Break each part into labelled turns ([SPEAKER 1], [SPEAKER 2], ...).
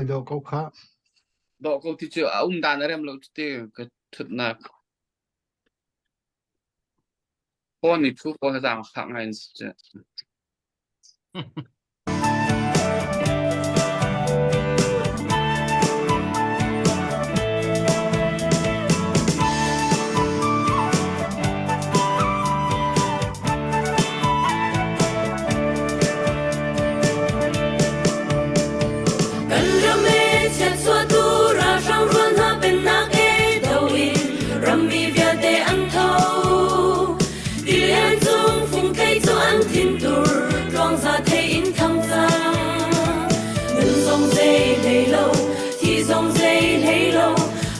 [SPEAKER 1] do câu khác
[SPEAKER 2] do câu teacher đàn em lo te cái thật na con thì chú con rằng thằng này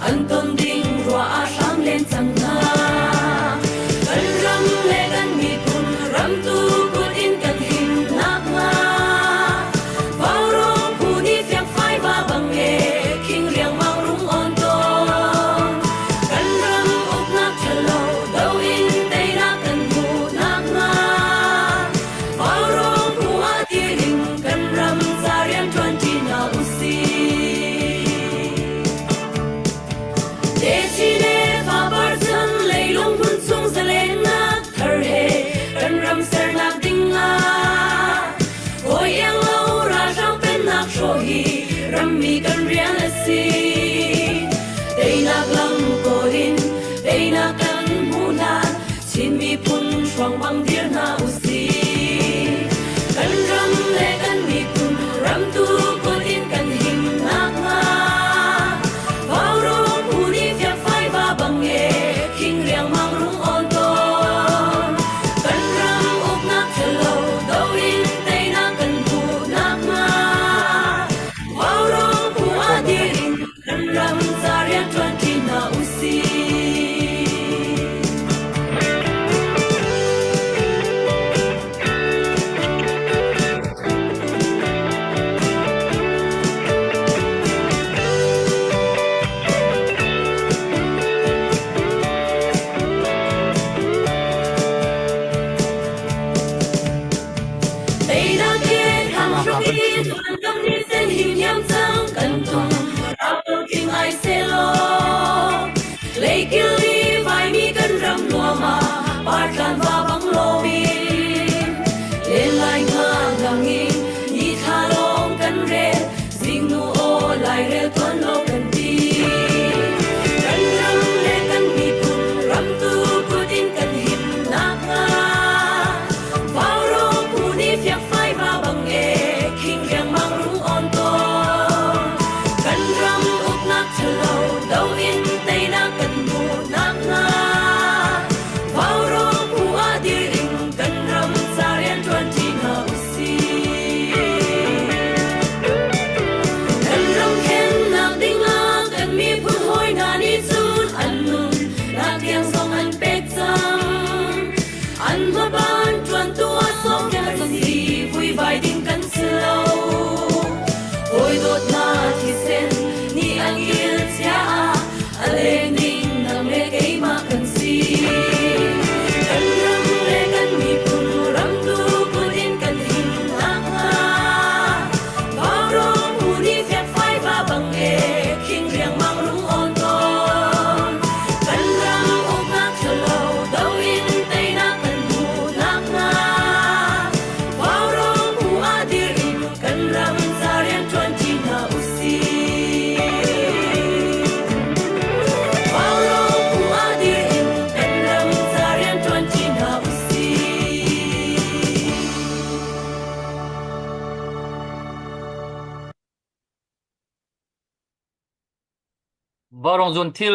[SPEAKER 3] anh tôn đinh rõa sáng lên chẳng nga gần râm lệ gần mi kun ram tu kun in kan hin nak nga vào rong pu đi phiang phai và bằng nghề kinh riêng mang rung on ton gần râm ốc nak chalo đâu in tây na kan pu nak nga vào rong pu a ti hình gần râm sa rian chuan chi na usi Rammi kan riang asi Tây nak lam ko hin Tây nak kan muna Chin mi pun shuang bang dir na usi Kan ram le kan mi pun Ram tu ko tin kan hin nak nga Vào rong pu ni fiak phai va bang nge King riang mang rung on ton Kan ram uk nak chalo Do in Tây nak kan pu nak nga Ram Zarian 20 na usi Tây na kia ham trong đi tuần tâm đi sen hình nham sang cần tung King ai se lo lấy kili vai mi kan ram lua ma par kan va bang lo mi lên lai nga gangi ni tha long kan re sing nu o lai re tuan lo kan ti kan ram le kan mi pun ram tu pu tin kan him nak nga vào rong pu ni fiak phai va bang e king yang mang rung on to kan ram chalo đâu in Tây na kan mu nak nga vào rong pu a dir in kan ram sa rian tuan chi na usi kan ram khen nak ding a kan mi phu hoi na ni chun an nun na tiang song an pek chang an ma ban tuan tu a song ya si vui vai ding kan slow hoi dot na thi sen ni an il sia ale ning nam le kei ma kan si kan ram le kan mi pun ram tu pun in kan hin nak nga vào rong pu ni fiak phai va bang e king riang mang rung on ton kan ram uk nak chalo đâu in Tây na kan mu nak nga vào rong pu a dir in kan ram sa rian chuan chi na usi
[SPEAKER 4] vào rong zon thil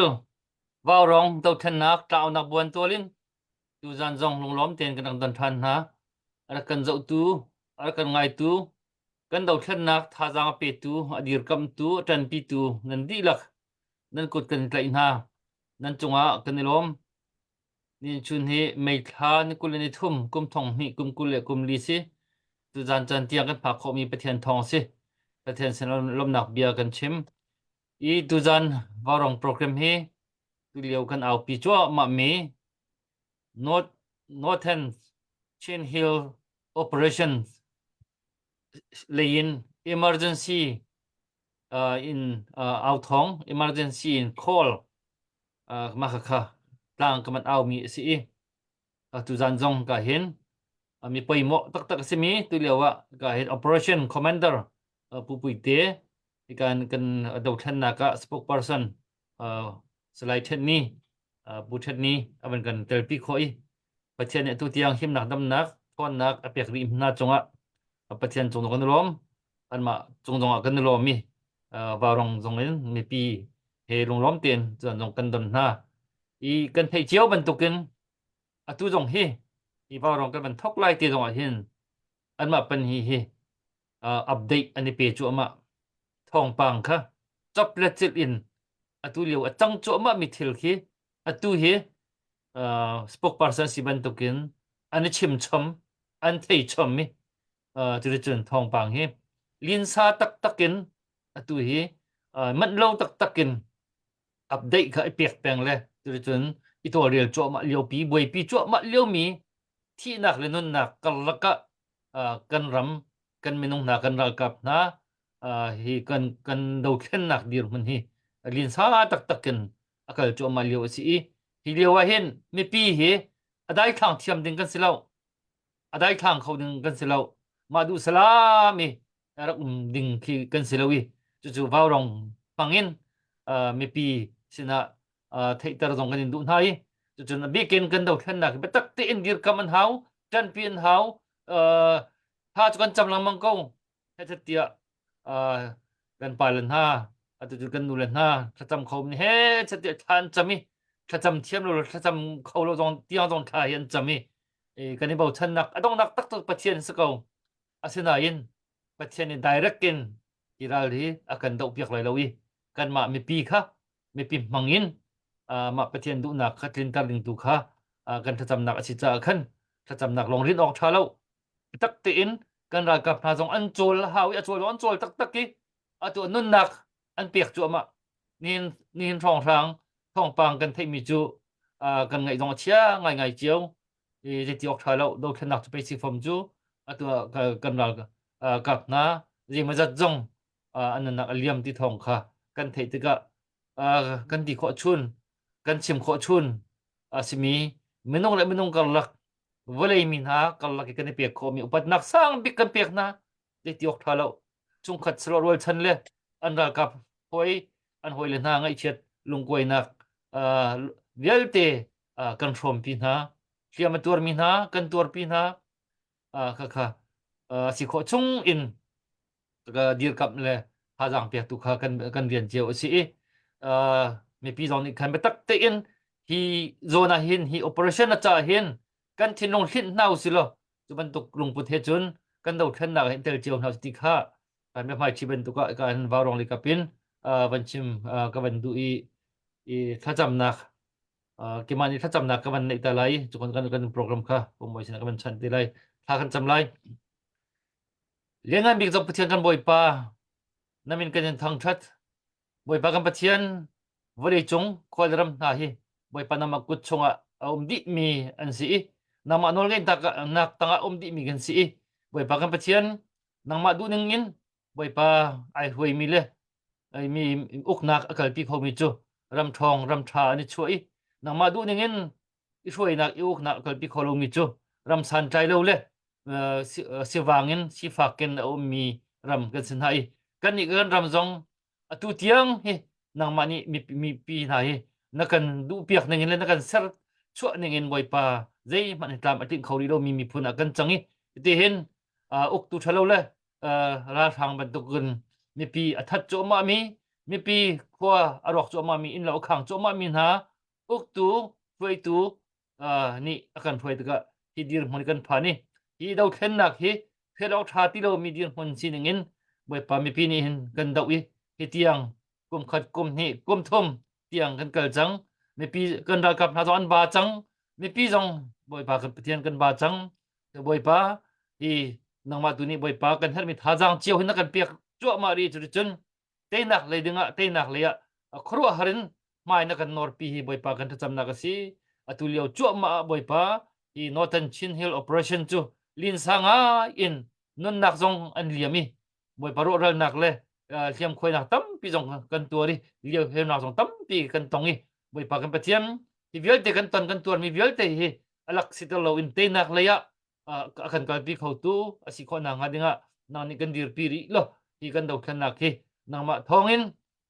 [SPEAKER 4] vào rong tàu thân nak tạo nak buan tualin tu zan zong long lom ten kan dan than ha ara kan zau tu ara kan ngai tu kan dau thân nak tha jang pe tu adir kam tu tan pi tu nan di lak nan kut kan tlai na nan chunga kan lom ni chun he mei tha ni kulani thum kum thong ni kum kule kum li si tu zan chan tiang kan pha kho mi pathian thong si pathian sen lom nak bia kan chim I tu zan vào rong program he tu liu kan au pi cho ma me northern Chin Hill operations lein emergency in ao thong emergency in call makha tlang kaman au mi si tu zan zong ka hin mi poimo tak tak simi tu lewa ka hin operation commander pupui te ikan kan do than na ka spokesperson slai then ni bu then ni aban kan telpi khoi pathian tu tiang him nak dam nak thon nak apek ri na chonga pathian chong kan lom an ma chong chong kan lom mi varong zong in mi pi he long lom tiền zong zong kan dam na i kan thei chiếu ban tukin tu zong hi i varong kan ban thok lai ti zong a hin an ma pan hi update ani pe chu ma thong pang kha chop le chil in atu liu a chang chu ma mi thil khi atu hi spokesperson si ban tukin ani chim chom an thei chom mi tu chun thong pang hi lin sa tak takin atu hi man lo tak takin update kha pek peng le tu chun i to real chu ma liu pi boi pi chu ma liu mi thi nak le nun nak kal laka kan ram kan minung na kan ral kap na hi kan do khen nak dir mun hi lin sa tak takin akal chu ma liu si hi liu wa hin mi pi hi adai thang thiam ding kan silau adai thang khau ding kan silau ma du salami ara ding khi kan silawi chu chu vào rong pangin mi pi sina thei tar dong kan du nai chu chu na bikin kan do khen nak betak ti in dir kam an hau chan pi an hau ha chu kan cham lang mang ko he tia kan palan ha atu chu kan nulen ha cham khom ni he chatia than chami cham thiam lo cham khau lo dong tiang dong tha yan chami kan ni bau chan nak adong nak tak tak pathian sakau asina in pathian ni direct in iral hi akan do piak lai lowi kan ma mi pi kha mi pi mangin ma pathian du nak khatlin tar ding tu kha kan cham nak asi cha khan cham nak long rin ok thalo tak te in kan ra kap na jong an chol hawi a chol an chol tak tak ki atu nun nak an piak chu ma nin thong rang thong pang kan thei mi chu kan ngai jong chia ngai chiao je ti ok thalo do khan nak pe si form chu atu kan ra kap na ji ma jat jong an nak aliam ti thong kha kan thei te ka kan di kho chun kan chim kho chun asimi minong le minong kal lak volei min ha kal lak kan pe kho mi upat nak sang bik kan pek na je ti ok thalo chung khat slo rol chan le an ra kap hoi an hoi le na ngai chet lung koi nak velte kan from pi na kiam tur mi na kan tur pi na kha si kho chung in ka dir kap le ha jang pe tu kha kan rian cheu si mi pi zong ni kan be tak te in hi zona hin hi operation a cha hin kan thin long hlit nau si lo chu ban tuk lung pu the chun kan do than na hin tel cheu nau ti kha kan me mai chi ben tu ka kan warong li kapin ban chim ka ban du i thacham nak ki mani thacham nak ka ban nei ta lai chu kan program kha pom moi sin ka ban chan ti lai tha kan cham lai lengan big jok pathian kan boi pa namin kan thang that boi pa kan pathian vori chung khol ram na hi boi pa nama kut chunga di mi an si nama nol ngai tak nak tanga di mi kan si boi pa kan pathian nang ma du ning in boi pa ai hui mi le ai mi uk nak akal pi kho mi chu ram thong ram tha ani chui nang ma du ning in i hui nak i uk nak akal pi kho lo mi chu ram san trai lo le si wangin si fakin mi ram kan sin hai kan ni kan ram zong atu tiang hi nang mani mi pi na hi nakan du piak nangin le nakan ser chua nangin boi pa zai man tlam atin khori lo mi phuna kan changi ti hin uk tu thalo le ra thang ban tukun mi pi athat cho ma mi pi khwa arok cho ma mi in lo khang cho ma mi na uk tu phoi tu ni akan phoi ta hi dir mon kan phani hi do khen nak hi phelo tha ti lo mi dir mon sin ngin boi pa mi pi ni hin kan dau hi tiang kum khat kum ni kum thum tiang kan kal chang mi pi kan ra kap na zo an ba chang mi pi jong boi pa kan pathian kan ba chang te boi pa hi nang ma tu ni boi pa kan her mi tha jang chiao hin kan pek chu ma ri chu chun te nak le dinga te nak le ya khru harin mai na kan nor pi hi boi pa kan cham na ka si atu liao chu ma boi pa hi northern chin hill operation chu lin sanga in nun nak jong an liami boi pa ro ral nak le เทียมควยหนักตั้มปีจงกันตัวดิเลี้ยวเฮมหนักสองตั้มปีกันตรงนี้ไปปากกันไปเทียมที่เวลเตกันตอนกันตัวมีเวลเตhi alak sita lo in te nak laya akan kalpi khau tu asikho na nga dinga na ni kan dir piri lo hi kan dau khan nak hi na ma thongin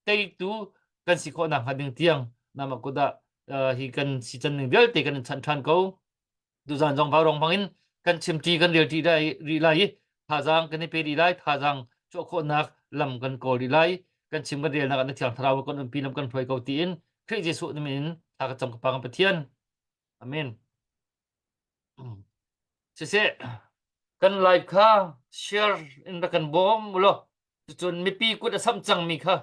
[SPEAKER 4] te tu kan sikho na nga ding tiang na ma koda hi kan si chan ning vel te kan chan than ko du zan jong ba rong bangin kan chim ti kan lir ti dai ri lai tha jang kan ni pe ri lai tha jang cho kho nak lam kan ko ri lai kan chim kan rel na kan thiang thraw kan pi lam kan throi ko ti in thri jesu ni min ta ka cham ka pa kan pathian amen Sise kan live kha share in the kan bom mulo chun mi pi kut asam chang mi kha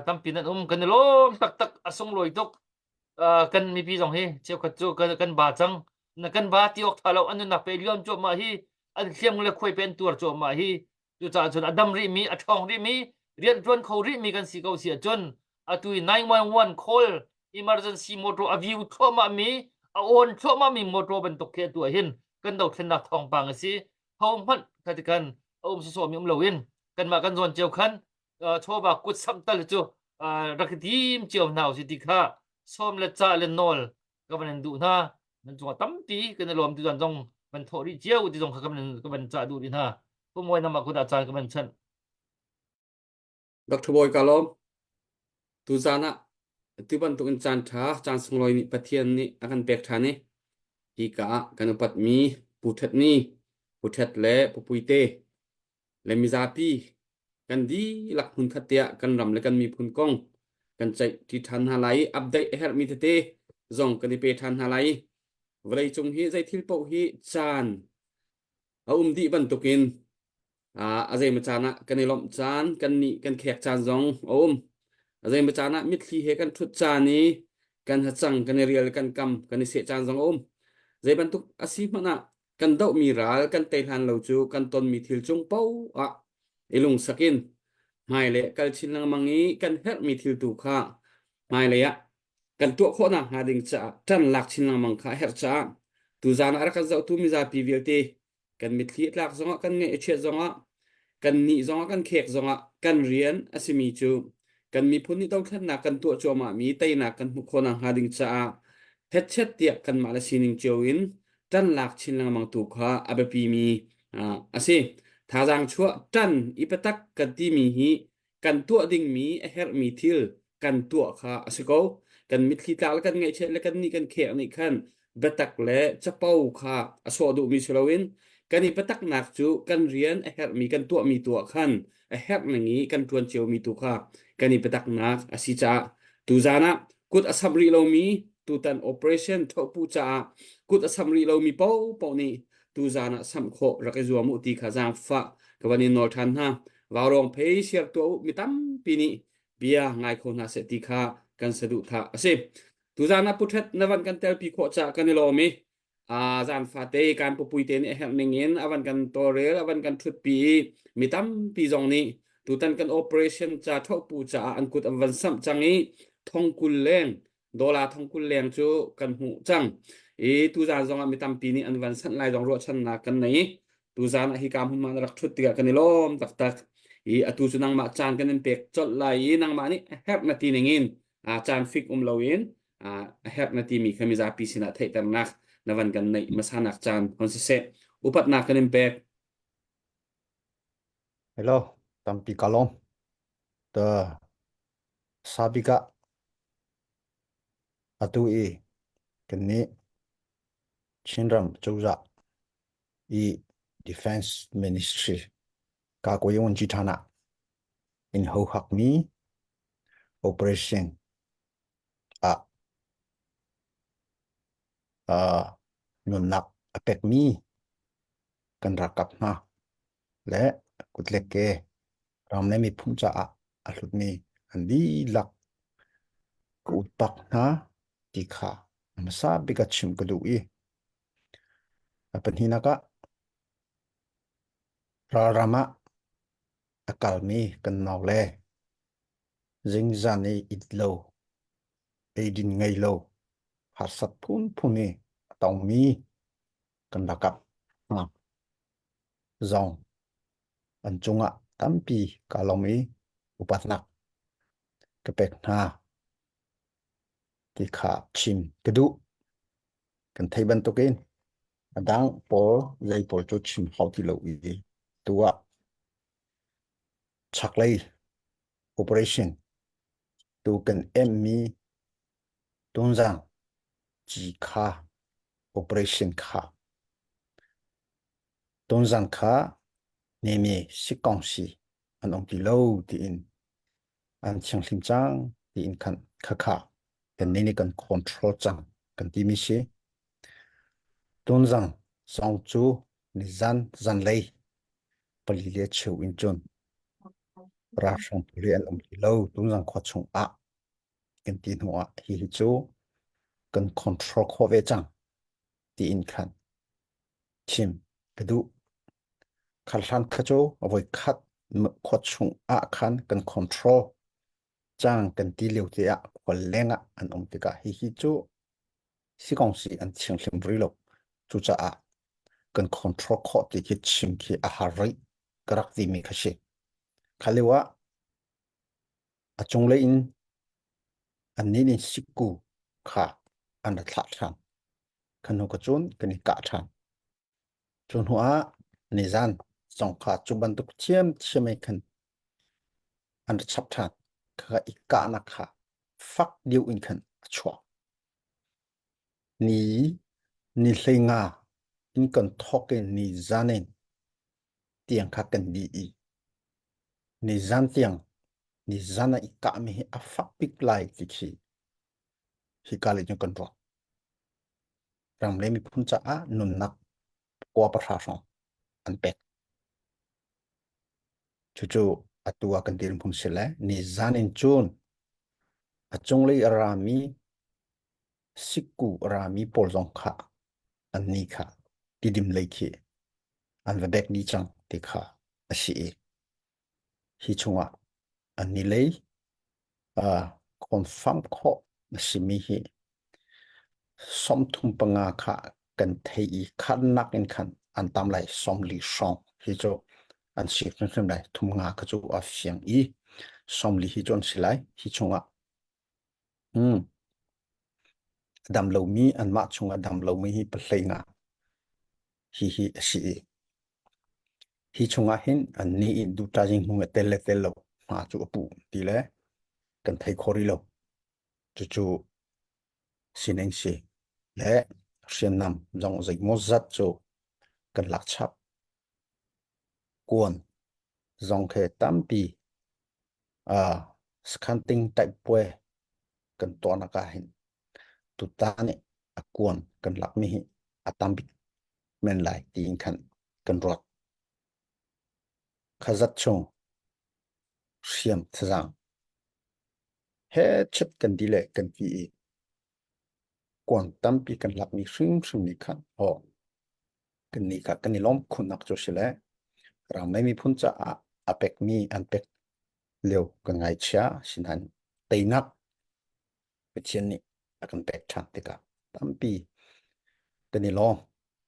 [SPEAKER 4] tam pin an kan lom tak tak asong loi tok kan mi pi jong hi cheu khat chu kan ba chang na kan ba ti ok thalo anu na pe liom chu ma hi an thiam le khoi pen tur chu ma hi chu cha chun adam ri mi athong ri mi rian tron kho ri mi kan si ko sia chun atui 911 call emergency motor aviu thoma mi a on thoma mi motor ban tok ke tu hin kan dau thlen nak thong pang si hom phan khatikan om so mi lo in kan ma kan zon cheu khan cho ba kut sam tal chu rakitim cheu naw si ti kha som le cha le nol ka ban du na nan chu tam ti kan lom ti zon jong ban thori cheu ti jong kha kan ban cha du din ha ko moi na ma ku da chan ka ban chan
[SPEAKER 2] Dr. Boy Kalom tu zana tu ban tu chan tha chan sungloi ni pathian ni akan pek tha ni hi ka kan pat mi puthat ni puthat le pupuite le mi zapi kan di lak hun khatia kan ram le kan mi phun kong kan chai ti than halai update her mi te zong kan pe than halai vlei chung hi zai thil po hi chan di ban tukin azai ma chana kan lom chan kan ni kan khek chan zong azai ma chana mit thi he kan thut chan ni kan ha chang kan rial kan kam kan se chan zong zai ban tuk asi mana kan dau mi ral kan te han lo chu kan ton mi thil chung pau ilung sakin mai le kal chin lang mangi kan her mi thil tu kha mai le ya kan tu kho na ha ding cha tan lak chin lang mang kha her cha tu zan ar ka zau tu mi za pi vilte kan mi thli lak zonga kan nge che zonga kan ni zonga kan khek zonga kan rian asimi chu kan mi phun ni tau thlan na kan tu cho ma mi tai na kan hu kho na ha ding cha het chet tia kan ma la sining chewin tan lak chin lang mang tu kha abapi mi ase thà rằng chúa trần ipatak kan ti mi hi kan tua ding mi a her mi thil kan tua kha asiko kan mit khi tal kan ngai che le kan ni kan khe ni khan betak le chapau kha aso du mi sulawin kan ipatak nak chu kan rian a her mi kan tua mi tua khan a her nangi kan tuan cheu mi tu kha kan ipatak nak asicha tu zana kut asabri lo mi tu tan operation thopu cha kut asabri lo mi pau pau ni tu zana sam kho rakai zuwa mu ti khazang fa kawani nor than ha warong phei siar to mitam pini bia ngai kho na se ti kha kan sadu tha ase tu zana puthet nawan kan tel pi kho cha kan lo mi zan fa te kan pu pui te ne her ningin awan kan torel awan kan thut pi mitam pi jong ni tu tan kan operation cha tho pu cha an kut awan sam changi thongkul leng dola thongkul leng chu kan hu chang tu za zonga mi tam pi ni an van san lai dong ro chan na kan nei tu za na hi kam hun man rak thut tiga kan ni lom tak tak atu chu nang ma chan kan en pek chot lai nang ma ni hep na ti ningin chan fik lawin hep na ti mi khami za pi sina thai tar nak na van kan nei masanak chan kon se upat na kan en pek
[SPEAKER 1] Hello, tampi kalom. The sabika atui kini chinram chouza defense ministry ka koyon jitana in ho hakmi operation nunak apek mi kan rakap na le kutleke ramne mi phumcha alut mi andi lak utpak na tikha masa bika chim kadui apanhinaka rarama akalmi kan naule jingzani itlo eidin ngailo harsat phuni tongmi kan rakap zong anchunga tampi kalomi upat nak kepek na ti kha chim kedu kan thei ban to kin adang pol zai pol chu chim hau ti lo i tua chaklei operation tu kan em mi tunjang chỉ kha operation kha tunjang kha ne me si kong si an ong ti lo ti in an chang lim chang ti in kan kha kha kan ne ni kan control chang kan ti mi si tunjang song chu ni zan lei pali le cheu in chun ra song pali an ong ti lo tunjang kho chung a kan ti nuwa hi hi chu kan control kho ve chang ti in kan chim kedu khal han kha chu avoi khat kho chung a khan kan control chang kan ti liu te a khol lenga an ong ti ka hi hi chu si kong si an ching hlim ri lo chu cha a kan control kho ti ki chim ki a har rai karak ti mi kha she khalewa a chung le in an ni ni siku kha an da thla than khanu ka chun kan ka than chun hua ni zan song kha chu ban tu chiam chiam kan an da chap than kha ikka na kha fak diu in kan chwa ni ni hlei nga in kan thok ke ni zanen tiang kha kan di i ni zan tiang ni zana ikka mi a fak pik lai ti khi hi ka le kan ro ram le mi phun cha a nun nak kwa pa tha song an pek chu chu atua kan dir phun se la ni zanen chun a chung le arami sikku arami pol jong kha an ni kha ti dim le khi an va bek ni chang ti kha a si e hi chunga an ni le a confirm kho na si mi hi som thum panga kha kan thei i khan nak in khan an tam lai som li song hi cho an si thum lai thum nga ka chu a fiang i som li hi chon silai hi chunga dam lo mi an ma chunga dam lo mi hi plei nga hi si e hi chunga hin an ni in du ta jing hung tel lo ma chu pu ti le kan thei khori lo chu chu sineng si le sian nam jong zai mo zat chu kan lak chap kuan zong khe tampi a scanting type pwe kan to na ka hin tu ta ne a kuan kan lak mi hi atambi men lai ti in kan rot khazat chung siam thang he chet kan dile kan pi kuan tampi kan lak ni hring ni khan ho kan ni ka kan ni lom khun nak chu sile ram mai mi phun cha a apek mi an pek leo kan ngai cha sinan teinak pe chen ni akan pek than te ka tampi kan ni lom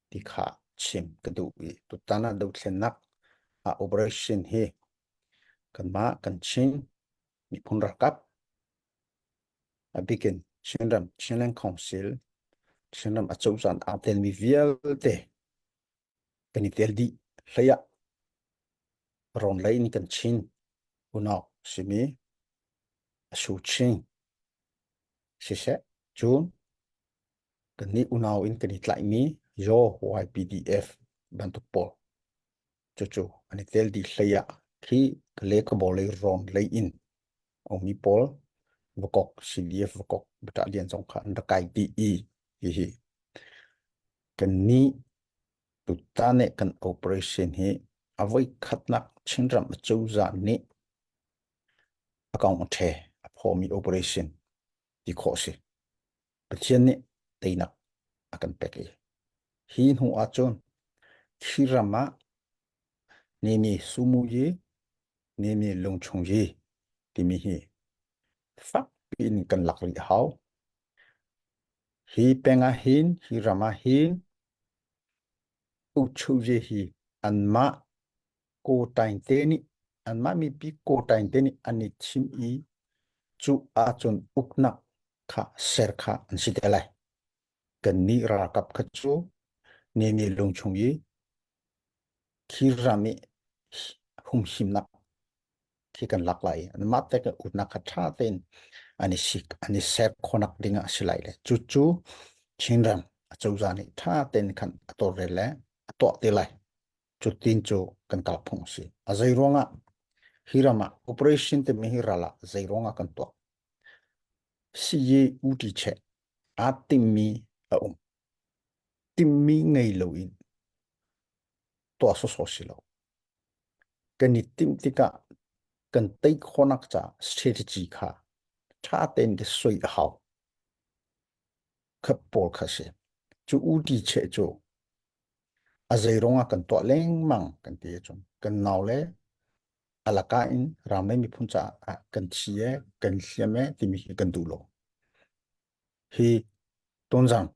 [SPEAKER 1] ti kha chim ka du i tu tana do thlen nak a operation he kan ma kan chin mi phun rakap a bikin chinram council chinram a chau san a tel mi vial te kan tel di hlaya ron lai ni kan chin unaw simi a su chin se chun kan ni unaw in kan tlai mi yo YPDF bantuk pol chu ani tel di hlaya khi kle ka bole ron lai in ong mi pol vokok CDF vokok battalion song kha nda kai di hi kan ni tu ta ne kan operation hi avoi khatnak chinram chu za ni account the for mi operation di kho se pathian ni teinak akan pek hi hu a chon khirama ne mi sumu ye ne mi longchong ye ti mi hi fak pin kan lak ri hau hi penga hin hi rama hin u chu je hi an ma ko tain te ni an ma mi pi ko tain te ni ani chim I chu a chun uknak kha ser kha an si te lai kan ni ra kap kha chu ne ni long chung yi khi rami him nak khi kan lak lai an ma te ka uknak kha tha ten ani sik ani ser khonak dinga silai le chu chu chinram chau za ni tha ten khan ator re le ato te lai chu tin chu kan kal phung si a zai ronga hirama operation te mi hirala zai ronga kan to si ye uti che a timmi a timmi ngei lo in to so si lo kan ni tim tika kan tai khonak cha strategy kha tha ten de soi hao khap por kha se chu uti che chu a zai ronga kan to leng mang kan ti chon kan naw le alaka in ramai mi phun cha kan chie kan hliame ti mi kan du lo hi tonjang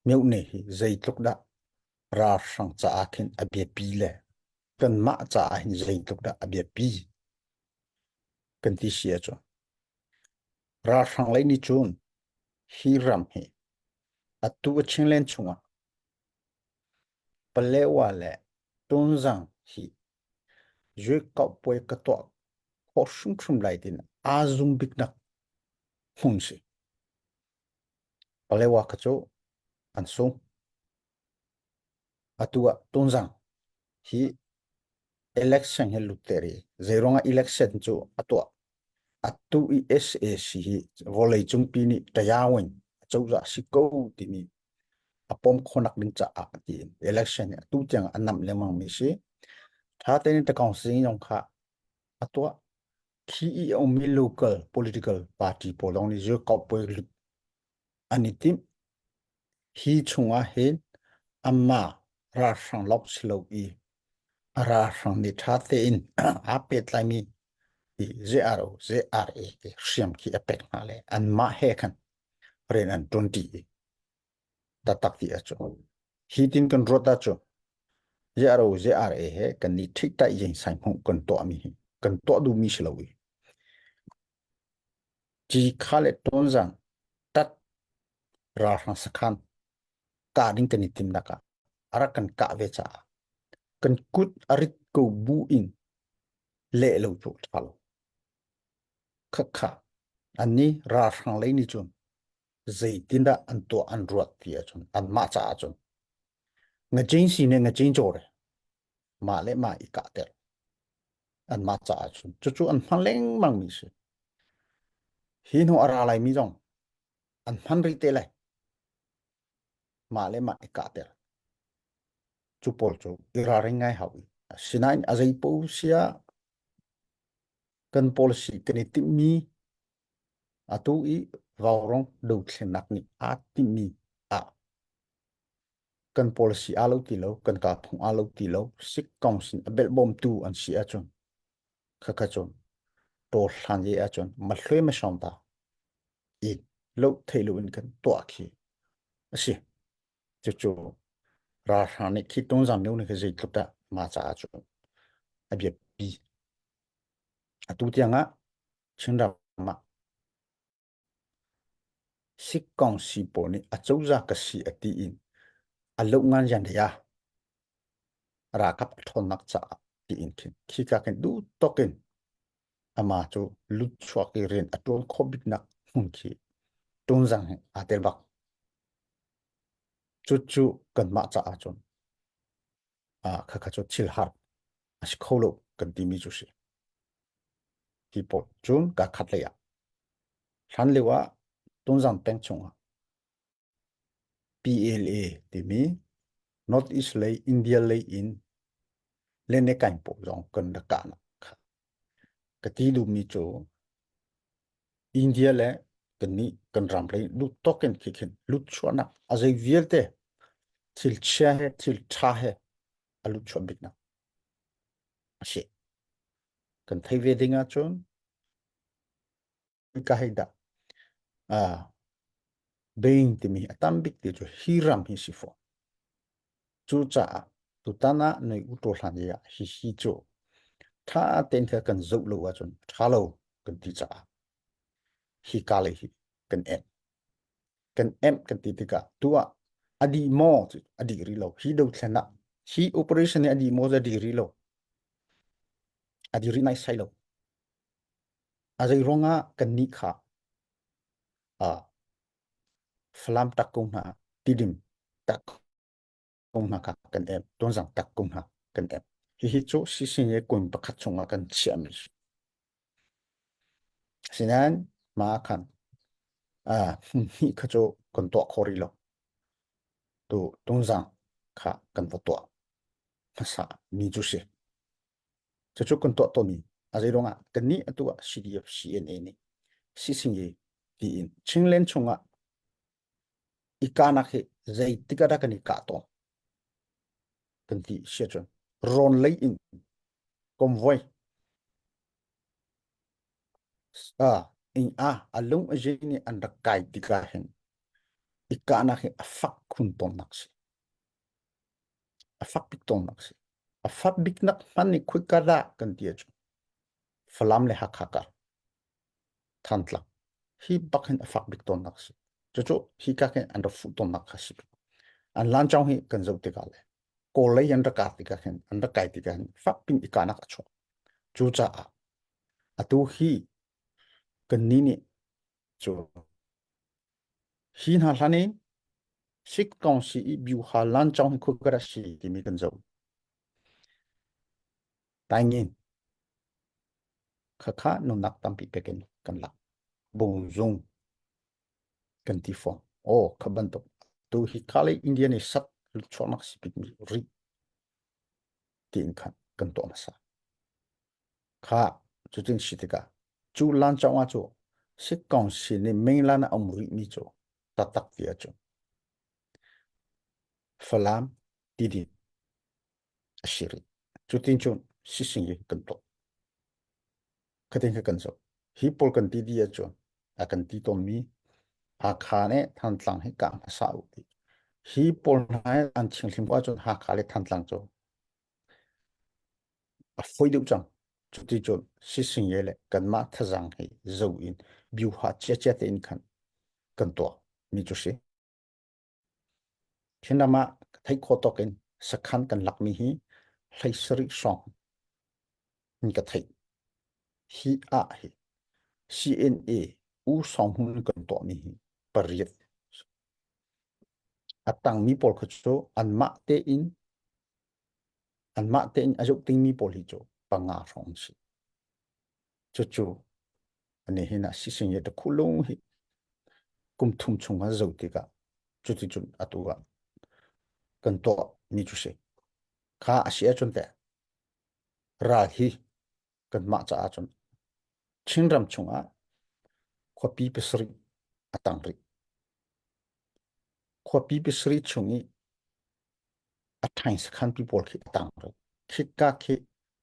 [SPEAKER 1] meu ne hi zai tluk da ra sang cha akhin abia pi le kan ma cha hin zai tluk da abia pi kan ti sia cho ra sang lai ni chun hi ram hi atu chinglen chunga palewa le tonjang hi je ka poi ka to ko shung shung lai din azum bik nak hun si palewa ka cho an sung atua tonjang hi election he luteri zeronga election chu atua atu ESAC hi volei chungpi ni tayawin chauza siko ti ni apom khonak din cha ti election tu chang anam lemang mi si tha te ni ta council yong kha atua khi mi local political party polong ni je kop poi anitim hi chunga he amma ra sang lok silo I ra sang ni tha te in apet lai mi ZRO ZRA ke siam ki apek na le an ma he khan ren an 20 ta tak ti acho hi tin kan rota cho ZRO ZRA he kan ni thik ta yin sai phung kan to mi kan to du mi shlowi ji khale ton jang tat ra sang sakhan ka ding kan ni tim na ka ara kan ka ve cha kan kut arit ko bu in le lo chu thalo khakha ani ra sang lai ni chun zai tinda an to an ruat ti chun an ma cha chun nga jing si ne nga jing jo re ma le ma I ka te an ma cha chun chu chu an phan leng mang mi si hi no ara lai mi jong an phan ri te lai ma le ma I ka te chu pol chu ira ring ngai hawi sinain azai po sia kan policy kan ti mi atu I vaurong do thlenak ni a ti mi a kan policy alo ti lo kan ka phung alo ti lo sik kong sin bel bom tu an si a chon kha chon to hlan ye a chon ma hlwe ma shom ta I lo theilu in kan to khi asi chu chu ra hlan ni khi tong jam meu ni ke zai tluk da ma cha a chon a bia pi atu tianga chinda ma sik kong si po ni a chau za ka si ati in a lo ngan jan ya ra kap thon nak cha ti in kin khi ka ken du token ama chu lut chwa ki ren atol khobit nak hun khi tong jang a tel bak chu chu kan ma cha a chon a kha chu chil har a si kholo kan ti mi chu si ki po chun ka khat le ya han le wa tong jang peng chung PLA ti mi North East lay India lay in lên cái cảnh bộ dòng cần được cả cái tí đủ mi chỗ India lẽ cần ní cần làm lấy lúc token khi khi lúc chua nè à dây viết thế til cha he til cha he à lúc chua biết nè à sẽ cần thấy về đi ngã chốn cái hay đã à bên thì mi tam biết thì chỗ hiram hi si phò chú cha tụ ta na nơi u tô làm gì à hi hi chỗ tha ten kha kan zo lo a chun thalo kan ti cha hi ka le hi kan em kan ti ti ka tua adi mo adi ri lo hi do thana hi operation ni adi mo adi ri lo adi ri nai sai lo azai ronga kan ni kha a flam tak kong na tidim tak kong na ka kan em ton jang tak kong na kan em hi chu si sin ye kun pakhat chunga kan chiam sinan ma khan a hi kha chu kon to khori lo tu ton jang kha kan to to sa ni chu se chu chu kon to ni azai ronga kan ni atua CDF CNA ni si sin ye ti in chinglen chunga ikana he zai tikara kan ka to kan ti se chun ron lei in convoy in alung ajini anda kai tika hen ikana he afak kun ton naksi afak bik ton naksi afak bik nak mani kwikada kan ti chu falam le hakaka thantla hi bakhen afak bik ton naksi chu hi ka ken anda fu ton naksi an lan chang hi kan zo tika le ko lei anda ka tika hen anda kai tika hen fak pin ikana ka chu cha atu hi kan ni ni chu hin ha hlani sik kong si biu ha lan chang khu kara si ti mi kan zo tai ngin kha kha no nak tam pi peken kan la bong zung kan ti fo o khaban to tu hi kale india ni sat lu chonak si pit mi ri tin khan kan to na sa kha chu tin si ti ka chu lan chang wa chu sik kong si ni meng la na amri mi chu ta tak ti a chu falam ti di ashiri chu tin chun si sing ye kan to khatin kan zo hi pol kan ti di a chu a kan ti ton mi a kha ne than tlang he ka sa u ti hi pol nai an ching thim kwa chu ha kha le than tlang chu a foi du chang chu ti chu si sing ye le kan ma tha jang he zo in biu ha che che te in khan kan to mi chu si chinama thai kho to ken sakhan kan lak mi hi hlai sari song ni ka thai hi a hi CNA u song hun kan to mi hi pariat atang mi pol kho chu an ma te in azuk ting mi pol hi chu panga rong si chu chu ani hina si sing ye ta khulung hi kum thum chunga zo ti ka chu ti chun atuwa kan to mi chu se kha asia chun te ra hi kan ma cha chun chingram chunga khopi pesri atang ri khopi pesri chungi athai sakhan people khi atang ri khika khi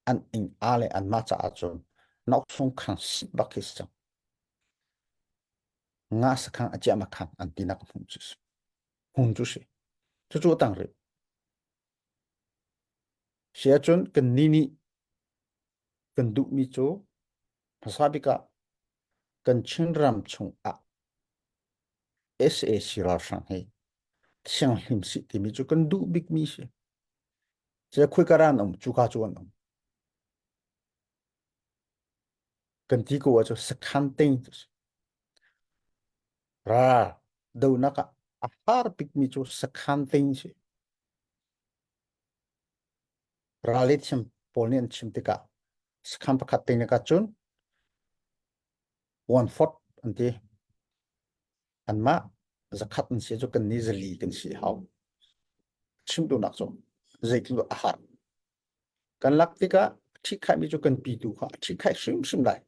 [SPEAKER 1] an in ale an ma cha chun nok sung khan si bakis chang nga sakhan acha ma khan an tinak hung chu se chu chu tang ri sia chun kan ni kan du mi chu pasabika kan chinram chung SA sirar sang he siang him si ti mi chu kan du big mi se se khoi karan chu ka chuan kan ti ko chu sakhan teng ra do naka ahar big mi chu sakhan teng se ra le chim polnian chim te ka sakhan pakhat teng ka chun 1/4 ante anma zakhat an se chu kan ni zali kan si haw chim do nak chu zai tu ahar kan lak te ka thi khai mi chu kan pi tu kha thi khai sim lai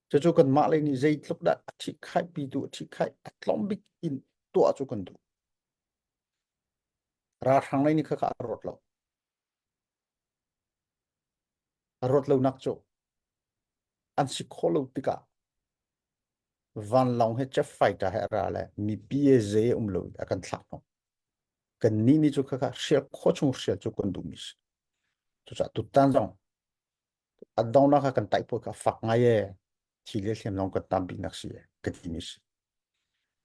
[SPEAKER 1] cho chu kan ma le ni zai tluk da thi khai pi tu thi khai atlom bik in to chu kan du ra thang lai ni kha ka rot lo nak chu an si kholo tika van long he chef fighter he ra le mi PSA lo akan thak no kan ni chu kha shel kho chung shel chu kan du mis chu cha tu tan jong adong na kan tai po ka fak ngai e chi le thlem long kan tam bi nak si ka ti mi si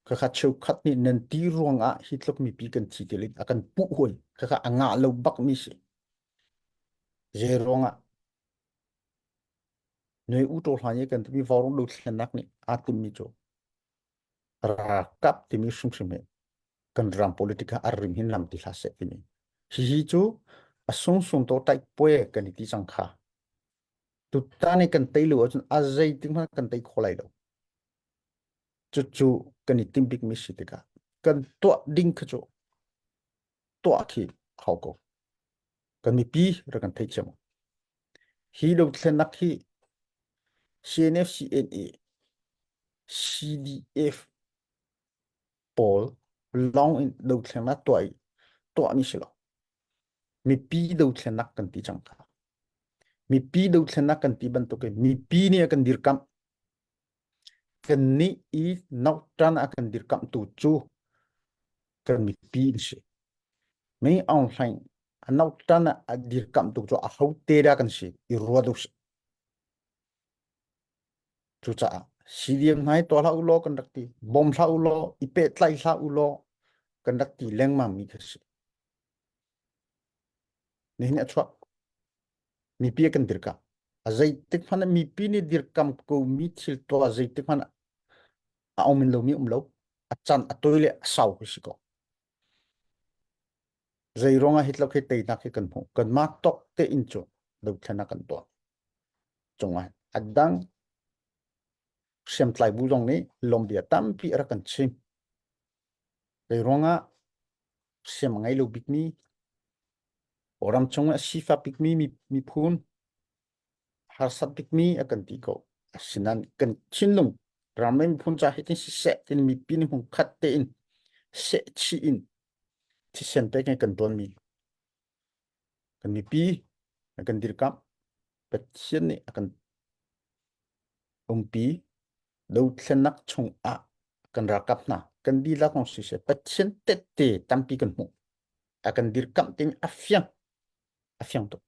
[SPEAKER 1] ka kha cheu khat ni nen ti ruang a hitlok mi pi kan chi te le akan pu hoi ka kha anga lo bak mi si je ruang a noi u to hla ye kan ti mi vorong lo thlen nak ni a ti mi cho ra kap ti mi sum sum kan ram politika arrim hin lam ti hla se ti mi hi chu a sung sung to tai poe kan ti chang kha tu ta ni kan tai lo chun a zai ting ma kan tai kholai lo chu chu kan ni tim big mi si te ka kan to ding kha cho to khi khau ko kan mi pi ra kan thai chemo hi lo thlen nak hi CNF CNA CDF Paul long in lo thlen na to mi si lo mi pi lo thlen nak kan ti chang kha mi pi lo thlen nak kan ti ban to ke mi pi ni akan dir kam kan ni I nau tan akan dir kam tu chu kan mi pi si mấy ông thành nấu tan à dir kam tu cho a hau te ra kan si I ruwa du chu cha si dieng hai to la ulo kan dakti bom la ulo ipe tlai la ulo kan dakti leng ma mi khasi ni ne chwa mi pi kan dir kam a zai tik phana mi pi ni dir kam ko mi thil to a zai tik phana a om min lo mi lo a chan a toile a sau si ko zai ronga hitlo ke te na ke kan phu kan ma tok te in chu lo thana kan to chunga adang xem tlai bu dong ni lom bia tam pi ra kan chim zai ronga xem ngai lo bik mi oram chunga sifa bik mi phun har sat bik mi akan ti ko asinan kan chinlung ramen phun cha hitin si se tin mi pin hung khat te in se chi in ti sen pe kan don mi kan mi pi akan dir kam pet chen ni akan pi do thlen nak chung a kan ra kap na kan di la kong si se pet chen te te tam pi kan mu akan dir kam tin afyang to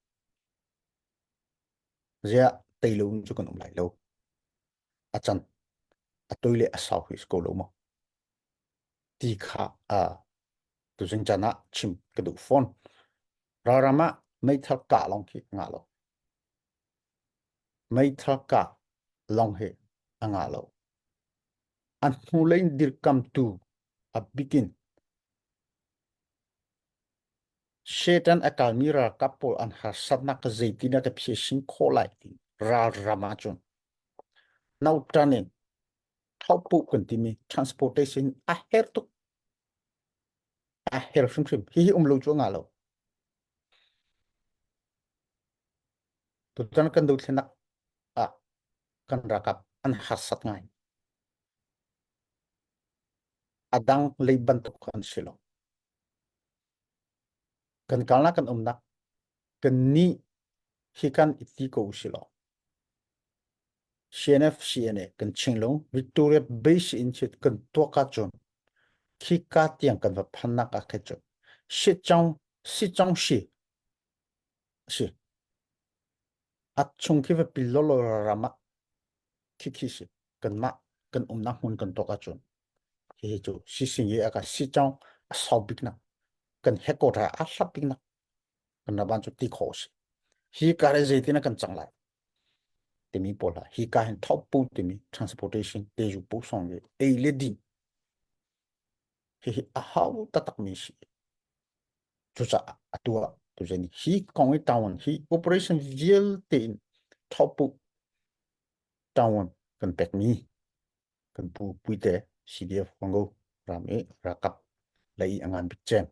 [SPEAKER 1] zia tailo chu kan lai lo achan a toile a sau hi sko lo mo ti kha a tu jing chana chim ka du phone rarama mai thal ka long ki nga lo mai thal ka long he anga lo an hu lein dir kam tu a begin shetan akalmira kapol an hasatna ka zeitina ka phesin kholai tin ra rama chun nau tanin thaupu kan timi transportation a her tu a her shim shim hi lo chu nga lo tu tan kan du thena a kan rakap an hasat ngai adang leiban tu kan silo kan kalna kan umnak kan ni hikan iti ko silo CNF CNA kan chinglong Victoria base in chit kan to ka chon khi ka tiang kan va phanna ka khe chon si chong si at chung ki va pilolo rama khi si kan ma kan umnak hun kan to ka chon he chu si sing ye aka si chong a sau big na kan hekora a hlap big na kan na ban chu ti khos hi ka re zeitina kan changlai temi pola hi ka hen top pu temi transportation te ju pu song ye e le di hi a hau ta tak mi si chu cha atua tu jeni hi kong town hi operation vial te in top pu town kan pek mi kan pu puite CDF kongo ram e rakap lai angan big chen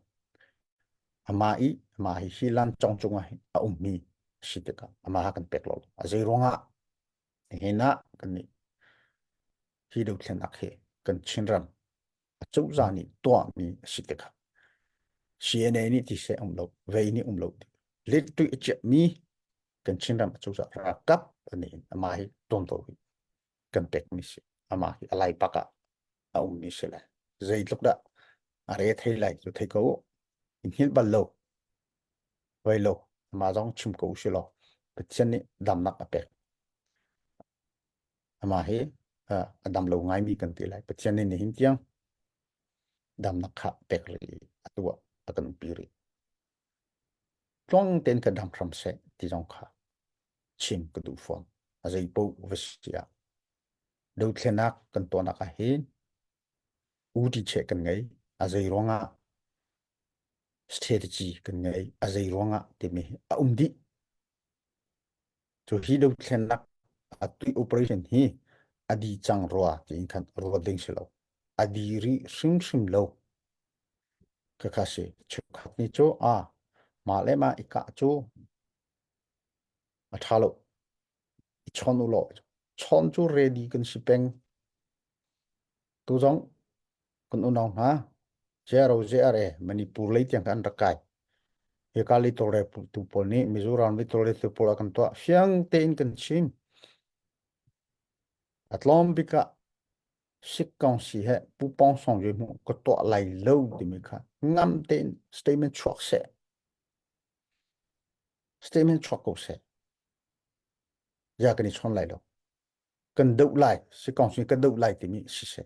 [SPEAKER 1] ama hi hilan chong chunga a ummi siteka ama kan pek lo a zai ronga hena kan ni hi do thlen ak he kan chinram a chau zani to mi siteka CNA ni ti se lo ve ni lo lit tu che mi kan chinram chau za rakap ani ama hi ton to kan pek mi si ama hi alai paka a ummi sela zai lok da are thei lai chu thei ko in hil bal lo vai lo mà giống chim cú xí lo pathian ni dam nak apek ama he adam lo ngai mi kan ti lai pathian ni hin tiang dam nak kha pek ri atua akan piri tlong ten ka dam from se ti jong kha chim ka du phone azai po visia do thlenak kan to na ka hin u ti che kan ngai azai ronga strategy kan ngai azai ronga ti mi a di cho hi do thlenak a tui operation hi adi chang roa ti khan ro ding silo adi ri sim lo ka kha se chu khat ni cho a ma le ma ika cho a thalo chon u lo chon chu ready kan si peng tu jong kun unong ha zero zero manipur lei tiang kan rakai he kali tore tu pol ni mizoram ni tore tu pol kan to fiang te in kan chin atlom bika sik kong si he pu pong song je mu ko to lai lo ti mi kha ngam ten statement chok se statement chok ko se ya kan ni chon lai lo kan dau lai sik kong si kan dau lai ti mi si se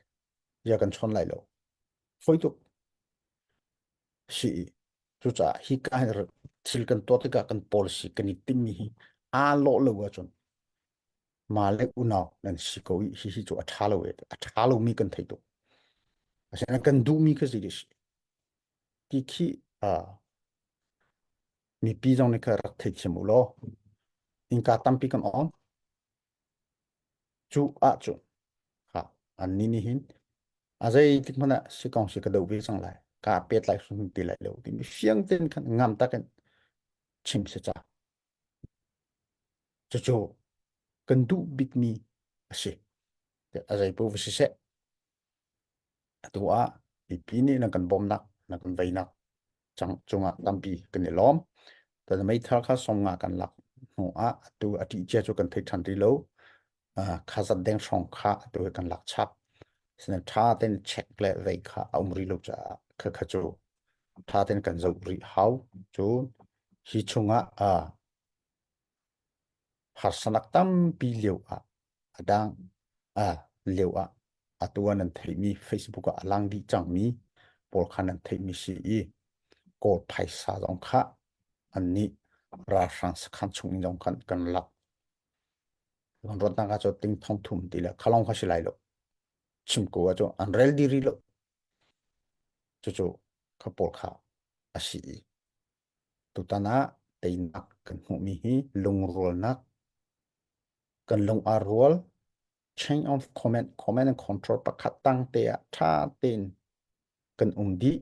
[SPEAKER 1] ya kan chon lai lo foi tu si chu cha hi ka thil kan to te ka kan policy kan ni tim mi hi a lo lo wa chon mà lấy u nào nên chỉ có ý hi chỗ thalo mi cần thấy được sẽ là cần đủ mi cái gì đấy thì khi mi pi trong này cái rắc thấy chém lo in cả tam pi cần on chú chú ha anh ní hin à đây thì mà sẽ còn sẽ cái đầu việc sang lại cả biết lại xuống tỷ lại lâu thì mi phiêng tên kan ngam ta kan chim sẽ cha cho cần đủ big mi sẽ à đây bố sẽ tua pi ni na kan bom nak na kan vai nak chang chunga tampi kan ni lom ta mai thar kha som nga kan lak no a tu ati che chu kan thei than ri lo kha zat deng song kha tu kan lak chap sen tha ten check le ve kha umri lo cha kha kha chu tha ten kan zo ri how chu hi chunga har sanak tam pi liu adang liu atuan an thei mi Facebook alang di chang mi por khan an thei mi si i ko phai sa jong kha an ni ra sang khan chung jong khan kan lak lon rot na ka cho ting thong thum ti la khalong kha silai lo chim ko cho an rel di ri lo cho kha por kha asi i tu ta na te nak kan hu mi hi lung rol nak kan lung a rol change of command and control pakhat tang te tha ten kan di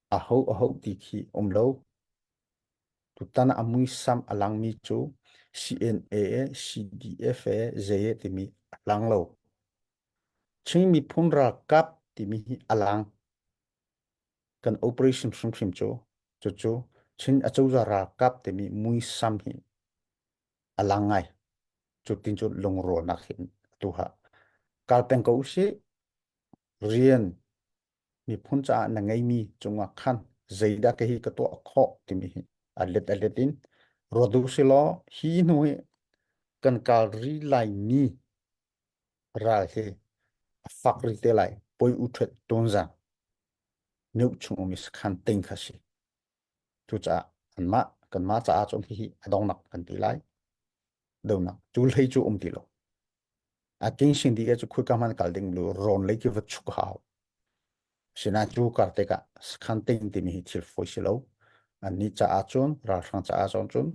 [SPEAKER 1] a ho ti khi lo tu tan amui sam alang mi chu CNA CDF ze ti mi alang lo ching mi phun ra kap ti mi alang kan operation sum chu chin a chu ra kap ti mi mui sam hi alang ngai chu tin chu long ro na hin tu ha kal peng ko si rian mi phun cha na ngai mi chunga khan zeida ke hi ka to kho ti mi aletin rodu silo hi noi kan kal ri lai ni ra he fak ri te lai poi uthet tonza nu chung mi khan ting khasi tu cha an ma kan ma cha chom hi adong nak kan ti lai do nak chu lei chu ti lo a king sing di ga chu khu ka man kal ding lu ron lei ki vat chu hao sina chu kar te ka khan ting ti mi thil foi silo an ni cha a chon ra sang cha a chon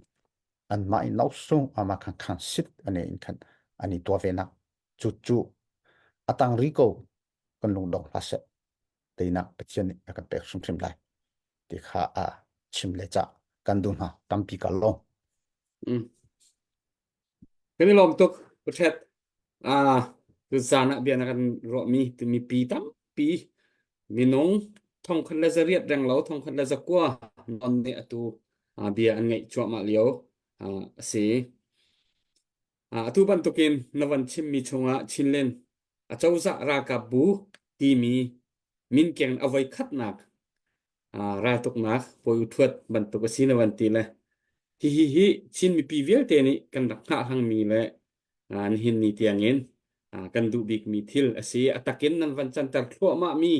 [SPEAKER 1] an mai nau sung ama khan sit ane in khan ani to ve na chu atang rico kan lung dong la se te na pechen akan pek sum lai ti kha chim le cha kan dun ha tampi ka long
[SPEAKER 2] cái này lom tục bật hết từ xa nạ biển akan rõ mi từ mi pi tam pi mi nong thong khăn leza riết răng lâu thong khăn leza qua non ne tu bia an ngay chua ma liu si tu ban tukin navan chim mi chunga chin len châu dạ ra ka bu ti mi min keng avai khat nak ra tuk nak poi thuat ban tuk si navan ti le hi chin mi pi vel te ni kan rak nga hang mi le an hin ni tiangin kan du bik mi thil asi atakin nan van chan tar thlo ma mi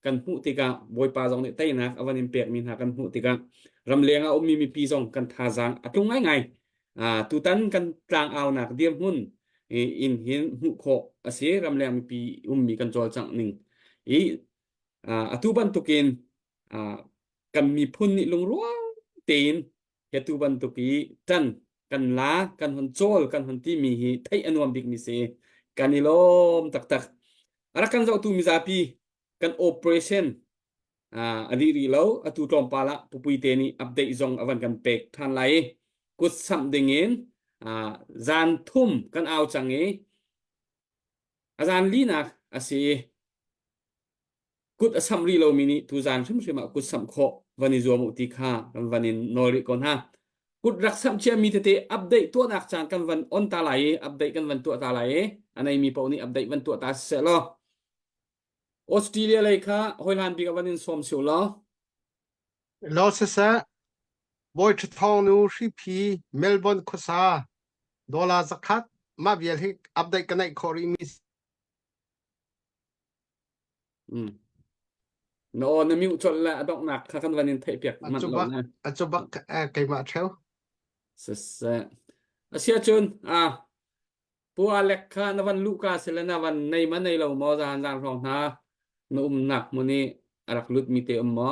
[SPEAKER 2] kan hu tika boy pa jong ne tai na awan im pek min ha kan hu tika ram lenga om mi pi jong kan tha jang atung ngai ngai tu tan kan tlang aw nak diam hun in hin hu kho asi ram leng mi pi mi kan chol chang ning i atu ban tukin kan mi phun ni lung ruang tin he tu ban tuki tan kan la kan hon chol kan hon ti mi hi thai anuam dik mi se kanilom tak tak ara kan zo tu mi zapi kan operation adi ri lo atu tom pala pupui te ni update zong awan kan pek than lai kut sam ding in zan thum kan aw chang e azan li nak asi kut asam ri lo mini tu zan shim shima kut sam kho vani zo mu ti kha vanin nori kon ha kut rak sam chia mi te update to nak chan kan van on ta lai update kan van to ta lai anai mi pau ni update van to ta se lo Australia lai kha hoilan bi ka vanin som siu lo
[SPEAKER 5] lo se sa boy to thong nu shi Melbourne khosa dollar zakat ma bial hi update kanai khori mi
[SPEAKER 2] no na mi chol la dok nak kha kan vanin thai pek mat lo na
[SPEAKER 5] achobak kai ma theu
[SPEAKER 2] se se asia chun pu alek kha na van luka sela na van nei ma nei lo mo zan zan rong na no nak mo ni arak lut mi te mo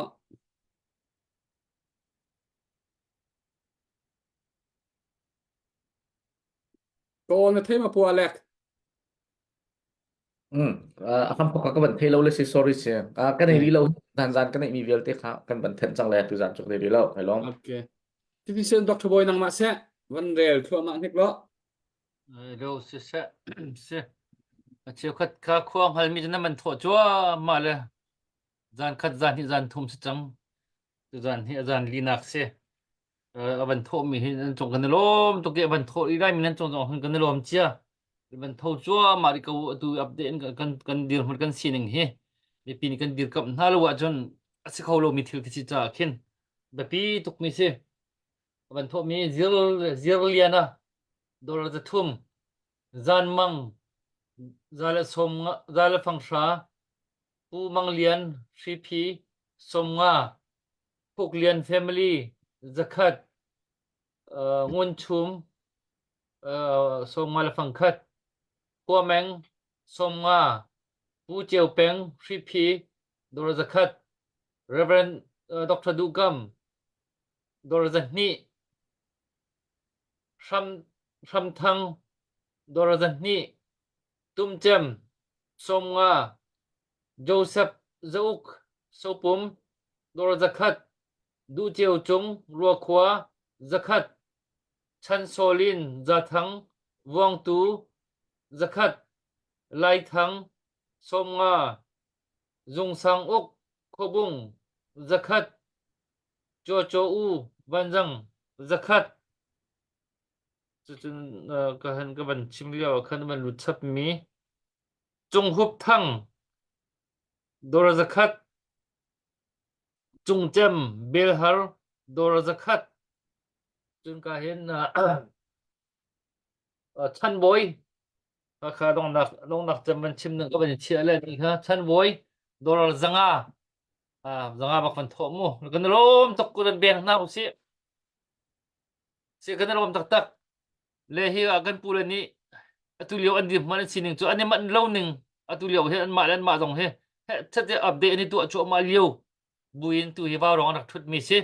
[SPEAKER 2] ko na thai ma pu alek
[SPEAKER 6] akan pokok kan ban thei lo le si sorry se kan nei ri lo dan zan kan nei mi vel te kha kan ban then chang le tu zan chok le ri lo hai long
[SPEAKER 2] okay ti sen dr boy nang ma se van rel thua ma nek lo
[SPEAKER 4] lo se se chiều khát khá khoang hal mi na man tho chua ma le zan khat zan hi zan thum se chang tu zan hi zan li nak se ban tho mi hi chong kan lom to ke ban tho i rai mi nan chong chong kan lom chia ban tho chua ma ri ko tu update kan dir hon kan sining hi mi pin kan dir kap na lo wa jon asi kho lo mi thil ti cha khin ba pi tuk mi se ban tho mi zil liana dor za thum zan mang zala som zala fangsha pu manglian shipi somnga puklian family zakat ngun chum somnga la fangkhat kuameng somnga pu cheu peng shipi dor zakat reverend dr dugam dor zahni sham thang dor zahni tumchem somnga Joseph Zauk Sopum Dor Zakat Du Chiêu Chung Rua Khua Zakat Chan Solin Zathang Vuang Tu Zakat Lai Thang Somnga Dung Sang Uk Khobung Zakat Cho Cho U Vanjang Zakat kahan ka ban chimliao khan ban luchap mi Chung Hup Thang Dor Zakat Chung Chem Belhar Dor Zakat Chun ka hin Chan Boy kha dong nak chem ban chim nang ka ban chia le ni kha Chan Boy Dor Zanga zanga bak fan tho mu kan lom tok ku dan beng na si kan lom tak tak le hi agan pula ni atulio an di man sining chu ani man lo ning atulio he an ma dong he chat update ni tu chu ma liu buin tu hi ba rong nak thut mi se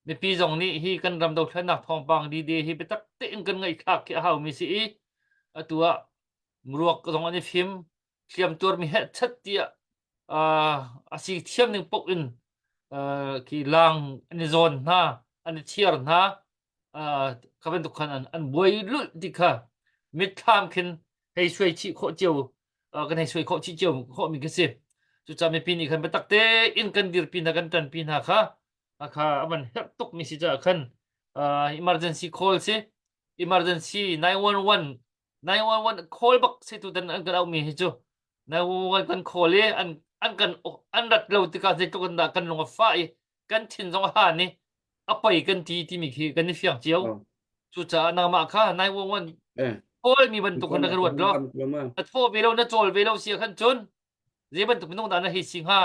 [SPEAKER 4] mi pi jong ni hi kan ram do thlan nak thong pang di hi pe tak te kan ngai khak ke hau mi si atua mruak jong ani phim thiam tur mi he chat tia asi thiam ning pok in ki lang ani zon na ani thiar na kaban tu khan an boi lu dikha mit tham khin hei suai chi kho chiu kan hei suai kho chi chiu kho mi ke se chu cha mi pi ni khan batak te in kan dir pin kan tan pin ha kha aman hep tok mi si cha khan emergency call se emergency 911 call bak se tu dan an garau mi hi chu 911 kan call e an kan an rat lo ti ka se to kan da kan long fa kan thin jong ha ni apa ikan ti mi ki kan ni fiang chiao
[SPEAKER 2] ờ
[SPEAKER 4] chu cha na ma kha nai wo wan
[SPEAKER 2] ê
[SPEAKER 4] ôi mi ban tu
[SPEAKER 2] con
[SPEAKER 4] kan
[SPEAKER 2] đã
[SPEAKER 4] ka
[SPEAKER 2] có
[SPEAKER 4] ruat
[SPEAKER 2] hung
[SPEAKER 4] lo
[SPEAKER 2] văn của mà
[SPEAKER 4] at pho ve lo na chol ve lo sia khan chun je ban tu nong da na hi sing ha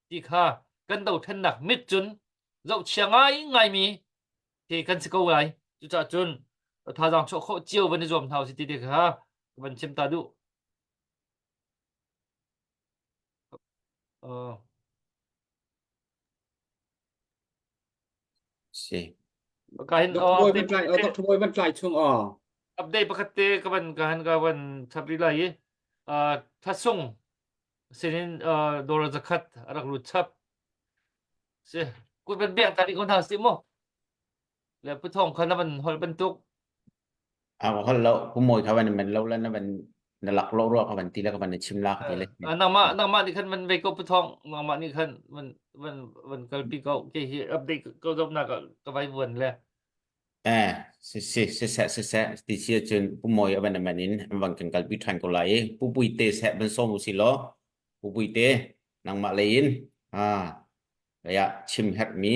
[SPEAKER 4] ti kha kan dau then nak mit chun dau chiang ai ngai mi thì kan se ko lai chu cha chun tha jang cho kho chiao ban ni zom thau si ti de kha ban chem ta du ờ
[SPEAKER 6] si
[SPEAKER 4] ka hin
[SPEAKER 2] đọc thôi
[SPEAKER 4] update
[SPEAKER 2] văn lại đọc thôi văn lại chung
[SPEAKER 4] update pakate ka ban chapri lai thasung sinin dora zakhat arak lu chap se ku ben biang tadi kon hasi mo le pu thong khana ban hol ban tuk
[SPEAKER 6] họ lâu cũng mồiเขามันlâuแล้วนะมันหลักโลกเขามันตีแล้วเขามันชิมลากตีเลย
[SPEAKER 4] nang ma ni khan man ve ko pu thong nang ma ni khan man kal pi ko ke hi update ko dom na ka vai buan le
[SPEAKER 6] sẽ tí chia trên bù mồi ở bên này nín bằng cần cần biết thành của lại bù bùi tê sẽ bên sông một xí lo bù bùi tê năng mạ lấy lấy chim hết mi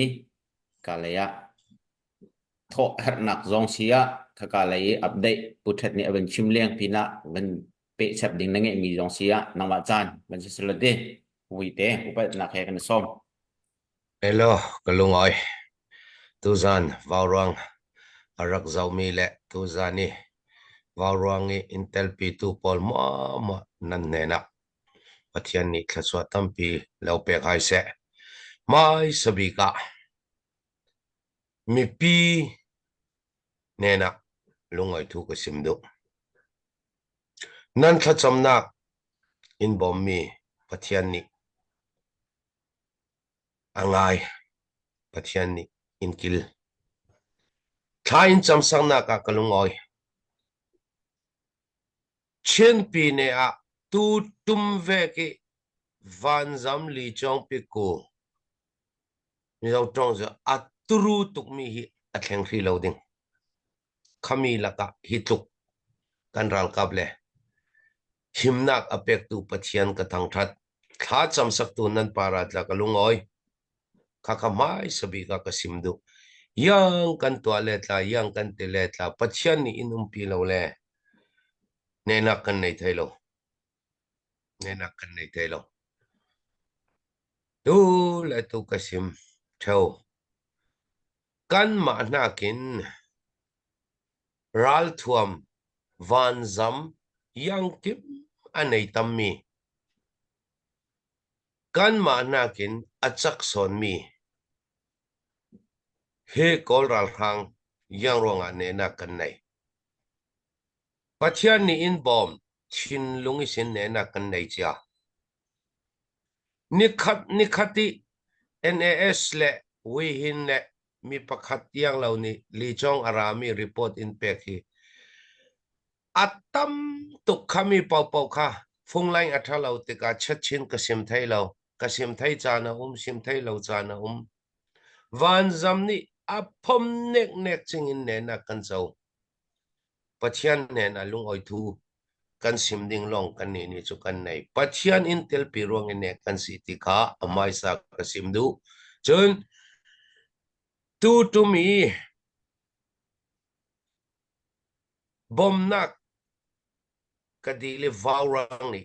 [SPEAKER 6] cả lấy thọ hết nặc dòng xí cả lấy update bù thật này bên chim liang pina bên bệ sập đỉnh năng nghệ mi dòng xí năng mạ chan bên sẽ là tê bùi tê bù bệ nặc hay cái sông
[SPEAKER 7] Hello, kalung oi. Tuzan Vaurang arak zaumi le Tuzani Vaurangi Intel P2 Pol ma nan nena. Pathian ni thlaswa tampi laupe khai se. Mai sabika. Mi pi nena lungoi thu ka simdu. Nan thacham nak in bom mi pathian ni angai pathian ni in kil. Thain cham sang na ka kalung oi. Chen pi ne a tu tum ve ki van zam li chong pi ko mi lo tong za a turu tuk mi hi a thleng hri lo ding khami laka hi tuk kan ral kap le himnak apek tu pathian ka thang that kha cham sak tu nan parat la kalung oi kha kha mai sabi ka kasimdu yang kan toilet la yang kan telet la pathian ni inum pi lo le nena kan nei thailo nena kan nei thailo tu le tu kasim theo kan ma nakin ral thuam van zam yang kim anei tammi kan ma nakin achak son mi he kol ral khang yang ronga nena kan nei pathian ni in bom chin lungi sin nena kan nei cha nikhati NAS le we hin le mi pakhat yang lo ni li chong arami report in pek hi atam tuk khami pau pau kha phung lain athalo te ka chachin kasim thai lo kasim thai chana sim thai lo chana van zam ni aphom nek ching in ne na kan chau pathian ne na lung oi thu kan sim ding long kan ni chu kan nei pathian in tel pi rong ne kan si ti kha amai sa kasim du chun tu mi bom nak kadili vaurang ni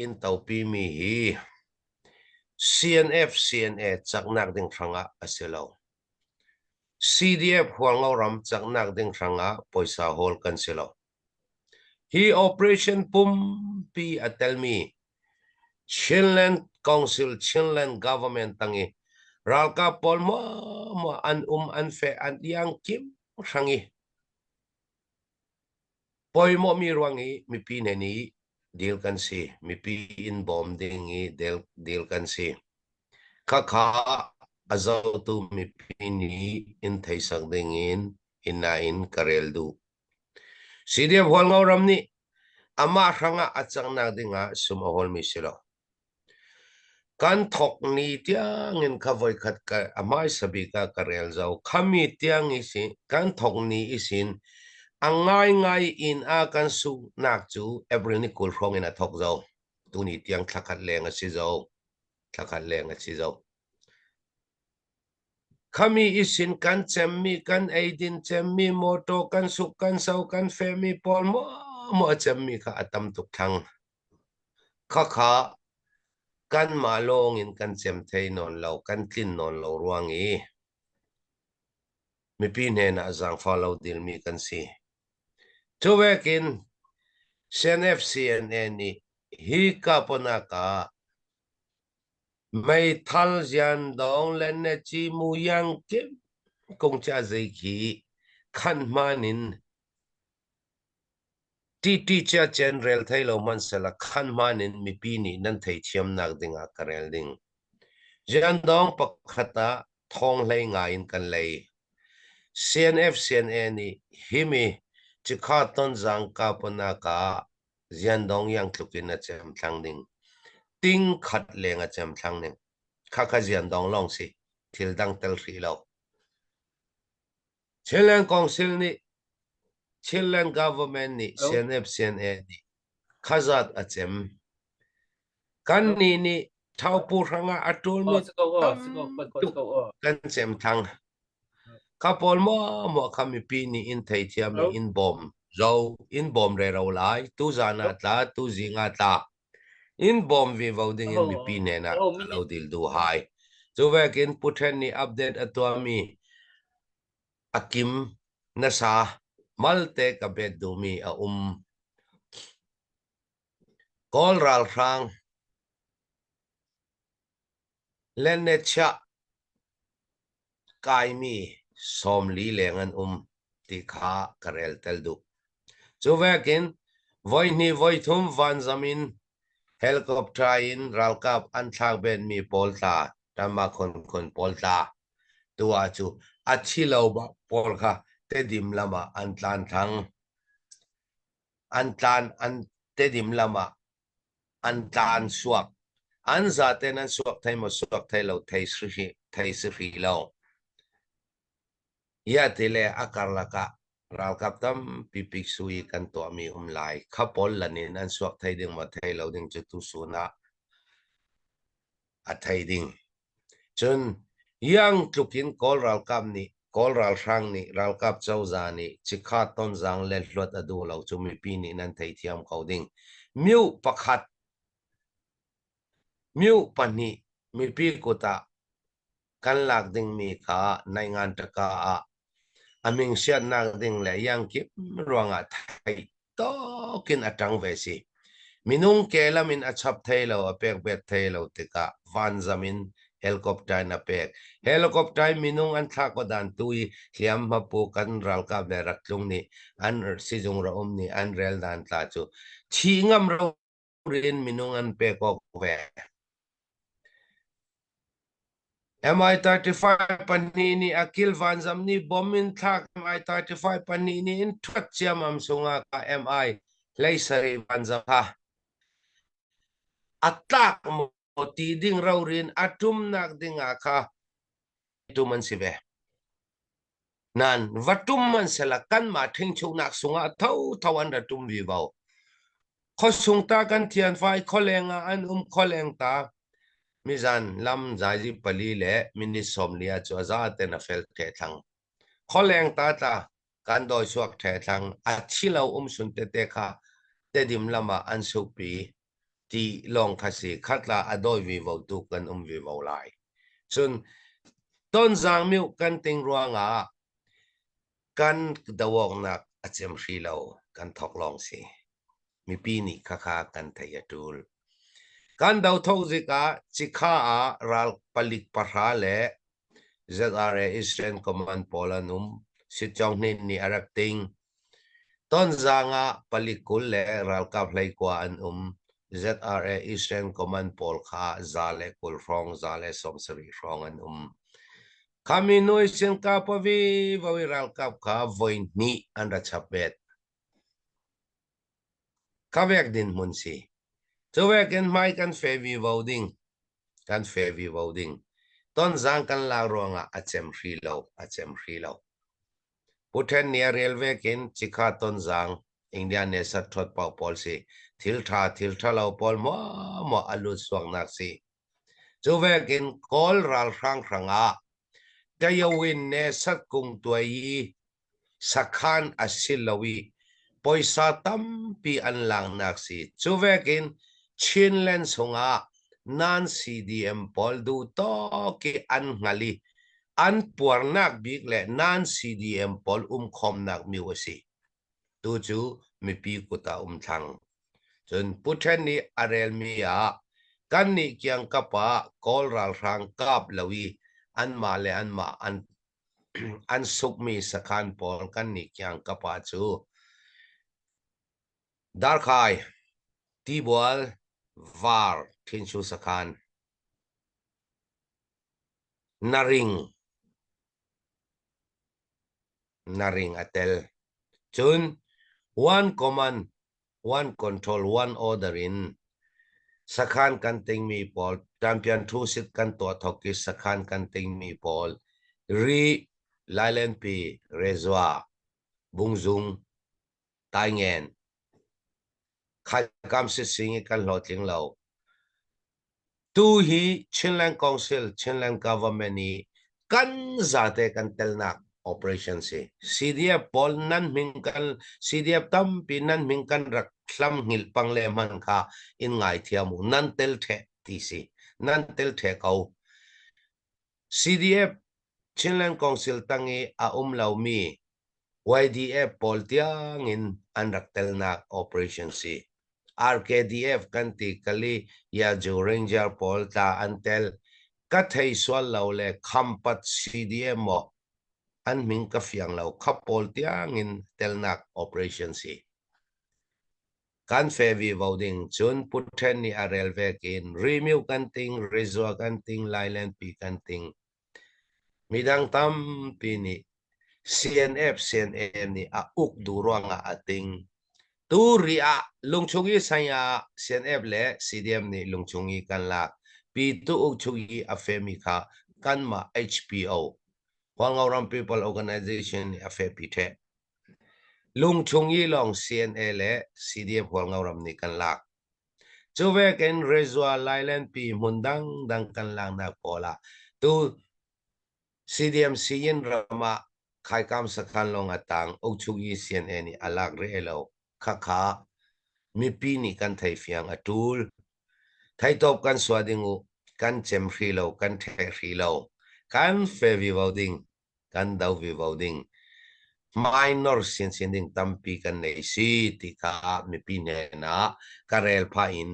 [SPEAKER 7] in tau pi mi hi CNF CNA chaknak ding thanga aselo CDF huangau ram chaknak ding thanga poisa hol kan selo hi operation pum pi atelmi Chinland Council Chinland government tangi ralka pol ma an fe an yang kim thangi poimo mi ruangi mi pi ne ni deal kan si mi pi in bom ding i deal kan si kha azau tu mi pi ni in thai sak ding in na in karel du sidia hol ngau ram ni ama ranga achang na dinga sum hol mi silo kan thok ni tiang in khavoi khat ka amai sabi ka karel zau khami tiang isi kan thok ni isin angai in a kan su nak chu april ni kul rong in a thok zau tu ni tiang thakhat leng a si zau thakhat leng a si zau Kami isin kan chemmi kan aidin chemmi moto kan suk kan sau kan femi pol mo chemmi kha atam tuk thang kha kan malong in kan chem thei non lo kan tin non lo ruangi mi pi ne na zang follow dil mi kan si chuwekin CNFCNN ni hi ka ponaka mai thal jian dong len ne chi mu yang kim kong cha zai khi khan manin teacher general thailo man sala khan manin mi pi ni nan thei thiam nak dinga karel ding jian dong pakhata thong lei nga in kan lei CNFCNN ni himi chikha ton jang ka ponaka jian dong yang tlukin na chem thlang ding ting khat lenga chem thlang ning kha jian dong long si thil dang tel ri lo Chilean Council ni Chilean government ni CNFCNN ni khazat achem kan ni thau pu ranga atul mi kan chem thang kapol mo kami pi ni in thei thiam ni in bom zo in bom re ro lai tu zana tla tu zinga tla in bom vi voting in mi pi ne na lo dil du hai chu vekin puthen ni update atwa mi akim nasa malte ka bet du mi a kol ral rang lenne cha kai mi som li lengan ti kha karel tel du chu vekin voi ni voi thum van zamin helicopter in ralkap an thak ben mi polta tama kon polta tua chu achi lo ba pol kha te dim lama an tlan thang an tlan an te dim lama an tlan suak an za te nan suak thai mo suak thai lo thai sri lo ya tele akar laka ralkap tam pipik sui kan to mi lai khapol lanin an suak thai ding ma thai lo ding chu tu suna a thai ding chun yang tlukin kol ralkap ni kol ral rang ni ralkap chau za ni chikha ton jang le hlot adu lo chu mi pi ni nan thei thiam coding miu pakhat miu pani mi pi kota kan lak ding mi kha nai ngan taka a aming siat nak ding le yang kip ruanga thai to kin atang ve si minung kelamin achap thailo apek bet thailo tika van zamin helicopter na pek helicopter minung an tha ko dan tui hiam ma pu kan ral ka be raklung ni an si jung ra ni an rel dan tla chu chi ngam ro rin minung an pe ko ve MI35 panini akil van zamni bombin thak MI35 panini in thak chiam am sunga ka MI leisari van zamha attack mo ti ding rawrin atum nak ding aka tuman sibe nan vatum man sela kan ma thing chu nak sunga thawan da tum vi baw khosung ta kan thian fai kholenga an kholeng ta mizan lam zaji pali le mini somlia chu za te na fel the thang kholeng ta kan doi suak the thang a thilo sun te kha te dim lama an su pi ti long khasi khatla adoi vi vo tu kan vi vo lai chun ton jang miu kan ting ruanga kan dawok nak achem hri lo kan thok long si mi pi ni kha kan thaya tul kan daw thok zika chikha a ral palik parha le ZRA Eastern Command Polanum sitjong ni arak ting ton zanga palikul le ral ka play kwa an ZRA Eastern Command Pol kha zale kulrong zale somsari rong an kami noi sen ka pavi viral kap kha voin ni anda chapet kavek din munsi chowek en mai kan fevi voting ton zang kan la ronga achem hri lo puthen nia railway kin chikha ton zang India ne sat thot pau policy thil tha lo pol mo alu swang nak si chowek in kol ral ranga Tayawin ne sat kung tuai sakhan asilawi poisa tampi an lang naksi chuvekin chinlen sunga nan CDM pol du to ki an ngali an puarnak big le nan CDM pol khomnak miwasi tu chu mi pi kuta thang chun puthen ni arel mi ya kan ni kyang kapa kol ral rang kap lawi an ma le an ma an an suk mi sakhan pol kan ni kyang kapa chu dar khai ti bol var thin chu sakhan naring atel chun one command one control one order in sakhan kan ting mi pol champion thu sit kan to thoki sakhan kan ting mi pol ri lailen pi rezwa bungzung tai ngen khai kam se sing kan lo tling lo tu hi Chinland Council Chinland government ni kan zate kan telnak operation se CDF pol nan ming kan CDF tam pinan ming kan rak thlam ngil pang le man kha in ngai thiamu nan tel the ti si nan tel the kau CDF Chinland Council tangi a lau mi YDF pol tiang in an rak telnak operation se RKDF kanti kali ya jo ranger pol ta antel kathei swal lo le khampat CDM mo an ming ka fiang lo khapol tiang in telnak operation si kan fevi voting chun puthen ni arel vekin renew kanting rezwa kanting lailand pi kanting midang tam pini CNF ni a uk durwanga ating tu ria lungchungi saya CNF le CDM ni lungchungi kan lak pi tu ukchungi afemi kha kan ma HPO Hwangauram People Organization ni afepi the lungchungi long CNA le CDF Hwangauram ni kan lak chuve ken rezwa lailand pi mundang dang kan lang na pola tu CDM sin rama khai kam sakhan long atang ukchungi CNA ni alak re elo khakha mi pi ni kan thai fiang atul thai top kan swadingu kan chem hri lo kan the hri lo kan fe vi voting kan dau vi voting minor sin ding tampi kan nei si ti kha mi pi ne na karel pha in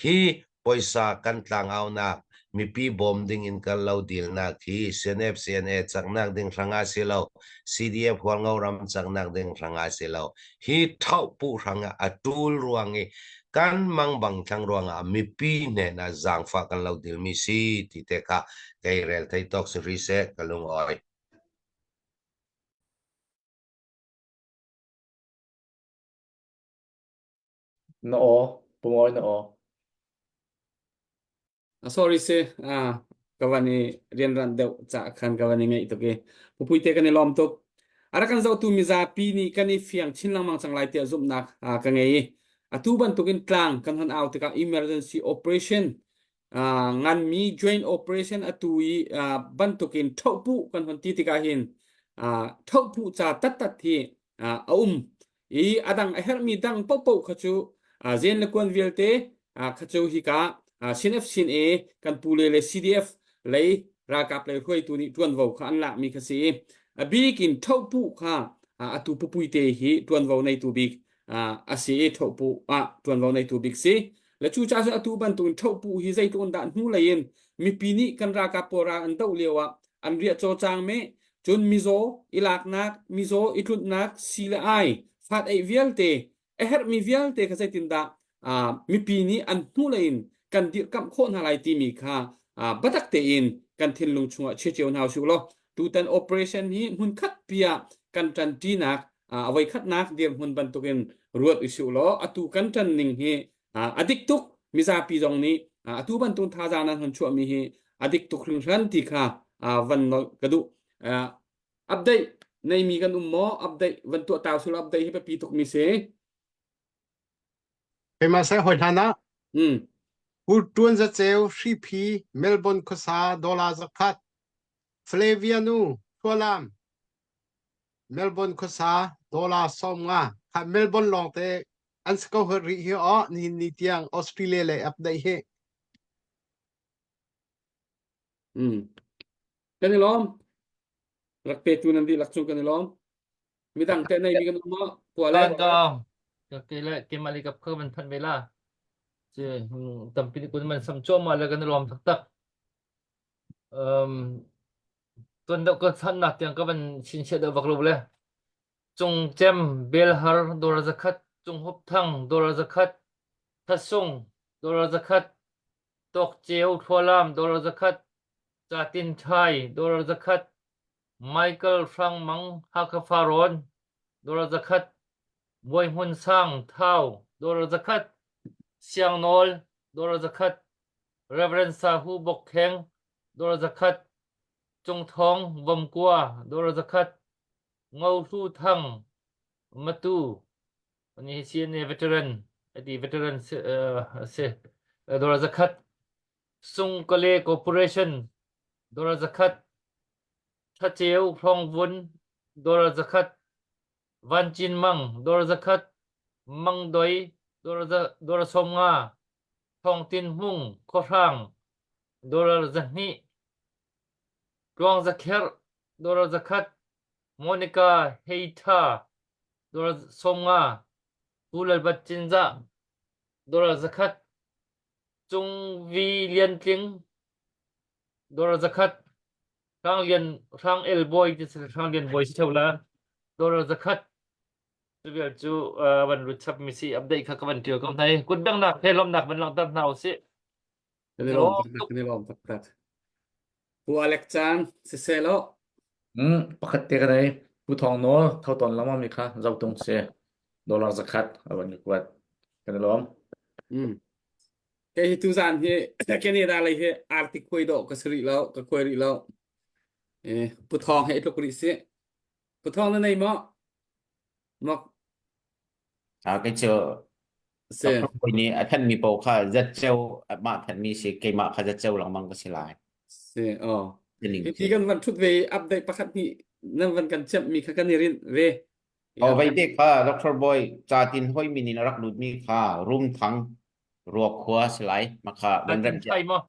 [SPEAKER 7] hi poisa kan tlang au na mi pi bom ding in kan lo dil na khi CNF CNA chaknak ding ranga silo CDF Hwangauram chaknak ding ranga silo hi thau pu ranga atul ruangi kan mang bang thang ruanga mi pi ne na zang fa kan lo dil mi si ti te kha kai rel thai tok sri se kalung oi
[SPEAKER 8] Nó bông oi nó
[SPEAKER 2] sorry se kawani rian ran deu cha khan kawani ngai to ke pupui te kan lom to ara kan zau tu mi za pi ni kan i fiang chin lang mang chang lai te zum nak ka ngai atu ban to kin tlang kan han out ka emergency operation ngan mi joint operation atui ban to kin thopu kan han ti ti ka hin thopu cha tat tat thi i adang her mi dang po po khachu zen le kon velte khachu hi ka CNF CNA kan pule le CDF le rakap le khoi tu ni tuan vo kha an la mi khasi big in thopu kha atu pupui te hi tuan vo nei tu big ase thopu tuan vo nei tu big se le chu cha atu ban tu thopu hi zai tu dan hu le yin mi pini kan rakap pora an tau lewa an ria cho chang me chun mizo ilak nak mizo itlut nak sila ai fat ai vialte her mi vialte kha sai tin da mi pini an hu le yin kan dir kam khon halai ti mi kha batak te in kan thin lung chunga che cheon hau su lo tu tan operation hi hun khat pia kan tan ti nak awai khat nak dir hun ban tukin ruat isu lo atu kan tan ning hi adik tuk miza pi jong ni atu ban tun tha jana han chu mi hi adik tuk ring ran ti kha van no kadu update nei mi kan mo update van tu taw su update hi pi tuk mi se
[SPEAKER 5] Pema se hoi thana hu tuan za cheu shri phi Melbourne khosa dollar zakat ฟลเวียนูทัวลามเมลเบิร์นคุซาดอลลาร์สองอ่ะค่ะเมลเบิร์นลองเตะอันสกอเฮอริเฮอนี่นี่เตียงออสเตรเลียเลยอัปเดตเฮ
[SPEAKER 2] Kanilom, rak pe tu nanti lak chung kanilom. Midang te nai mi kan mo
[SPEAKER 4] ก่อ
[SPEAKER 2] puale.
[SPEAKER 4] นก็เกลเกมมาลีกับเขามันทันเวลาเจตำปีกุนมันสัมโจมาแล้วกันรวมทักตักเอ่อตัวเด็กก็ทันนักยังก็มันชินเชดบักรูเลยจงเจมเบลฮาร์ดอลาจักรจงฮบทังดอลาจักรทัศงดอลาจักรตกเจียวทัวลามดอลาจักรจาตินไทยดอลาจักรไมเคิลฟรังมังฮักฟารอนดอลาจักรบวยหุนซังเท้าดอลาจักรเซียงโนลดอลาจักรเรเวรนซาฮูบกเฮงดอลาจักรจงทองวมกัวดอลาจักรเงาลู่ทังมาตูวันนี้เซียนเวเทรันอดีเวเทรันเซดอลาจักรซุงกะเลคอร์ปอเรชั่นดอลลาร์จักรทัเจียวพรองวุนดอลลาร์จักรวันจินมังดอลลาร์จักรมังดอยดอลลาร์สมงาทองตินมุงโครังดอลลาร์จันนี่กวางจักรดอลลาร์จักรโมนิกาเฮธาดอลลาร์สมงาปูลบัตจินซาดอลลาร์จักรจงวีเลียนติงดอลลาร์จักรทางเรียนทางเอลบอยที่ทางเรียนบอยที่เท่าไหร่ดอลลาร์จักรจะเรียกจูวันรุ่ชับมิซีอัปเดตข้ากันเดียวกันไทยกุดดังนักเฮลมนักมันลองตั้งหนาวสิ
[SPEAKER 2] Kanilom tak kanilom tak. Pualek chan se selo.
[SPEAKER 8] ปกติกันเลยผู้ทองโน้เท่าตอนละมั่งมีค่ะเราตรงเสียดอลลาร์สักคัดเอาวันนี้กวดกันล้อม
[SPEAKER 2] Ke hitu zan he ke ni da lai he artik koi do ka sri lo ka koi ri lo. Putong he to kuri se. Putong na nei mo. Mo
[SPEAKER 6] cái chờ
[SPEAKER 2] se.
[SPEAKER 6] cácคนนี้ท่านมีโปรค่ะจะเจ้ามาท่านมีสิเกมาค่ะจะเจ้าหลังมังก็สิลาย
[SPEAKER 2] Se oh.
[SPEAKER 6] เป็นหนึ่ง
[SPEAKER 2] Ti kan van thut ve update pakhat ni nan van kan chep mi kha kan rin ve.
[SPEAKER 6] เอาไว้เด็กค่ะดรบอยจาตินห้อยมินินรักนุดมีค่ะรุมทั้งรัวครัวสไลด์มาค่ะ
[SPEAKER 4] จา
[SPEAKER 6] เป็น
[SPEAKER 4] ติ
[SPEAKER 6] เริ่
[SPEAKER 4] น
[SPEAKER 6] ม
[SPEAKER 4] ไท
[SPEAKER 6] จาก
[SPEAKER 4] ยมั้ง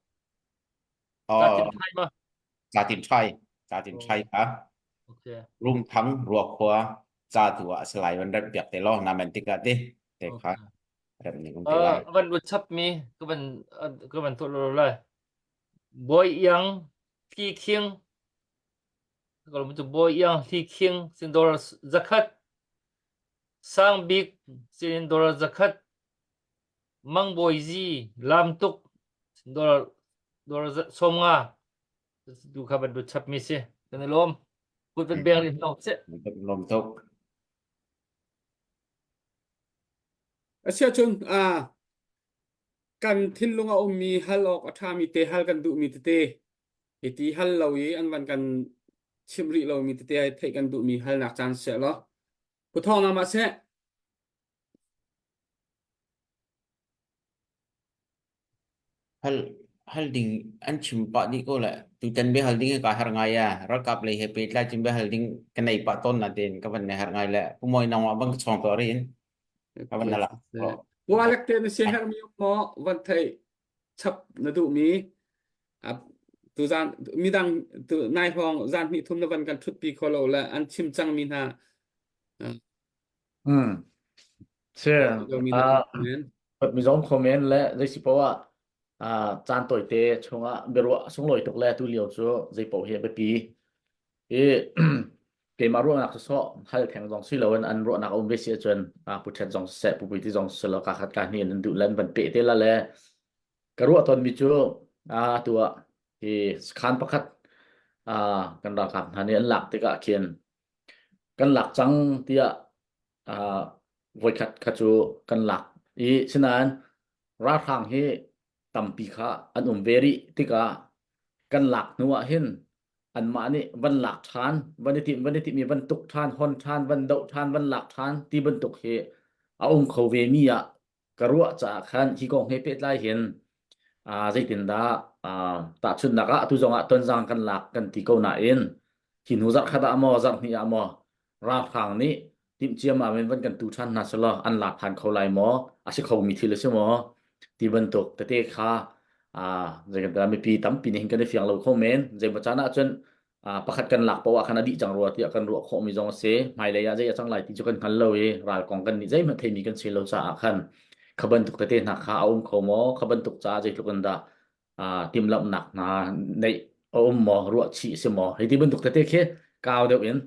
[SPEAKER 6] อ๋อ
[SPEAKER 4] จาตินไทยมั้ง
[SPEAKER 6] จาตินชัยจาตินชัยค่ะ
[SPEAKER 4] โอเค
[SPEAKER 6] รุมทั้งรัวครัวจาตัวสไลด์มันเริ่มจากแต่ล้อนามันติกาเด้เด็ก
[SPEAKER 4] โอเค
[SPEAKER 6] ค่ะเริ่มนี้ก็เป็นไร
[SPEAKER 4] วันรุ่ชับมีก็มันตัวเลยบอยยังที่เคียงก็มันจะบอยยังที่เคียงสินดอลลาร์จักรสร้างบิ๊กสินดอลลาร์จักรมังบอยซีลามตุกสินดอลลาร์สมงาดูครับมันรุ่ชับมีสิกันลมพูดเป็นเบงรินเอาสิ
[SPEAKER 6] มันเป็นลมทุก
[SPEAKER 2] Asia chun kan thin lunga mi hal ok atha mi te hal kan du mi te iti hal lawi an van kan chimri law mi te ai thei kan du mi hal nak chan se lo pu thong na ma se
[SPEAKER 6] hal ding an chim pa di ko la tu tan be hal ding ka har ngai ya ra kap le he pe la chim be hal ding kan nei pa ton na den ka ban ne har ngai la pu moi na wa bang chong to rin ka ban na la
[SPEAKER 2] wa lek te na se har mi mo van thei chap na du mi tu zan mi dang tu nai phong zan mi thum na van kan thut pi kholo la an chim chang mi na
[SPEAKER 8] เชื่อ
[SPEAKER 2] lo mi na men
[SPEAKER 8] แบบมีสองคอมเมนต์และได้สิเพราะว่าจานต่อยเตะชงเบรัวสงลอยตกแลตุเลียวชัวใจเป่าเฮียไปปีเอ เกมมาร่วมนักซ้อให้แข่งจงซื้อแล้วอันร่วมนักอมเวสีจนผู้แทนจงเสพผู้วิที่จงสละการการนี้นันดูแลบันเปะเตละแลกระรัวตอนมีชัวตัวที่สคันประคัดกันราคาหันนี้อันหลักที่กะเขียนกันหลักจังเตียไว้คัดจูกันหลักอีฉะนั้นราทางให้ต่ำปีค่ะอันเวรีที่กะกันหลักนัวเห็นอันมานี่วันหลักฐานวันที่มีวันตกฐานหอนฐานวันเดาฐานวันหลักฐานที่บรรทุกเฮเอาองค์เขาเวมีอะกระรัวจากขันที่กองให้เป็ดไล่เห็น dây tiền đã tạ chun naka tu zonga tuần giang kan lak kan ti ko na in hin hu zat khata mo zat ni amo ra phang ni tim chiam ma men van kan tu than na salo an la phan kho lai mo ase kho mi thil se mo ti ban tok te te kha zai kan da mi pi tam pi ni hin kan fiang lo kho men zai ba chana chun pakhat kan lak pawa khana di chang ro ti kan ro kho mi zong se mai le ya zai chang lai ti chu kan kan lo e ral kong kan ni zai ma thei mi kan se lo cha khan khaban tuk te te na kha aum kho mo khaban tuk cha zai tu kan da tim lam nak na nei mo ro chi se mo hei ti ban tuk te te khe kaw deuh in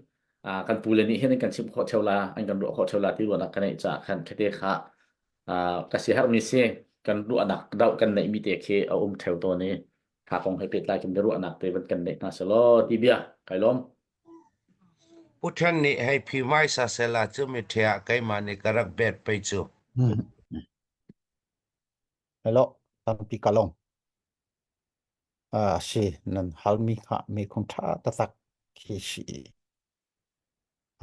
[SPEAKER 8] kan pu le ni hen kan sim kho thela an kan ro kho thela ti ro na kan ei cha khan khe te kha ka si har mi se kan ro anak dau kan nei mi te khe theu to ni kha kong hei pet lai kim de ro anak te ban kan nei na se lo ti bia kai lom
[SPEAKER 7] ผู้ท่านนี่ให้พี่ไม้ซาเซลาจูมิเทียไกมานี่กระเบ็ดไปจู
[SPEAKER 1] hello tampi kalong she nan halmi kha me khom tha ta sak khi shi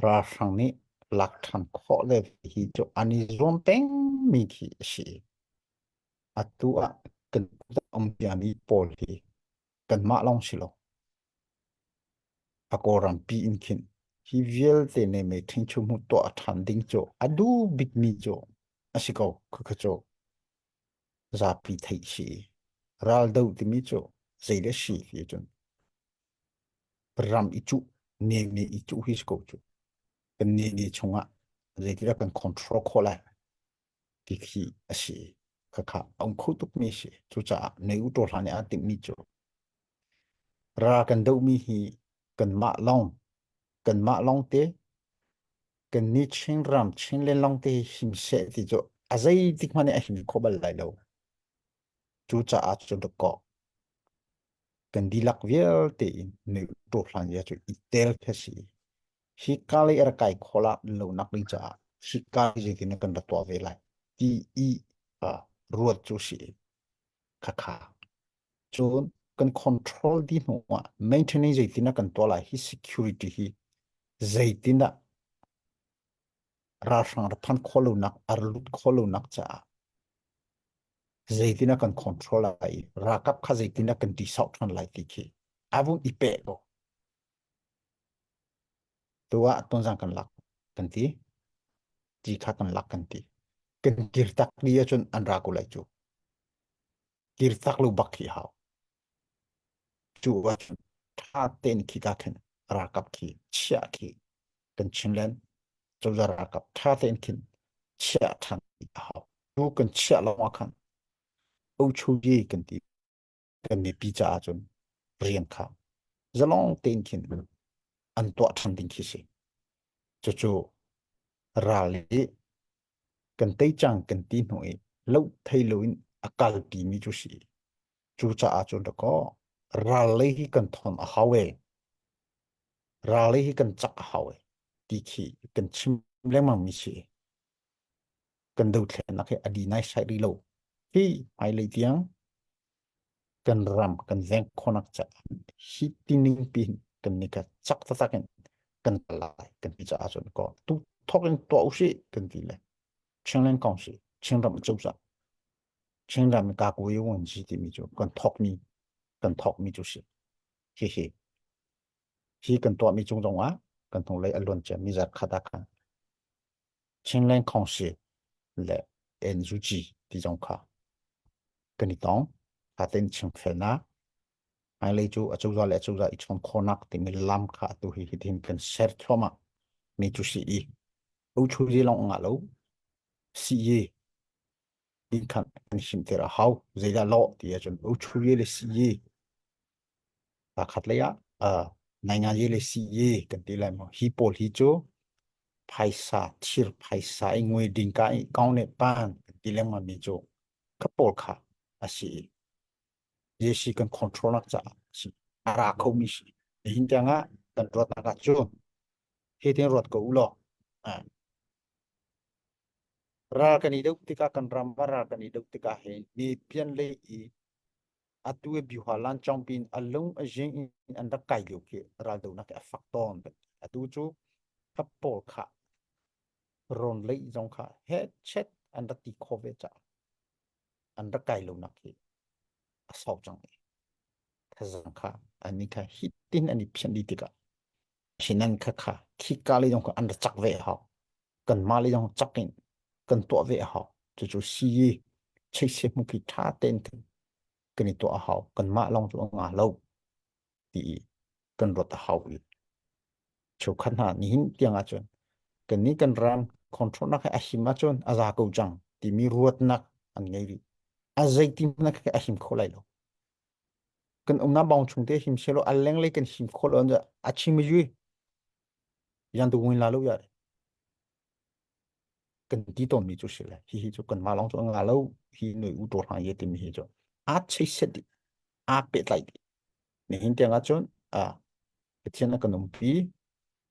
[SPEAKER 1] ra sang ni lak than kho le hi cho ani zon teng mi khi shi atua kan om pia mi pol hi kan ma long shi lo akoram pi in kin hi vial te ne me thing chu mu to athan ding cho adu big mi cho asiko khu cho za pi thai shi ral do ti mi cho zai de shi hi chun ram ichu ne ichu hi sko chu kan ne chunga zai ti ra kan control kho la ti khi ashi kha ông khu tuk mi shi chu cha ne u to la ne a ti mi cho ra kan do mi hi kan ma long te kan ni ching ram ching len long te him se ti cho azai tik mane a him ko bal lai lo chu cha a chu de ko kan dilak vial te ne to hlan ya chu itel phesi hi kali er kai khola lo nak ling cha hi kali je tin kan da to ve lai ti ruột chu si kha chun kan control di no maintenance je tin kan to lai hi security hi zaitina ra sang ra phan kholo nak arlut kholo nak cha zaitina kan control lai ra kap kha zaitina kan di south kan lai ti ki avun ipe lo tua ton sang kan lak kan ti ji kha kan lak kan ti kan kirtak dia chun an ra ko lai chu kirtak lu bak hi hao chu wa tha ten ki ta kan ra kap ki chia ki kan chin len cho ra ra kap tha ten kin chia than hao chu kan chia lo ma khan ô chu ye kan ti kan mi pi cha chun rian kha zalong ten kin an to than ding ki si chu chu ra le kan tei chang kan ti noi lo thei loin akal ti mi chu si chu cha a chun da ko ra le hi kan thon a hawe ra le hi kan chak a hawe ti khi kan chim leng ma mi si kan do thlen na ke adi nai sai ri lo hi ai le tiang kan ram kan zeng khonak cha hi tining pin kan ni ka chak ta kan kan lai kan pi cha a chun ko tu thokin to si kan ti le chang len kong si chang ram chau sa chang ram ka ko yo won ji ti mi chu kan thok mi chu si hi kan to mi chung jong a kan thong lai alon cha mi zat khata kan chang len kong si le en ju ji ti jong kha kan ni tong ha ten chang fe na ai lấy chú ở châu ra lại châu ra ít trong kho nát thì mình làm cả tụi hi thì mình set cho mà mình chú sĩ âu chú gì lòng ngã lâu sĩ gì in khăn anh xin thế là hao dây là lọ thì cho âu chú gì là sĩ gì ta khát lấy này ngàn gì là sĩ gì cần tí lại mà hi bol hi chú phải sa thir phải sa anh ngồi đình cái cao nè ban tí lại mà mình chú cấp bol khá sĩ ye si kan control nak cha si ara kho mi si hin tanga kan rot na ka chu he ten rot ko ulo ra kan i deu tika kan ram ra kan i deu tika he ni pian le i atu e biu halan chong pin along a jing in an da kai lu ke ra do na ka facton atu chu ka pol kha ron le jong kha he chet an da ti kho ve cha an da kai lu na ke sau chẳng thế rằng cả anh ấy cái hít tin anh ấy phiền đi tiệt chỉ nên khá khi cả lấy dòng cái anh chắc về họ cần mà lấy dòng chắc in cần tua về họ chú xí chơi xem một cái thả tên cần đi tua họ cần mà long chỗ ngả lâu thì cần rót họ chú khăn hà nín tiếng à chun cần ní cần ram control nak ahim à chun aza câu chẳng thì mi ruột nak anh ngay đi azay tim nak cái ahim kholai lo cần ông na bong chung te him selo aleng le cần him khol on achim mi ju yan tu win la lo ya cần tí tôn mi chú sĩ lại hi chú cần mà long cho ngà lâu hi người u tổ hàng ye tìm hi cho chơi xét đi biết lại đi nên hiện tiếng chọn cái thiên là cần ông pi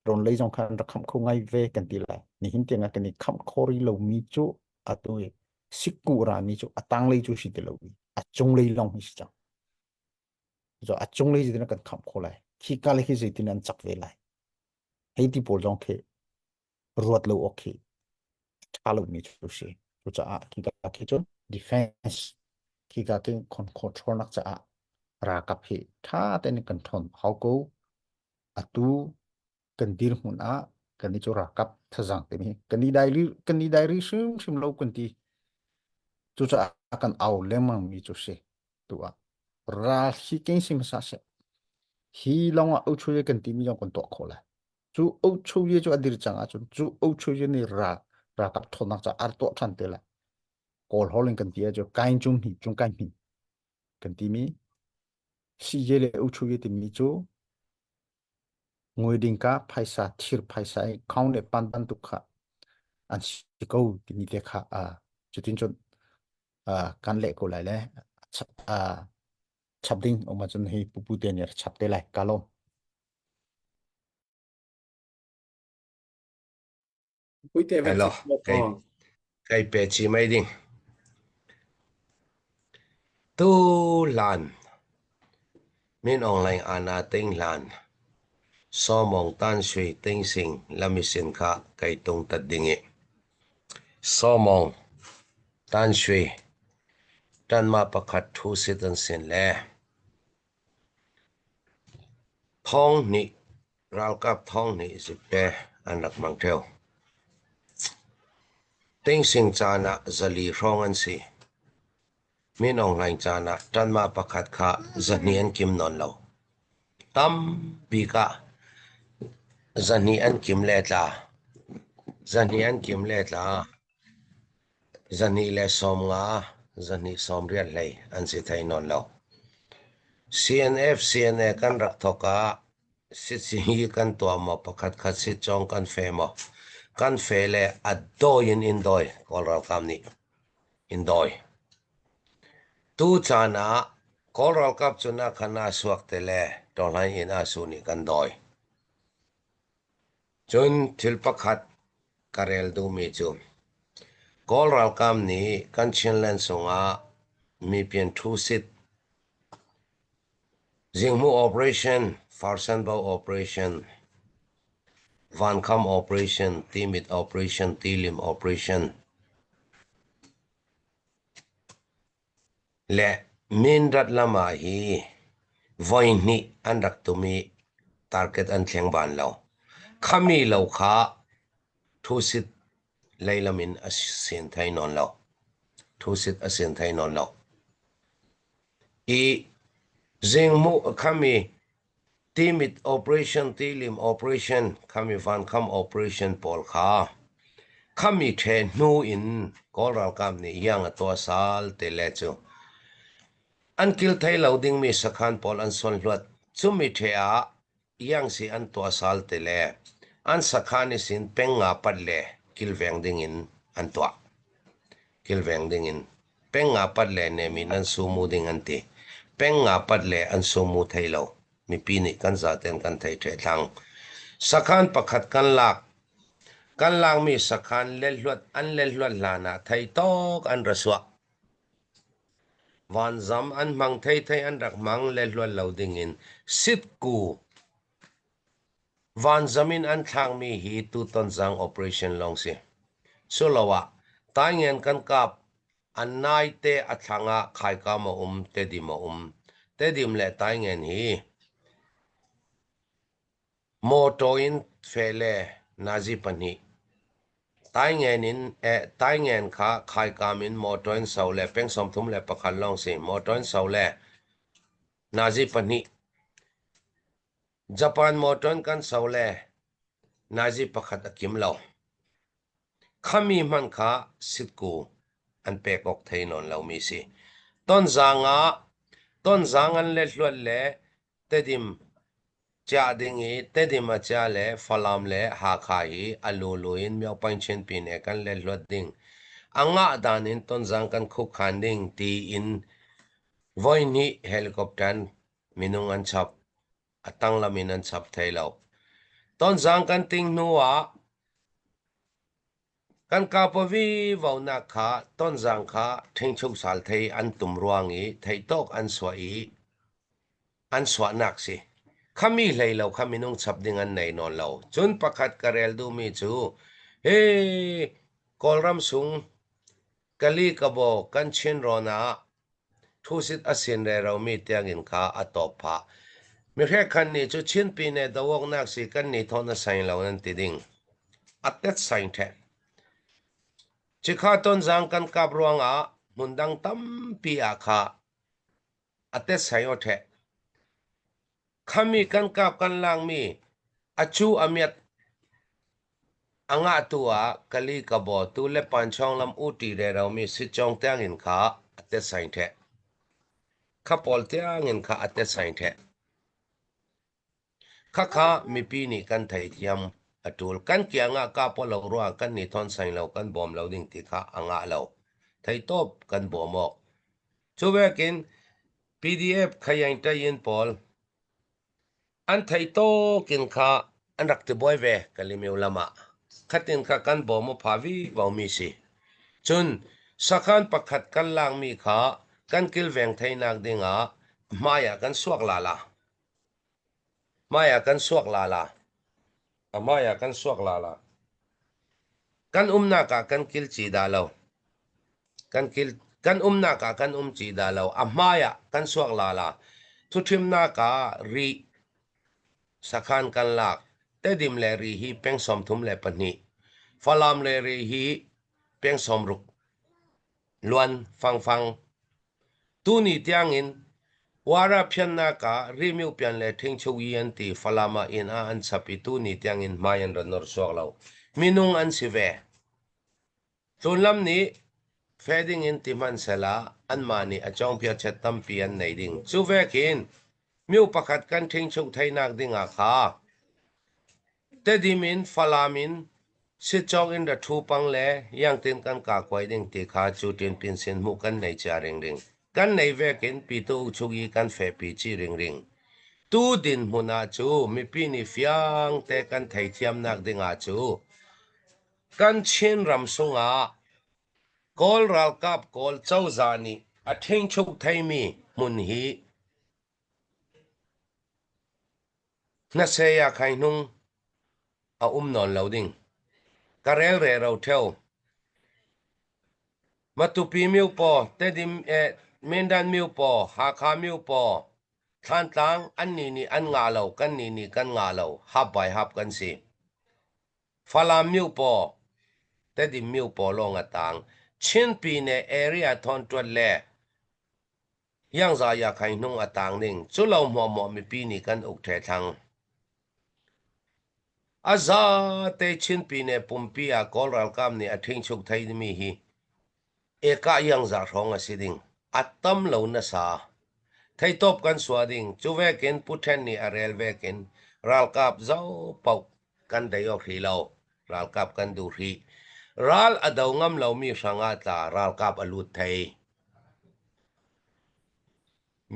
[SPEAKER 1] rồi lấy dòng khăn khăm không ngay về cần tí lại nên hiện tiếng cái này khăm khori lâu mi chú tôi xích cụ ra mi chú tăng lấy chú sĩ đi lâu chung lấy long hi chẳng rồi chung lấy gì thì nó cần khăm khô lại khi cả lấy cái gì thì nó chắc về lại hay thì bộ dòng cái ruột lâu ok kalau mi chú sĩ chú cha khi cái chọn defense khi cái control nak cha ra cặp hệ tha tên cần thon hậu cố tu cần dir hun cần đi cho ra cặp thà rằng thế mi cần đi diary sim lâu cần đi chú cha akan au lemang mi chú se tu ra khi kinh sim sa se hi long au chui cần đi mi long cần to khó lại chú au chui cho adir chang chú au chui ni ra cặp thon nak cha ar to than te la call holding cần đi cho kain chung hi chung kain hi cần đi mi si ye le au chui te mi chú ngồi đình cá phải sa thir phải sa count để pan tu khá anh chỉ câu thì như thế khá chú tin chọn can lệ của lại lẽ chập đinh ông mà chọn hi pu tiền nhỉ chập thế lại cá lông
[SPEAKER 2] Pui te vet
[SPEAKER 7] hello
[SPEAKER 2] chi
[SPEAKER 7] cái bé chi mấy đi tu lan min online ana tinh lan so mong tan suy tinh sinh lami sin kha cái tung tật dingi so mong tan suy tan ma pakhat thu sit an sin le thong ni ral kap thong ni zipe anak mang theo tinh sinh chana zali rong an si min online chana tan ma pakhat kha zanian kim non lo tam bika zanian kim le tla zanian kim le tla zani le som nga zani som riat lei an si thai non lo CNA kan rak thoka sit si kan to ma pakhat khat sit chong kan fe mo kan fe le adoi in indoi kol ral kam ni indoi tu chana kol ral kap chuna khana suak te le to lai in asu ni kan doi chun thil pakhat karel du mi chu kol ral kam ni kan chinlen songa mi pian thu sit Jingmu operation, Farsanbao operation, Vancom operation, Timid operation, Tilim operation. Le mindat lama hi voini andak tumi target an thleng ban lo. Khami lo kha thusit leilamin asin thai non lo. Thusit asin thai non lo. Jingmu kami Timid operation, Tilim operation, kami Vancom operation pol kha. Kami the nu in koral kam ni yang to sal te le chu. An kil thai loading mi sakhan pol an son luat. Chu mi the a yang si an to sal te le. An sakhan sin penga pat le kil veng ding in an to. Kil veng ding in penga pat le ne min an sumu ding an ti. Penga pat le an sumu thai lo. Mi pini kan zaten kan thai the thang sakhan pakhat kan lang mi sakhan lelhuat an lelhuat lana thai tok an raswa van zam an mang thai an rak mang lelhuat loading in sit ku van zamin an thang mi hi tu ton zang operation long si so lawa taingen kan kap อันนายเตะอัฐงะใครก็มาเตดิมาเตดิมแหละตายเงินฮีโมโตอินเฟเลนาจิปันฮีตายเงินตายเงินข้าใครก็มินโมโตอินเสาเลเป็นสมทุมเลประคันลองสิโมโตอินเสาเลนาจิปันฮีญี่ปุ่นโมโตอินกันเสาเลนาจิประคัดกิมเลาขามีมันข้าสิทกูอันเป็กออกเทนนเรามีสิต้นจางอันเล็ดลวดเล่เตดิมจ่าดิ่งเตดิมจ่าเล่ฟลามเล่หาขายอลูลุยนมีเอาปัญเชนปีนกันเล็ดลวดดิ่งอ่างดานินต้นจางกันคุกขันดิ่งตีอินวอยนี่เฮลิคอปเตอร์มินุงอันชับตั้งละมินันชับเทเลาต้นจางกันติงนัวกันกาปวีวาวนักขาต้นจังขาทิ้งชุกสาลไทยอันตุมรวงอีไทยตกอันสวยอันสวนักสิขมีเลยเราขมินุงฉับดิ่งอันไหนนอนเราจนประคัดกระเรลดูมีจูเฮ้กอลรำสุงกะลีกะบอกกันเชนรอนาทุสิตอสินเรเรามีเตียงอินขาอตอพะมีแค่คันนี้จูชินปีเนดาวกนักสิกันนี้ทอนสัยเรานั่นติดิ่งอัตเตสัยแท้ชิคาต้นจางกันกับรวงมุนดังตั้มปีอาคาอัตเตสัยโอเทขามีกันกับกันลางมีอจูอเมียดอ่างตัวกะลีกะบอตุเลปันช่องลำอุตีเรเรามีสิจองเตียงอินขาอัตเตสัยแท้ข้าปอลเตียงอินขาอัตเตสัยแท้ข้ามีปีนี้กันไทยยำอตูลกันเกียงกาปอลรัวกันนี่ทอนสัยเรากันบอมเราดิ่งติข้าอ่างเราไทยตบกันบอมอกช่วยกิน PDF ขยันใจยินปอลอันไทยโตกินข้าอันรักตบอยเวกันลิมิวลามาขัดตินข้ากันบอมพาวีบอมีสิจนสักขันประคัดกันล่างมีข้ากันกิลเวงไทยนักดิ่งมายากันสวกลาลามายากันสวกลาลามายากันสวกลาลากันนักกันกิลจีดาเลากันนักกันจีดาเลามายากันสวกลาลาทุทิมนักรีสักขันกันลักเตดิมเลรีฮีเป็นสมทุมเลปนีฟลามเลรีฮีเป็นสมรุกล้วนฟังตูนี่เตียงอินวาระเพียนนักรีมิวเพียนเลทิ้งชูเยียนตีฟลามาอินอันสับตูนี่เตียงอินมายันรนอร์สวกเลามินุงอันสิเวส่วนลำนี้เฟดิงอินติมันเสลาอันมานี่อาจองเพียเชตัมเปียนในดิ่งซูเวกินมิวประคัดกันทิ้งชุกไทยนักดิ่งขาเตดิมินฟลามินสิจองอินเดทูปังเลยังตินกันกากไว้ดิ่งติขาจูตินปินสินมุกันในจาริงดิ่งกันในเวกินปีตูชุกีกันเฟปีจีริงตูดินมุนาจูมีปีนิฟยังเตกันไทยเทียมนักดิ่งจูกันชินรำสุงกอลรัลกับกอลเจ้าจานีอทิ้งชุกไทยมีมุนฮีนัสเซียใครนุ่งนอนเหลาดิ่งกระเรลเรเราเที่ยวมาตุปีมิวปอเตดิมเมนดันมิวปอหาคามิวปอทันตังอันนี้อันงาเหลากันนี่กันงาเหลาฮับไปฮับกันสิฟลามิวปอเตดิมมิวปอลงตังชินปีในเอเรียทอนตัวเล่ยังจะอยากให้นุ่งตังดิ่งจุเราหมอมีปีนี้กันอุกเททังอาซาเตชินปีเนปุ่มปีกอลรัลกามนี่ทิ้งชุกไทยมีฮีเอกายังจะร้องสิดิ่งอัตตัมเหล่านัสาไทยตบกันสวดิ่งจูเวกินพุทธนี่อาเรลเวกินรัลกาบเจ้าเป่ากันได้ยกฮีเรารัลกาบกันดูฮีรัลอดาวงำเหล่ามีสังอาตารัลกาบอลุดไทย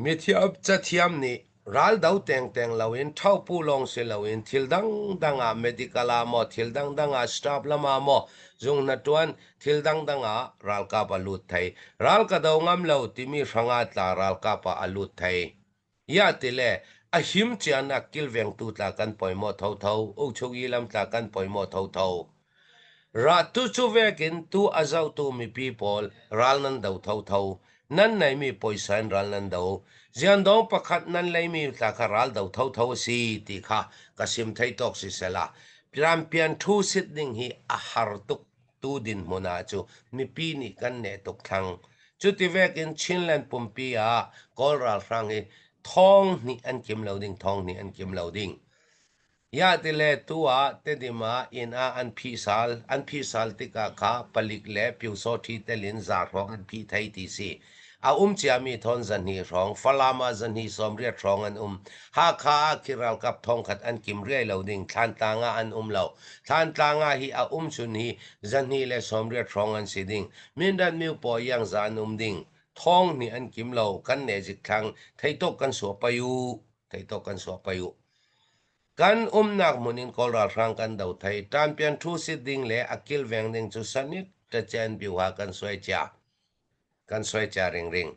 [SPEAKER 7] มิที่อับจะเทียมนี่รัลดาวแต่งเหล่าอินเท่าผู้ลงเสเหล่าอินทิลดังmedical มอทิลดังสตาฟละมาหมอจงนัดวันทิลดังรัลกาบอลุดไทยรัลกาดาวงำเหล่าที่มีสังอาตารัลกาบอลุดไทยยาติเลอหิมเจียนักกิลเวงตูตากันปล่อยหมอเท่าอุชกีลำตากันปล่อยหมอเท่า ra tu chu vekin tu azau tu mi people ral nan dau thau thau nan nai mi poisan ral nan dau zian dong pakhat nan lei mi ta kha ral dau thau thau si ti kha kasim thai tok si sela pian pian thu sit ding hi a har tuk tu din mona chu mi pi ni kan ne tok thang chu ti vekin chinland pumpi a kol ral frang hi thong ni an kim loading thong ni an kim loading ya te le tua te di ma in a an phi sal ti ka kha palik le piu so thi te lin za rong an phi thai ti si a chia mi thon zan hi rong falama zan hi som ria rong an ha kha kiral kap thong khat an kim ria lo ding than tanga an lo than tanga hi a chun hi zan hi le som ria rong an si ding min dan mi po yang zan ding thong ni an kim lo kan ne jik thang thai to kan so payu kan nak munin kolra rang kan dau thai champion thu sit ding le akil veng ding chu sanit ta chen biwa kan soi cha ring ring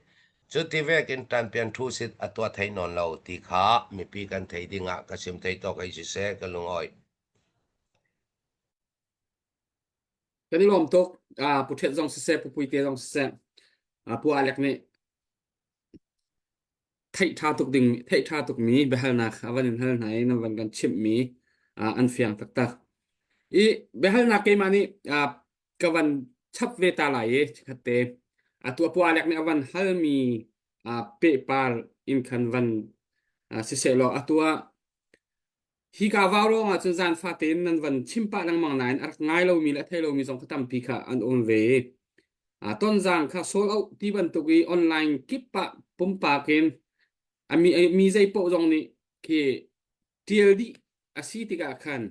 [SPEAKER 7] chu ti ve kin champion thu sit atwa thai non lo ti kha mi pi kan thai dinga ka sim thai to kai si se ka lung oi
[SPEAKER 2] กันนี่ลมตกปุถุจงเสพปุยเตจงเสพปัวอเล็กนี่ไทยท่าตุกดิ่งไทยท่าตุกมีเบลนักวันนี้เฮลไหนนวันกันชิมมีอันเฟียงตักตักอีเบลนักเกมานี่กวันชับเวตาไหลขัดเตตัวปัวอเล็กนี่วันเฮลมีเปปาร์อินคันวันเสลอตัวฮิกาวาโรมาจนจานฟาเตนนั้นวันชิมปะนังมังนายอักง่ายเรามีและเทเรามีสองขตัมปีค่ะอันโอนเวต้นจางค่ะโซลเอาที่บันตุกีออนไลน์กิปปะปุ่มปากเกนมีใจโปจงนี่คือทีลดีอาศิติกาคัน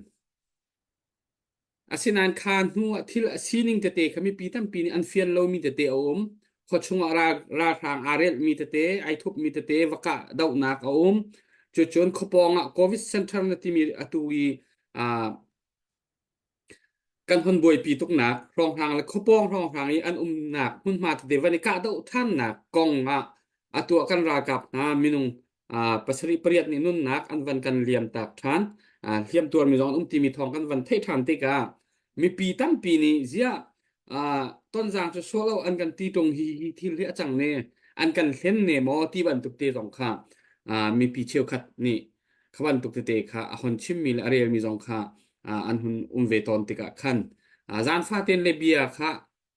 [SPEAKER 2] อาศินันคานหัวที่อาศินิงเตเตขมิปีตั้มปีนี้อันเฟียนเรามีเตเตอมขดชงราทางอาเรลมีเตเตไอทุบมีเตเตวกะดาวนักอมจนขปองโควิดเซ็นเตอร์นั่นที่มีตุกีกันคนบวยปีตุกหนักรองทางและขปองรองทางนี้อันหนักมุ่งมาเดวันนี้กะดาวท่านหนักกองตัวกันรากับมินุงปัสริปริยนี่นุ่นนักอันวันกันเลียมตักทานเลียมตัวมีรองที่มีทองกันวันเททานติกามีปีตั้มปีนี้เสียต้นจางจะโซลอันกันตีตรงฮีที่เรียจังเนอันกันเส้นเนมอที่วันตุกเตสองข้ามีปีเชียวขัดนี่ขวันตุกเตค่ะคนชิมมีอะไรมีสองข้าอันหุ่นเวตอนติกาขันจานฟาเตนเลเบียค่ะ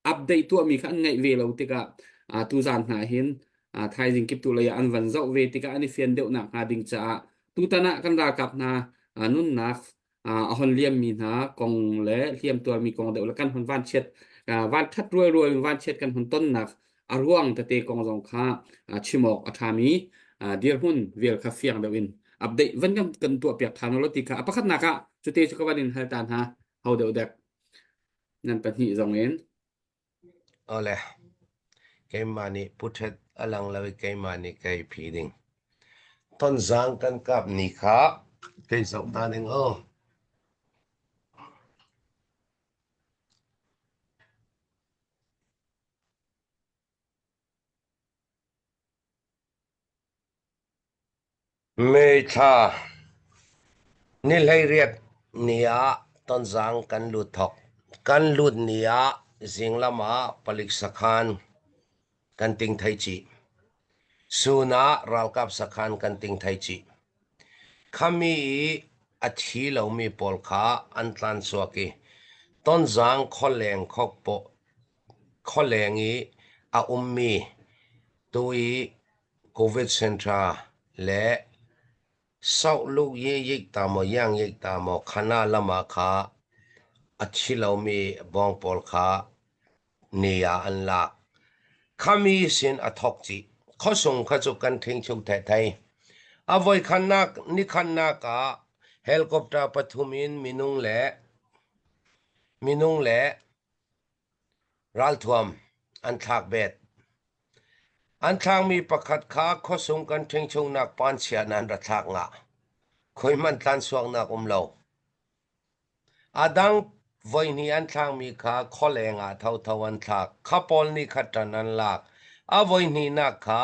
[SPEAKER 2] อัปเดตตัวมีขันไงเวลาติกาตูจานหาเห็นไทยจิงกิบตุเลยอันวันเจ้าเวติกาอันนี้เฟียนเดียวหนักดิงจ้าตูตนะกันรากับนุ่นนักคนเลียมมีกองและเลียมตัวมีกองเดียวแล้วกันคนวันเช็ดวันทัดรวยวันเช็ดกันคนต้นหนักร่วงตะเตกองสองข้าชิมอกอัฐามีเดียร์หุ่นเวลคาเฟียงเดวินอัปเดตวันกันตัวเปียกทานรติกาอภัคนักจุดเตจุกวันนินฮัลตานเฮาเดียวเด็กนั่นเป็นที่สองเอง
[SPEAKER 7] เอาเลยเกมมานี่พุทธอลังเลวิเกมมานี่ไกพีดิงต้นจางกันกับนี่ค่ะไกสองตาหนึ่งเมธานี่เลยเรียกเนี่ยต้นจางกันหลุดถกกันหลุดเนี่ยสิงละมาผลิตสักขันกันติงไทยจีสุนารัลกับสักขันกันติงไทยจีขมีอัฐิเหล่ามีปอลขาอันตันสวกีต้นจางข้อแรงข้อปอข้อแรงอีมีตัวโควิดเซ็นทรัลและสาวลูกยิกตามยังยิกตามขนาละมาขาอัฐิเหล่ามีบองปอลขาเนียอันลักขมีสินอทอกจีข้อส่งข้าจุกันทิ้งชุกไทยอวัยขันนักนิขันนักเฮลิคอปเตอร์ปฐุมินมินุงเละรัลทวมอันทักเบ็ดอันทางมีประคัดขาข้อส่งกันทิ้งชุกนักปานเชียนันรัทักงะคอยมันตันสวงนักเลาอาดังวัยนี้อันทางมีขาข้อแรงเท่าอันทักข้าปอลนี่ขัดนันลักวัยนี้นักขา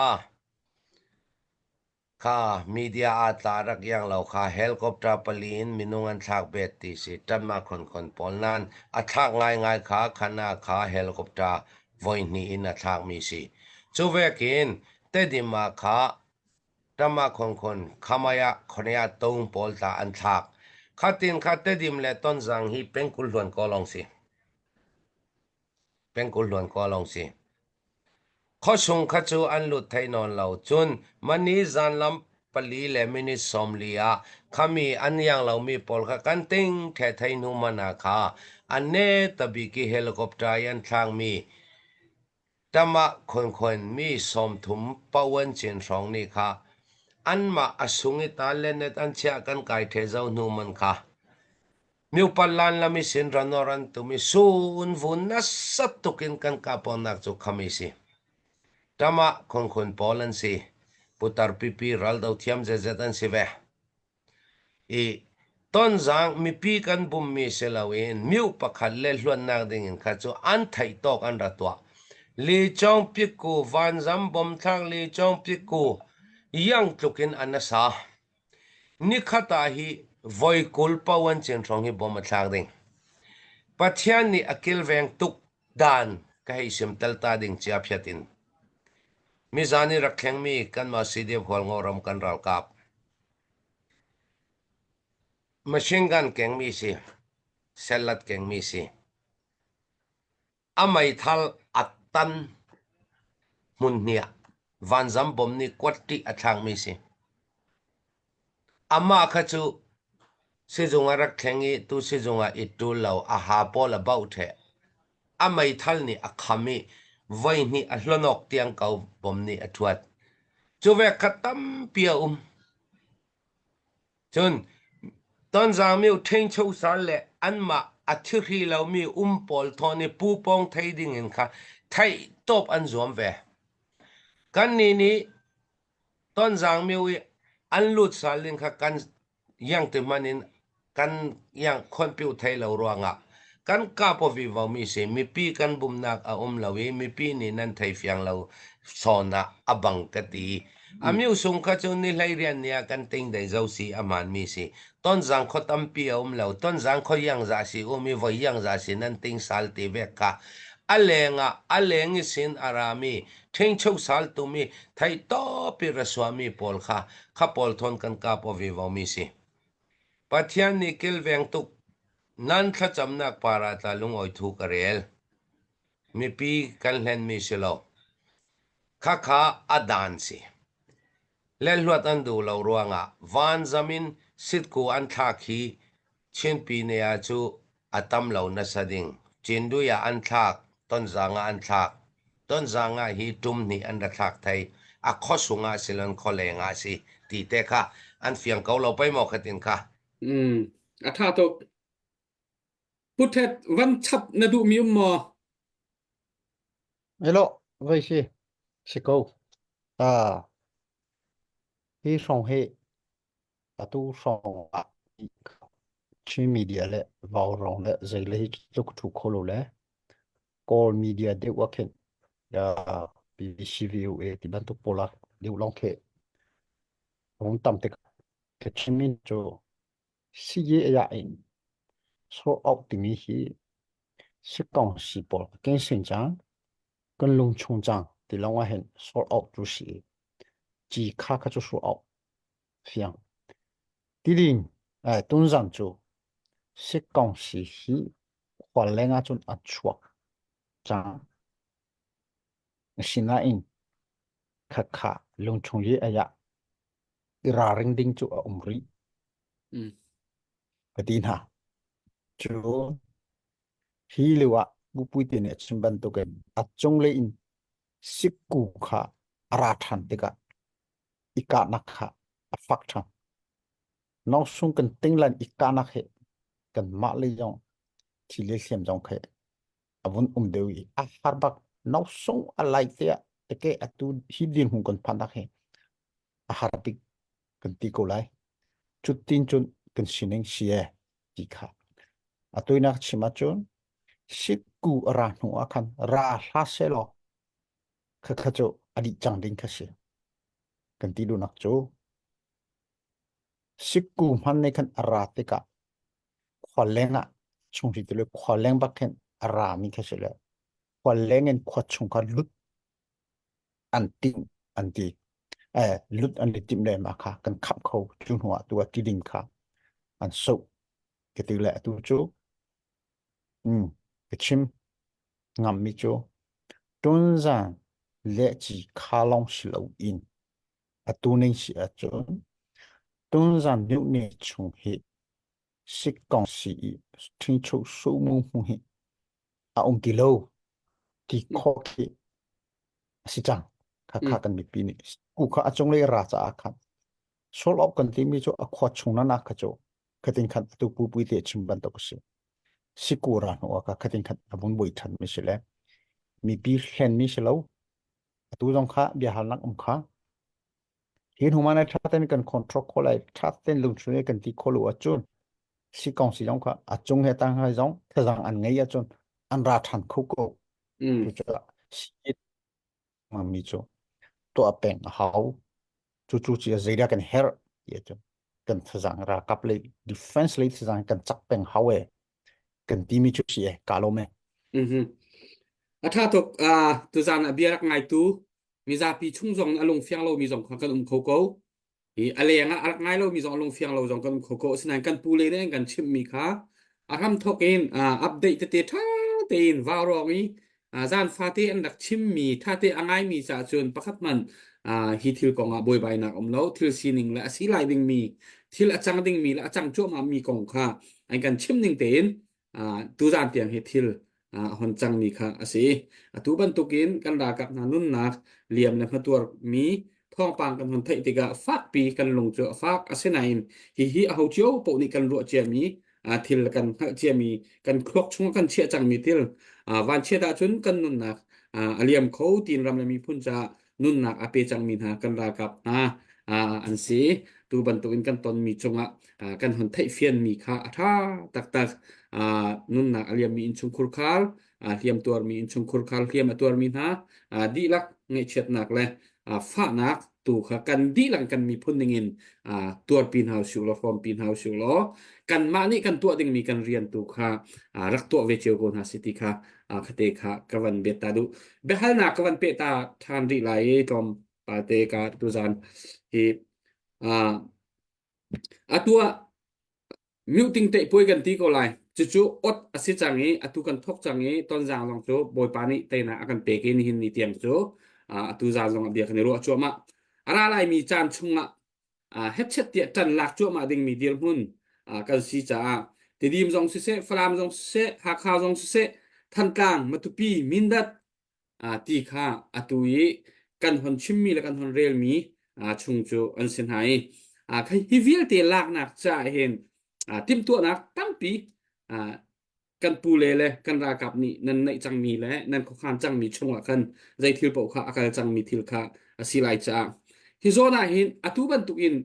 [SPEAKER 7] ข kha media atarak yang lau kha helicopter palin minungan thak bet ti si tanma khon polnan athak ngai kha khana kha helicopter voin ni in athak mi si chuvekin tedima kha tama khon khamaya khonaya tong pol ta an thak khatin kha tedim le ton jang hi pengkul luan ko long si pengkul luan ko long si khó sung khá chú an lụt thay non lâu chun mani zan lam pali le mini som lia kami an yang lau mi pol kha kan ting the thay nu mana kha an ne tabi ki helicopter yan thang mi tama khon mi som thum pawan chin rong ni kha an ma asungi ta lenet an chia kan kai the zau nu man kha miu palan la mi sin ranoran tu mi sun vun na sat tukin kan kapon nak chu khami si tama khon polan si putar pipi ral dau thiam zezetan si ve e ton zang mi pi kan bum mi selawin miu pakhat le hluan nak ding in kha chu an thai tok an ratwa li chong piku van zam bom thang li chong piku yang tlukin anasa ni khata hi voi kul pawan chen thong hi bom thang ding pathian ni akil veng tuk dan ka hi sim tal ta ding chia phiatin mi zani rakheng mi kan ma sidep khol ngoram kan ral kap machine gun keng mi si selat keng mi si amai thal atan mun nia van zam bom ni kwati athang mi si ama kha chu se zonga rakheng i tu se zonga itu law a ha pol about the amai thal ni akhami vai ni a hlonok tiang kau bom ni athuat chuve khatam pia chun ton zang miu theng chou sal le an ma athiri lo mi pol thoni pu pong thai ding in kha thai top an zom ve kan ni ton zang miu an lut sal ling kha kan yang te manin kan yang khon piu thai lo ruanga kan ka po vi va mi se mi pi kan bum nak a lawi mi pi ni nan thai fiang lo sona abang ka ti amiu sung kha chu ni lai rian nia kan ting dai zo si aman mi si ton zang kho tam pi lo ton zang kho yang za si mi voi yang za si nan ting sal ti ve ka aleng sin arami theng chou sal tu mi thai to pi raswami pol kha pol thon kan ka po vi va mi si pathian ni kel veng tuk nan kha chamnak para ta lung oi thu karel mi pi kan hlen mi silo kha adan si len luat an du lo ruanga van zamin sit ku an tha khi chin pi ne a chu atam lo na sading chindu ya an thak ton zanga an thak ton zanga hi tum ni an da thak thai a khosunga silon kholenga si ti te kha an fiang ko lo pai mo khatin kha
[SPEAKER 2] atha to putet van chap na du mi mo
[SPEAKER 1] hello vậy si câu à hi song he à tu song à chi media le vào rong le zai le look to kholo le call media de waken ya BBC VOA ti ban tu pola de long ke ong tam te ke chimin cho si ye ya in so optimi hi si kong si pol ken sin chang kan lung chung chang ti long wa hen so out tu si ji kha kha chu so out fiang ti ding ai tun zang chu si kong si hi kwa lenga chun a chuak chang sina in kha lung chung ye aya ira ring ding chu a umri kadin ha chu hi lewa bu pui te ne chimban to ke achong le in sikku kha ara than te ka ika nakha afak than no sung kan tinglan ika nak he kan ma le yong thi le sem jong khe avun dewi a harbak no sung alai te ke atu hi din hung kan phanak he a harbik kan ti ko lai chutin chun kan sineng sie ti kha atuina chima chun sikku ara nu akan ra la se lo kha cho adi chang ding kha se kan ti du nak cho siku man ne kan arate ka khwalenga chung ri tele khwaleng ba ken arami ka chele khwalengen khwachung ka lut anting anti lut an litim le ma kha kan khap kho chung hwa tu ti ding kha an so ke ti le tu chu ke chim ngam mi chu tun zan le chi kha long shi lo in atu ning shi a chun tun zan nyu ne chung he sik kong si tin chu su mu hu he a ti lo ti kho ki si chang kha
[SPEAKER 2] ừ
[SPEAKER 1] kha kan mi pi ni ku kha achong le ra cha kha sol op kan ti mi chu a kho chung na na kha chu khatin khan tu pu pu te chim ban to ko si sikura no ka khatin khan abun boi than mi se le mi pi hlen mi se lo tu jong kha bia hal nak kha hin humana thaten kan control ko lai thaten lung chune kan ti ko lu achun si kong si jong kha achung he tang ha jong thang an ngai achun an ra than khu ko
[SPEAKER 2] ừ
[SPEAKER 1] tu cha si ma mi chu to a peng how chu chu chi zai kan her ye chu kan thang ra kap le defense le thang kan chak peng how e kan ti mi chu si e ka lo me
[SPEAKER 2] ừ hừ. Tha tục tu gian bia ngay tu mi ra pi chung dòng along phiang lâu mi dòng kan khâu câu thì aleng ngay lâu mi dòng along phiang lâu dòng kan khâu câu xin kan pu le den kan chim mi kha ham thok in update te tha te in vào rồi mi gian pha te an dak chim mi tha te angai mi sa chun pakhat man hi thil kong boy bai na om lo thil sining la si lai ding mi thil achang ding mi la achang chu ma mi kong kha an kan chim ning te in tu gian tiang hi thil hon chang mi kha ase tu ban tukin kan ra kap na nun na liam na matur mi thong pang kan hon thai tiga fak pi kan lung chu fak asenain hi a ho chiu po ni kan ro che mi thil kan ha che mi kan khlok chung kan che chang mi til van che da chun kan nun na aliam kho tin ram la mi phun cha nun na ape chang mi na kan ra kap an se tu ban tukin kan ton mi chunga kan hon thai fian mi kha atha tak tak nun na aliam mi in chung khur khal liam tuar mi in chung khur khal liam tuar mi na di lak nge chet nak le fa nak tu kha kan di lang kan mi phun dingin tuar pin house shu lo form pin house shu lo kan ma ni kan tu ding mi kan rian tu kha rak tu ve cheu gon ha city kha khate kha kawan beta du be hal na kawan pe ta than ri lai tom pa te ka tu zan hi atua muting te poi kan ti ko lai chu chu ot asi changi atu kan thok changi ton jang long chu boy pani te na akan pe ke ni hin ni tiang chu atu za long bia kan ro chu ma ara lai mi chan chunga headset ti tan lak chu ma ding mi dir hun kan si cha ti dim jong se flam jong se ha kha jong se than kang matupi mindat ti kha atu yi kan hon chimmi la kan hon rel mi chung chu an sin hai khai hi vial te lak nak cha hen tim tua nak tampi kan pu le le kan ra kap ni nan nei chang mi le nan ko khan chang mi chunga kan zai thil po kha akal chang mi thil kha asilai cha hi zona hin atu ban tu in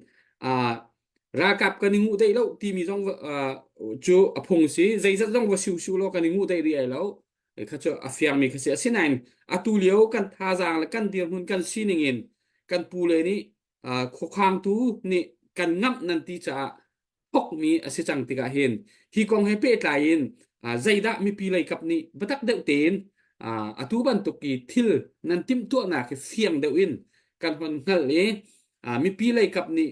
[SPEAKER 2] ra kap kan ngu dei lo ti mi jong chu apong si zai zat jong wa siu siu lo kan ngu dei ri ai lo kha cho afiang mi kha se sinain atu leo kan tha jang le kan dir hun kan sining in kan pu le ni kho khang tu ni kan ngap nan ti cha pok mi ase chang tika hin hi kong he pe tlain zaida mi pi lai kap ni batak deuh ten atu ban to ki thil nan tim tu na ke fiang deuh in kan hon ngal le mi pi lai kap ni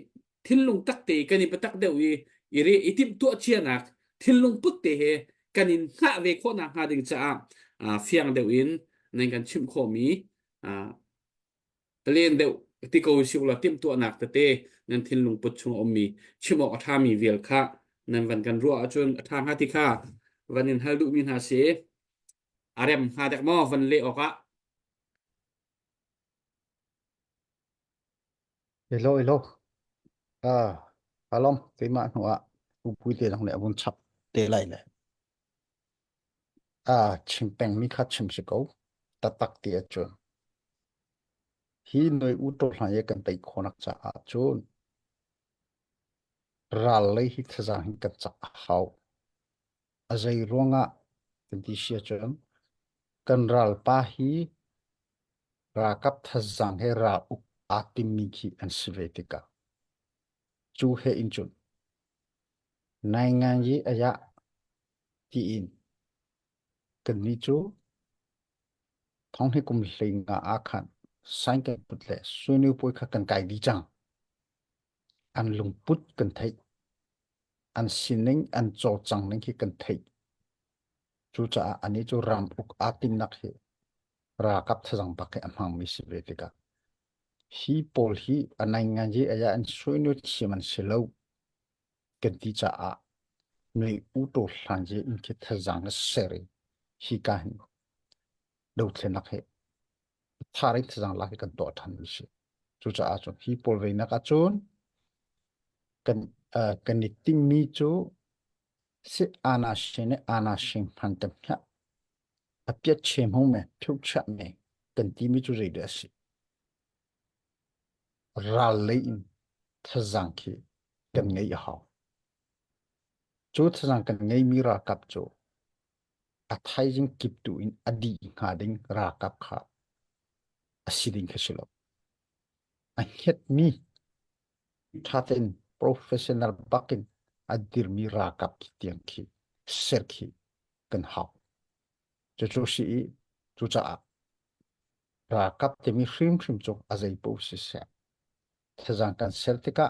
[SPEAKER 2] thil lung tak te kan ni batak deuh i ire itim tu chianak thil lung put te he kan in ha ve kho na ha ding cha fiang deuh in nen kan chim kho mi len deuh ti ko siu la tim tu nak te nan thil lung put chung om mi chimo atha mi vel kha nan van kan ro achun atha ha ti kha vanin haldu min ha se arem ha dak mo van le oka
[SPEAKER 1] hello hello alom te ma no pu pu te lang le bun chap te lai le chim peng mi kha chim se ko ta tak ti achun hi noi u to hla ye kan tai khonak cha achun ral le hi thaza hin kan chak hau azai ronga kan ti sia chun kan ral pa hi ra kap thazang he ra u atim mi ki an sivetika chú hệ in chun này ngang gì ở ya thì in cần ni chú thong hệ cùng linh ngã akhan sai cái bút lệ suy niu bôi khắc cần cài đi chăng an lung bút cần thấy an xin nín an cho chăng nín khi cần thấy chú cha anh ấy chú ram uk atin nak he ra kap thang bak ke amang mi si ve tika hi pol hi anai nga ji aya an suy niu chiman selo cần ti cha a người u to sang ji in khi thang seri hi ka hin đâu thế nak he thari thang la kan to than mi si chú cha a chu hi pol ve nak a chun kan ni ting mi chu si ana shin phan tam ya a pya chem hong me phuk cha me kan ti mi chu rei da si ra le in thang ki kan ngai hao chú thang kan ngai mi ra kap chu a thai jing kip tu in adi nga ding ra kap kha asiding khasilo a het mi thaten professional bakin adir mi ra kap ki tiang ki ser ki kan hao chu si chu cha ra kap te mi hrim chok azai po si se thazang kan ser tika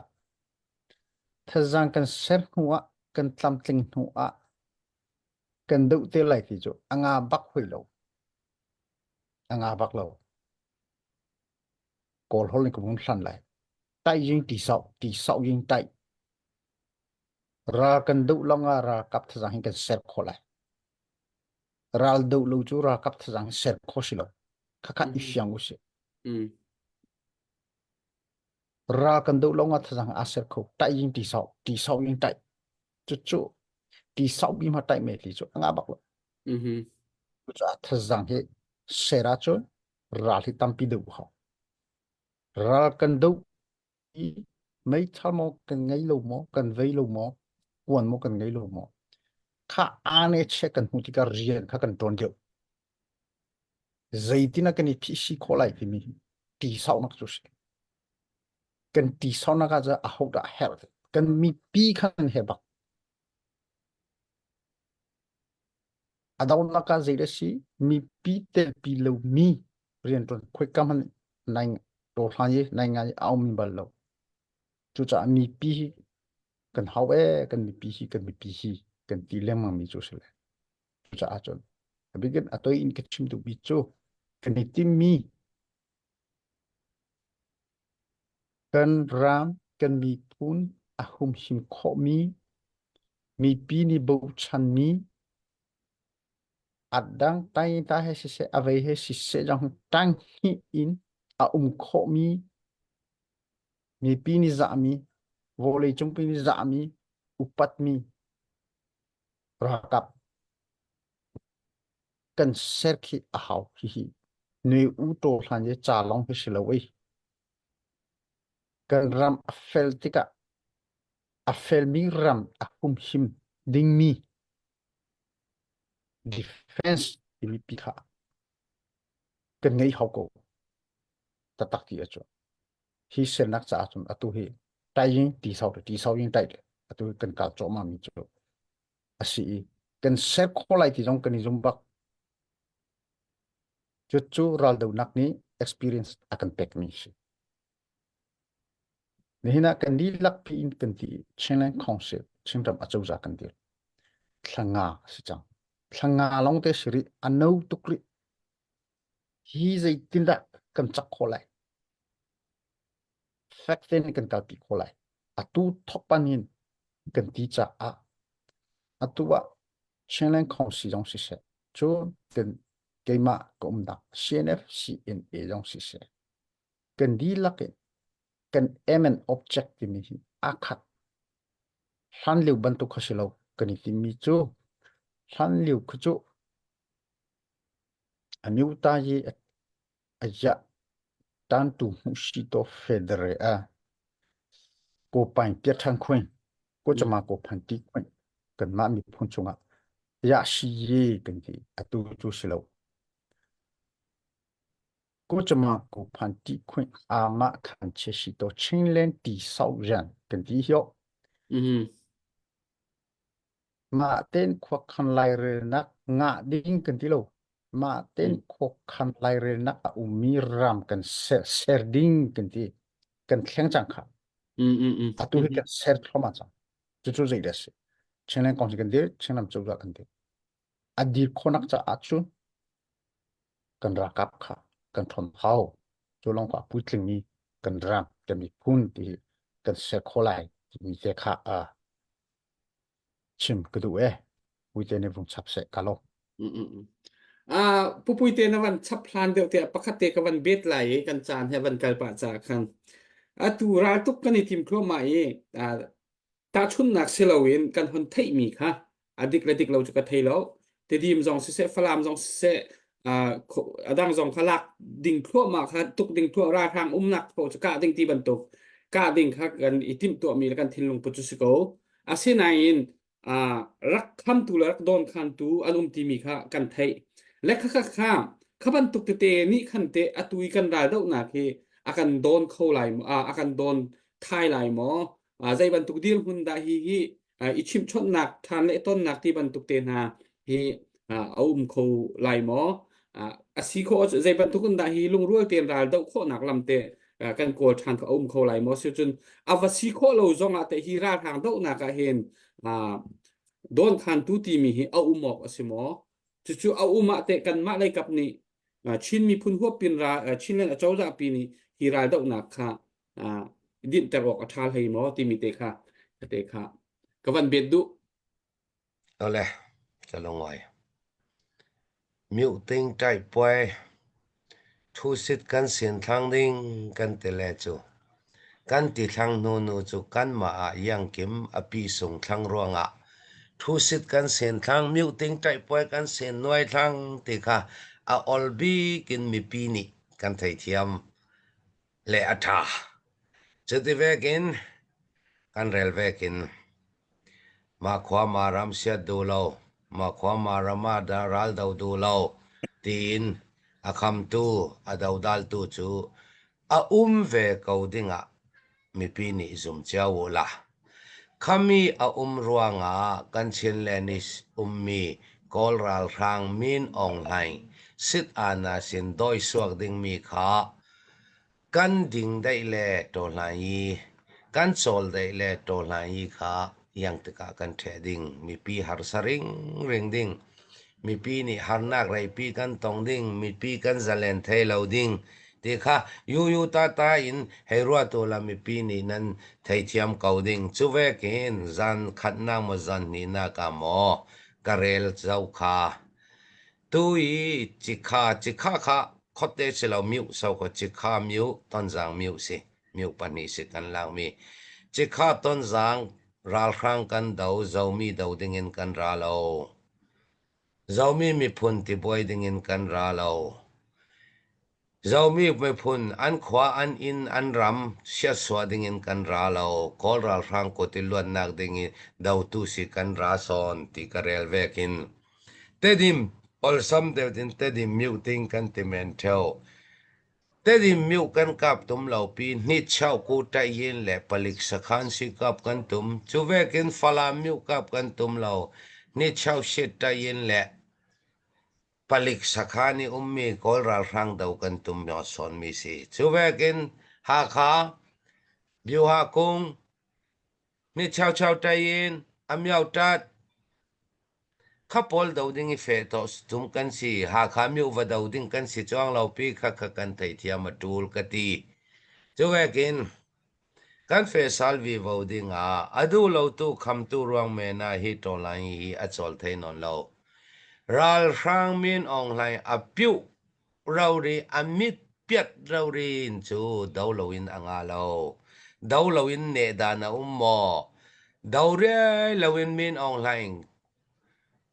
[SPEAKER 1] thazang kan ser huwa kan tlam tling huwa kan deu te lai ti chu anga bak hui lo anga bak lo kol hol ni ko mun hlan lai tai jing ti sau jing tai ra kan deu longa ra kap thazang kan ser kholai ral deu lo chu ra kap thazang ser khosilo khaka ifyang u se ra kan deu longa thazang aser kho tai jing ti sau jing tai chu chu ti sau bi ma tai me ti chu anga bak lo chu cha thazang he sera chu ra hi tampi deu ha ra kan deu i mấy thal mo kan ngai lo mo kan vei lo mo quan mo kan ngai lo mo kha ane che kan hu ti ka rian kha kan ton deu zaitina kan i phi si kholai ti mi ti sau nak chu se kan ti sau na ka za a ho da her kan mi pi khan he bak adaw na ka zai da si mi pi te pi lo mi rian ton khoi kam han nai to than ye nai nga au mi bal lo chu cha mi pi kan hau kan mi pi hi kan ti lem ma mi chu se le chu cha a chon abigin atoi in ke chim tu bi chu kan ni tim mi kan ram kan mi pun a hum him kho mi pi ni bo chan mi adang tai ta he se ave he se jang tang hi in a kho mi pi ni za mi volei chung pi ni za mi upat mi rakap kan ser khi a hau hi nei u to hlan ye cha long he silawei kan ram a fel tika a fel mi ram a him ding mi defense mi pi kha kan ngei hau ko ta tak ti acho hi sen nak cha chun atu hi tai yin ti sau yin tai atu kan ka cho ma mi cho asi kan ser kholai ti jong kan ni jong bak chu ral do nak ni experience akan pek mi si nihina kan di lak pi in kan ti chenen concept chimram achau za kan dir thlanga si chang thlanga long te siri anau tukri hi zai tinda kan chak kholai facten kan kal pi kholai atu thopanin kan ti cha a atua chenen concept jong si se chu kan keima kom da cnf cna jong si se kan di lak kan emen object ti mi akhat hlan liu ban tu khasilo kan ti mi chu hlan liu khu chu aniu ta yi aja tan tu mu shi to federe a ko pain pya thang khwen ko chama ko phan ti khwen kan ma mi phun chunga ya shi ye kan ti atu chu silo ko chama ko phan ti khwen a ma khan che shi to chin len ti sau ran กันที่เหี้ยว
[SPEAKER 2] อืม
[SPEAKER 1] มาเต้นควักคันไลเรนักงะดิ้งกันที่โลมาเต้นควักคันไลเรนักอุมีรำกันเซร์ดิ้งกันที่กันแข่งจังค่ะ อะตุให้กันเซร์เข้ามาจังจู่ๆใจเดสิเช่นนั้นก่อนที่กันเดียเช่นนั้นจู่ๆกันเดียอดีตคนนักจะอาจูกันรักกับค่ะกันทนเขาจู่ลงกว่าพูดถึงนี้กันรำกันมีพุ่นที่กันเซร์โคไลที่มีเจ้าค่ะชิมก็ดูวิเตนในวงชับเสกกันลง
[SPEAKER 2] ผู้ปุยเตนะวันชับพลานเดียวเตะปกติกับวันเบ็ดไหลกันจานให้วันกัลปะจากคันตูราตุกกันในทีมครัวใหม่ตาชุนนักเซลวินกันคนไทยมีค่ะอดิกระดิกเราจะกระเทยแล้วแต่ทีมจงเสฟลามจงเสดังจงขลักดิ่งครัวมาค่ะตุกดิ่งครัวราทางนักโปรจกะดิ่งตีบรรทุกกะดิ่งค่ะกันอีทีมตัวมีแล้วกันทินลงปุจุสโกเสนายินรักคันตูรักโดนคันตูอารมณ์ที่มีค่ะกันไทยและข้าขบันตุกเตนี่คันเตอตุยกันรายเดาหนักเฮอากันโดนเข้าไหลอากันโดนทายไหลหมอใจบันตุกดีลหุ่นดาฮีอิชิมชนหนักทานเละต้นหนักที่บันตุกเตนาฮีเอาเข้าไหลหมอสีโคใจบันตุกุนดาฮีลุงรวยเตียนรายเดาโคหนักลำเตกันกลัวทานเขาเข้าไหลหมอซึ่งจนอาวสีโคเราจงอาแต่ฮีราทางเดาหนักเห็นโดนคันตูตีมีฮีเอาหมอกสิหมอจู่ๆเอามาเตะกันมาเลยกับนี่ชินมีพุนหัวปินราชินเล่นเจ้าจ่าปีนี้ฮีราดอกนักค่ะดินแต่บอกทาลให้หมอที่มีเตะค่ะกับวันเบ็ดดุ
[SPEAKER 7] เอาเลยจะลงไว้มิวติงใจป่วยทุสิทธิ์กันเสียนทางดิ่งกันเตเลจูกันติทางนูจูกันมายังกิมอภิสงทางรวงทุสิทธิ์กันเสียนทางมิวติงใจป่วยกันเสียนน้อยทางติค่ะออลบีกินมีปีนี้กันไทยเทียมเลอทาจุดที่เวกินกันเรลเวกินมาความารำเสียดูเรามาความารำมาดารัลดาวดูเราตีนคำตูดาวดัลตูจูเวกาวดิงมีปีนี้ซุมเจ้าละขมีรัวงกันเชนเลนิสมีกอลรัลรังมินออนไลน์สิทอานาสินโดยสวกดิงมีขากันดิ่งได้เล่ตัวไหนกันโซลได้เล่ตัวไหนขายังตะกะกันเทดิ่งมีปีหาร์สริงเริงดิ่งมีปีนี่หาร์นักไรปีกันตองดิ่งมีปีกันจะเล่นเทเลาดิ่งที่ค่ะยูตาอินให้รัวตัวละมีปีนี่นั้นไทยเทียมเก่าดิ่งจูเวกินจันขัดนางมาจันนี่นักหมอกระเรลเจ้าค่ะตุยจิกค่ะขดเดชเรามิวสาวก็จิกขามิวต้นจางมิวสิมิวปนิสิกันลางมีจิกขาต้นจางรัลครั้งกันดาวเจ้ามีดาวดิ่งกันรัลเอาเจ้ามีพุนที่บวยดิ่งกันรัลเอาเจ้ามีไม่พุนอันขวาอันอินอันรำเสียสวดิ่งกันรัลเอาคอลรัลครั้งก็ติลวนนักดิ่งดาวตุสิกันราซอนที่กระเรลเวกินเตดิมalso devdin tedi muting kan timen theo tedi mu kan kap tum lo pi ni chau ku ta yin le palik sakhan si kap kan tum chuvekin fala mu kap kan tum lo ni chau shit ta yin le palik sakhani ummi kol ral rang dau kan tum no son mi si chuvekin ha kha biu ha kung ni chau ta yin amyau tat couple dau ding fetos tum kan si ha khamiu va dau ding kan si chong lo pi kha kan thai thia ma tul kati chuwekin kan fe salvi vo ding adu lo tu kham tu ruang me na hi to lai hi a chol thai non lo ral rang min ong lai a piu rau ri amit piat rau rin chu dau lo in anga lo dau lo in ne da na mo dau re lo in min ong lai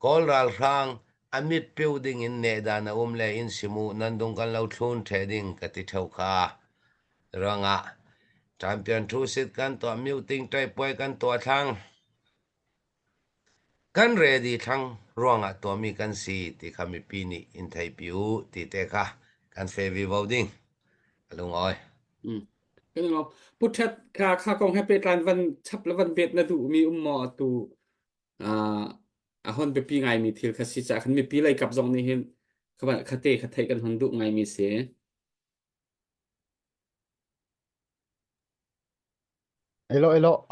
[SPEAKER 7] kol ral rang amit building in ne da na le in simu nandung kan lo thun theding kati thau kha ranga champion thu sit kan to muting trai poi kan to thang kan ready thang ronga to mi kan si ti khami pi ni in thai piu ti te kha kan fe vi voting alung oi
[SPEAKER 2] cái nó bút thét khá công hay lan văn chấp là văn biệt na tụ mi mò tụ à hòn bị pi ngày mi thiệt khá xí chả khăn mi pi lại cặp dòng này hiện các bạn khá tệ khá thấyกันhòn tụ ngày mi sẽ
[SPEAKER 1] elo elo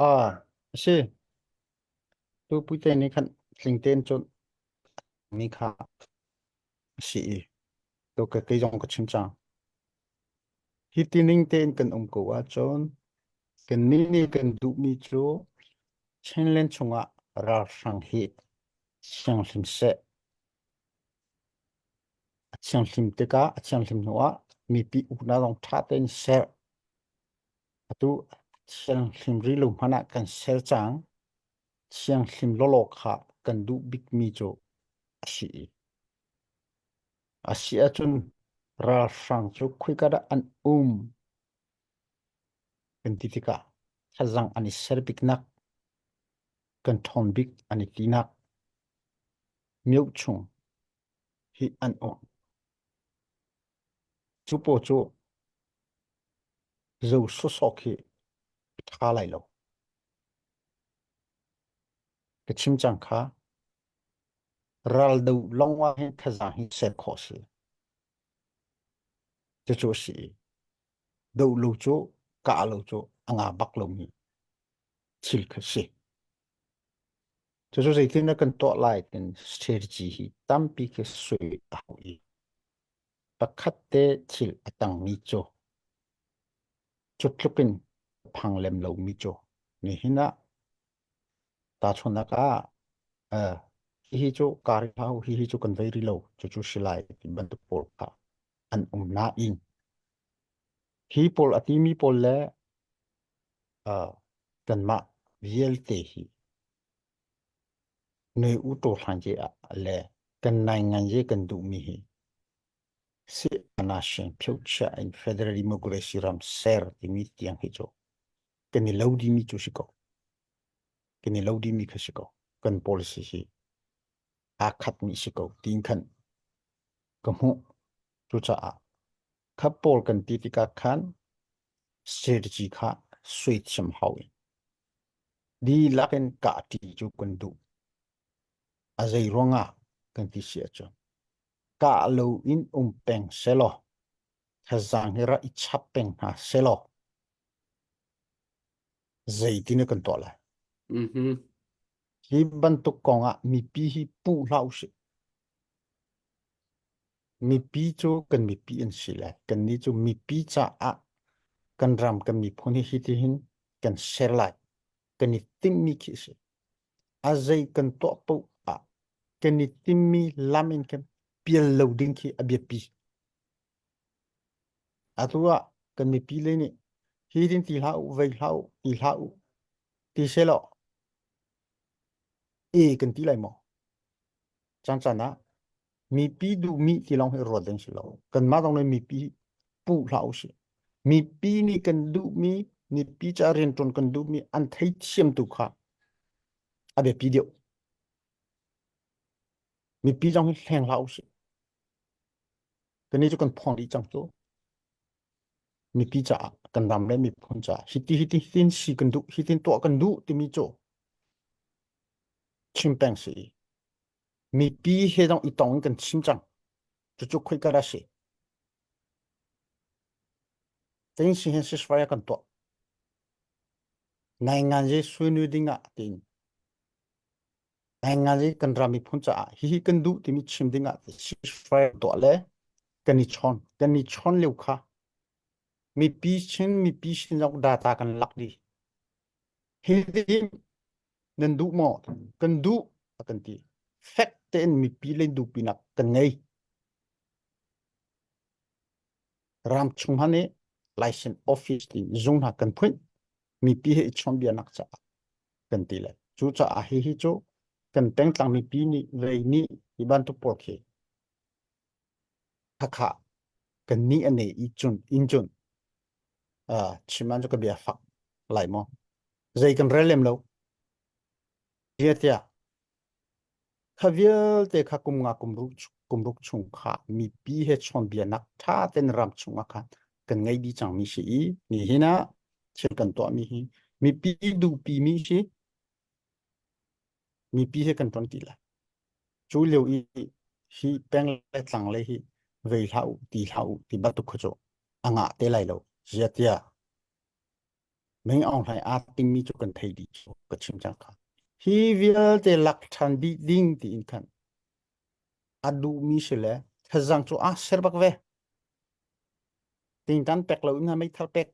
[SPEAKER 1] si tu pui te ni khan sing ten chon mi kha si to cái dòng cái chim chang hi tining ten kan ko wa chon kan ni kan du mi chu chen len chunga ra sang hi siang sim se siang sim te ka siang sim noa mi pi u na dong tha ten se atu siang sim ri lu hana kan ser chang siang sim lo lo kha kan du big mi chu si Asia chun ra sang chu khui kada an kan titika khazang ani serbik nak kan thon bik ani tinak miu chung hi an chu po chu zo so sok hi tha lai lo ke chim chang kha ral do long wa hin khazang hi se kho si chu si do lu chu ka lu chu anga bak lo mi chil kha si chu zai tin na kan to lai ten strategy hi tam pi ke sui a hui pakhat te chil atang mi chu chutlupin phanglem lo mi chu ni hina ta chona ka hi chu kar hau hi chu kan veiri lo chu silai ti ban tu pol ka an na in hi pol atimi pol le kan ma viel te hi nei u to hlan je le kan nai ngan je kan du mi hi si ana shin pheu cha in federal democracy ram ser ti mi tiang hi chu kan ni lo di mi chu siko kan ni lo di mi khasiko kan policy hi a khat mi siko tin khan kamu chu cha a khapol kan ti ti ka khan strategy kha sweet sam hawi di laken ka ti chu kan du azai ronga kan ti sia chu ka lo in peng selo khazang hera I chapeng ha selo zai tin kan to la hi ban tu konga mi pi hi pu lau si mi pi chu kan mi pi en sila kan ni chu mi pi cha a kan ram kan mi phoni hi ti hin kan share lai kan ni tim mi ki si azai kan to pu a kan ni tim mi lamin kan piel loading ki abia pi atua kan mi pi le ni hi din ti lau vei lau ti selo e kan ti lai mo chan chan na mi pi du mi ti long he ro den si lo kan ma dong le mi pi pu lau si mi pi ni kan du mi pi cha ren ton kan du mi an thai chiam tu kha abe pi dio mi pi jong he heng lau si kan ni chu kan phong di chang tu mi pi cha kan dam le mi phon cha hiti tin si kan du hitin to kan du ti mi cho chim peng si mi pi he dong I tong kan chim chang chu khoi ka ra si tin si hen si swaya kan to nai ngan je sui nu dinga tin nai ngan je kan ra mi phon cha hi kan du ti mi chim dinga si swaya to le kan ni chon leu kha mi pi chin jong data kan lak di hi din nan du mo kan du kan ti fact ten mi pi len du pinak kan nei ram chung hane license office ti zung ha kan phun mi pi he chon bia nak cha kan ti le chu cha a hi chu kan teng tang mi pi ni vei ni I ban tu por ke kha kan ni ane I chun in chun chiman chu ka bia fak lai mo zai kan relem lo dia tia khavial te kha kum nga kum ruk chung kha mi pi he chon bia nak tha ten ram chung kha cần ngay đi chẳng mi sĩ ni hina chỉ cần tọa mi pi du pi mi sĩ mi pi he cần tuân tì là chú liều y hi beng lại tăng lại hi về hậu thì bắt tục khởi anh ạ thế lại đâu giờ tia mình ông phải à tinh mi cho cần thấy đi cái chim chẳng cả hi việc để lạc thành đi đinh thì in kan adu mi sẽ lẽ thật rằng cho à ser bạc về tình tan pek lâu ngay mấy thằng pek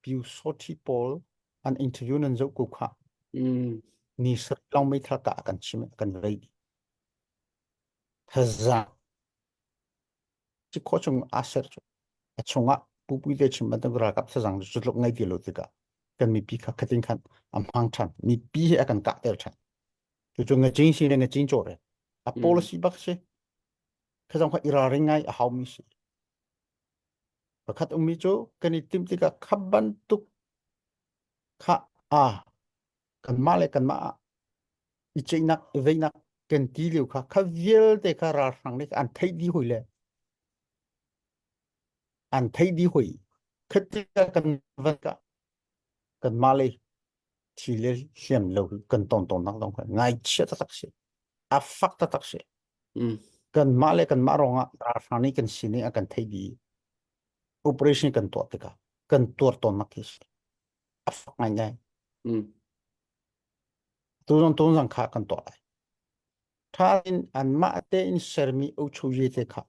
[SPEAKER 1] piu soti pol an interview nên dấu cục hạ ni ser long mấy thằng cả cần chim cần về đi thật rằng chỉ có trong à ser chung á bu bu để chim bắt đầu ra gặp thật rằng chút lúc ngay đi lâu thì cả cần mi pi khắc tinh khăn am hang chan mi pi he akan ka tel chan cho ngay chính sĩ ngay chính chỗ đấy à policy bác sĩ cái dòng phải ra riêng ngay hậu mi sĩ và khát ông mi chỗ cái này tìm thì cả khắp ban tục khá à cần mà lại cần mà ít chơi nặng về nặng cần tí liệu khá khá viel để khá ra sang đấy anh thấy đi hồi lệ anh thấy đi hồi khất cái cần vật cả cần mà lại chỉ là xem lâu cần tồn năng động phải ngay chết tất sẽ à phát tất sẽ cần mà lại cần mà rong à ra sang đấy cần xin này cần thấy đi operation cần tuột tất cả cần tuột tồn năng thì à phát ngay ngay tôi rằng khá cần tuột lạiถ้า อัน มาเตอินเซอร์มีอุชูเยเตค่ะ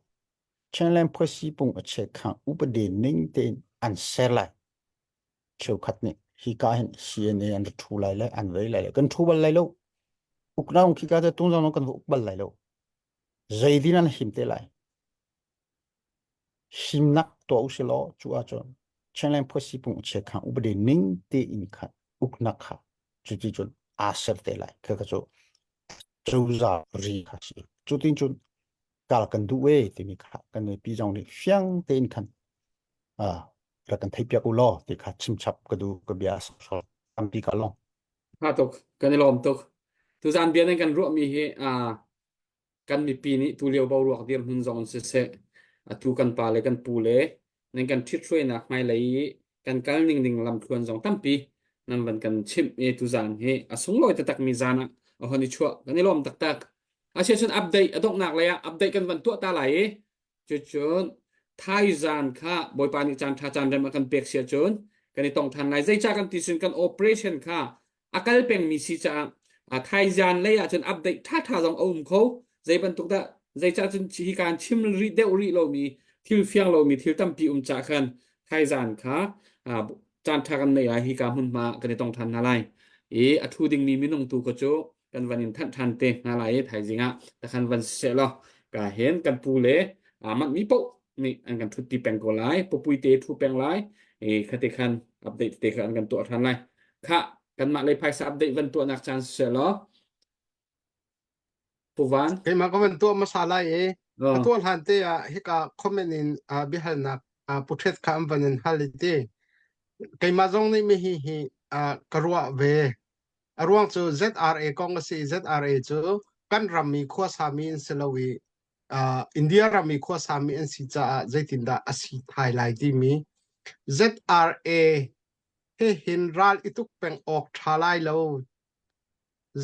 [SPEAKER 1] เช่นเล่นพอสีปุ่งเช็คขังอุปเดนิ่งเตนอันเซอร์ไลเชื่อขัดนี่ฮิกาเห็นซีเอ็นเออันทูไลเลยอันเวไลเลยกันทูบัลไลโลอุกน้าองคิกาจะตุ้งจังน้องกันอุกบัลไลโลใจดีนั่นหิมเตไลหิมนักตัวอุสิโลจูอาจอนเช่นเล่นพอสีปุ่งเช็คขังอุปเดนิ่งเตอินขัดอุกนักค่ะจุดจนอาเซอร์เตไลคือก็จะ 周绕日卡西，注定就搞了更多诶，对米卡，跟那比上的相对你看啊，那跟太别个咯，对卡침착个都个别说，安比个咯，
[SPEAKER 2] ha tok kan lom tok tu zan bian kan ro mi he kan mi pi ni tu leo bau ruak dir hun zong se tu kan pa le kan pu le nen kan thit throi na mai lei kan kal ning lam thuan zong tampi nan ban kan chim e tu zan he asung loi ta tak mi zana a honi chua kan lom tak a se chun update adok nak le update kan ban tu ta lai chu chun thai zan kha boy pa ni chan tha chan dem kan pek sia chun kan ni tong than lai zai cha kan ti sun kan operation kha akal peng mi si cha thai zan le ya chun update tha zong om kho zai ban tuk da zai cha chun chi kan chim ri de ri lo mi thil fiang lo mi thil tam pi cha khan thai zan kha chan tha kan nei a hi ka hun ma kan ni tong than na lai athu ding mi minong tu ko cho kan vanin than te na lai thai jinga ta khan van se lo ka hen kan pu le man mi po ni an kan thu ti peng ko lai po pui te thu peng lai khate khan update te khan kan to than lai kha kan ma le phai sa update van to nak chan se lo puwan
[SPEAKER 5] cái mà có vấn tua masala ấy tua hàn tê hi cả comment in bihal nak portrait kam vanin halite cái mà giống này mi hi karua về ruang chu ZRA kong si ZRA chu kan rami khwa sami in selawi India rami khwa sami in si cha zaitinda asi thai lai ti mi ZRA he hinral ituk peng ok thalai lo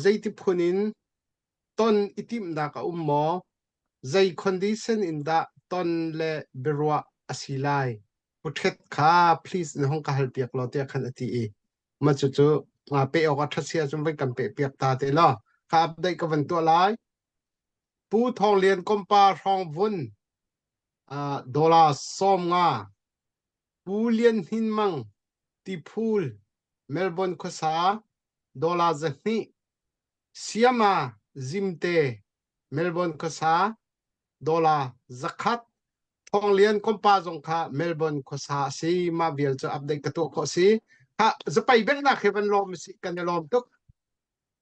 [SPEAKER 5] zaiti phunin ton itim da ka ummo zai condition in da ton le berwa asilai puthet kha please ne hong ka hal piak lo te khan ati e ma chu chu pe ok thasia chum vai kan pe piak ta te lo kha update ka van to lai pu thong lien kompa rong vun dola som nga pu lien hin mang ti phul melbourne khosa dola zahni siama zimte melbourne khosa dola zakhat thong lien kompa jong kha melbourne khosa si ma bial cho update ka to kho si ha zapai bek na kheban lom si kan lom tok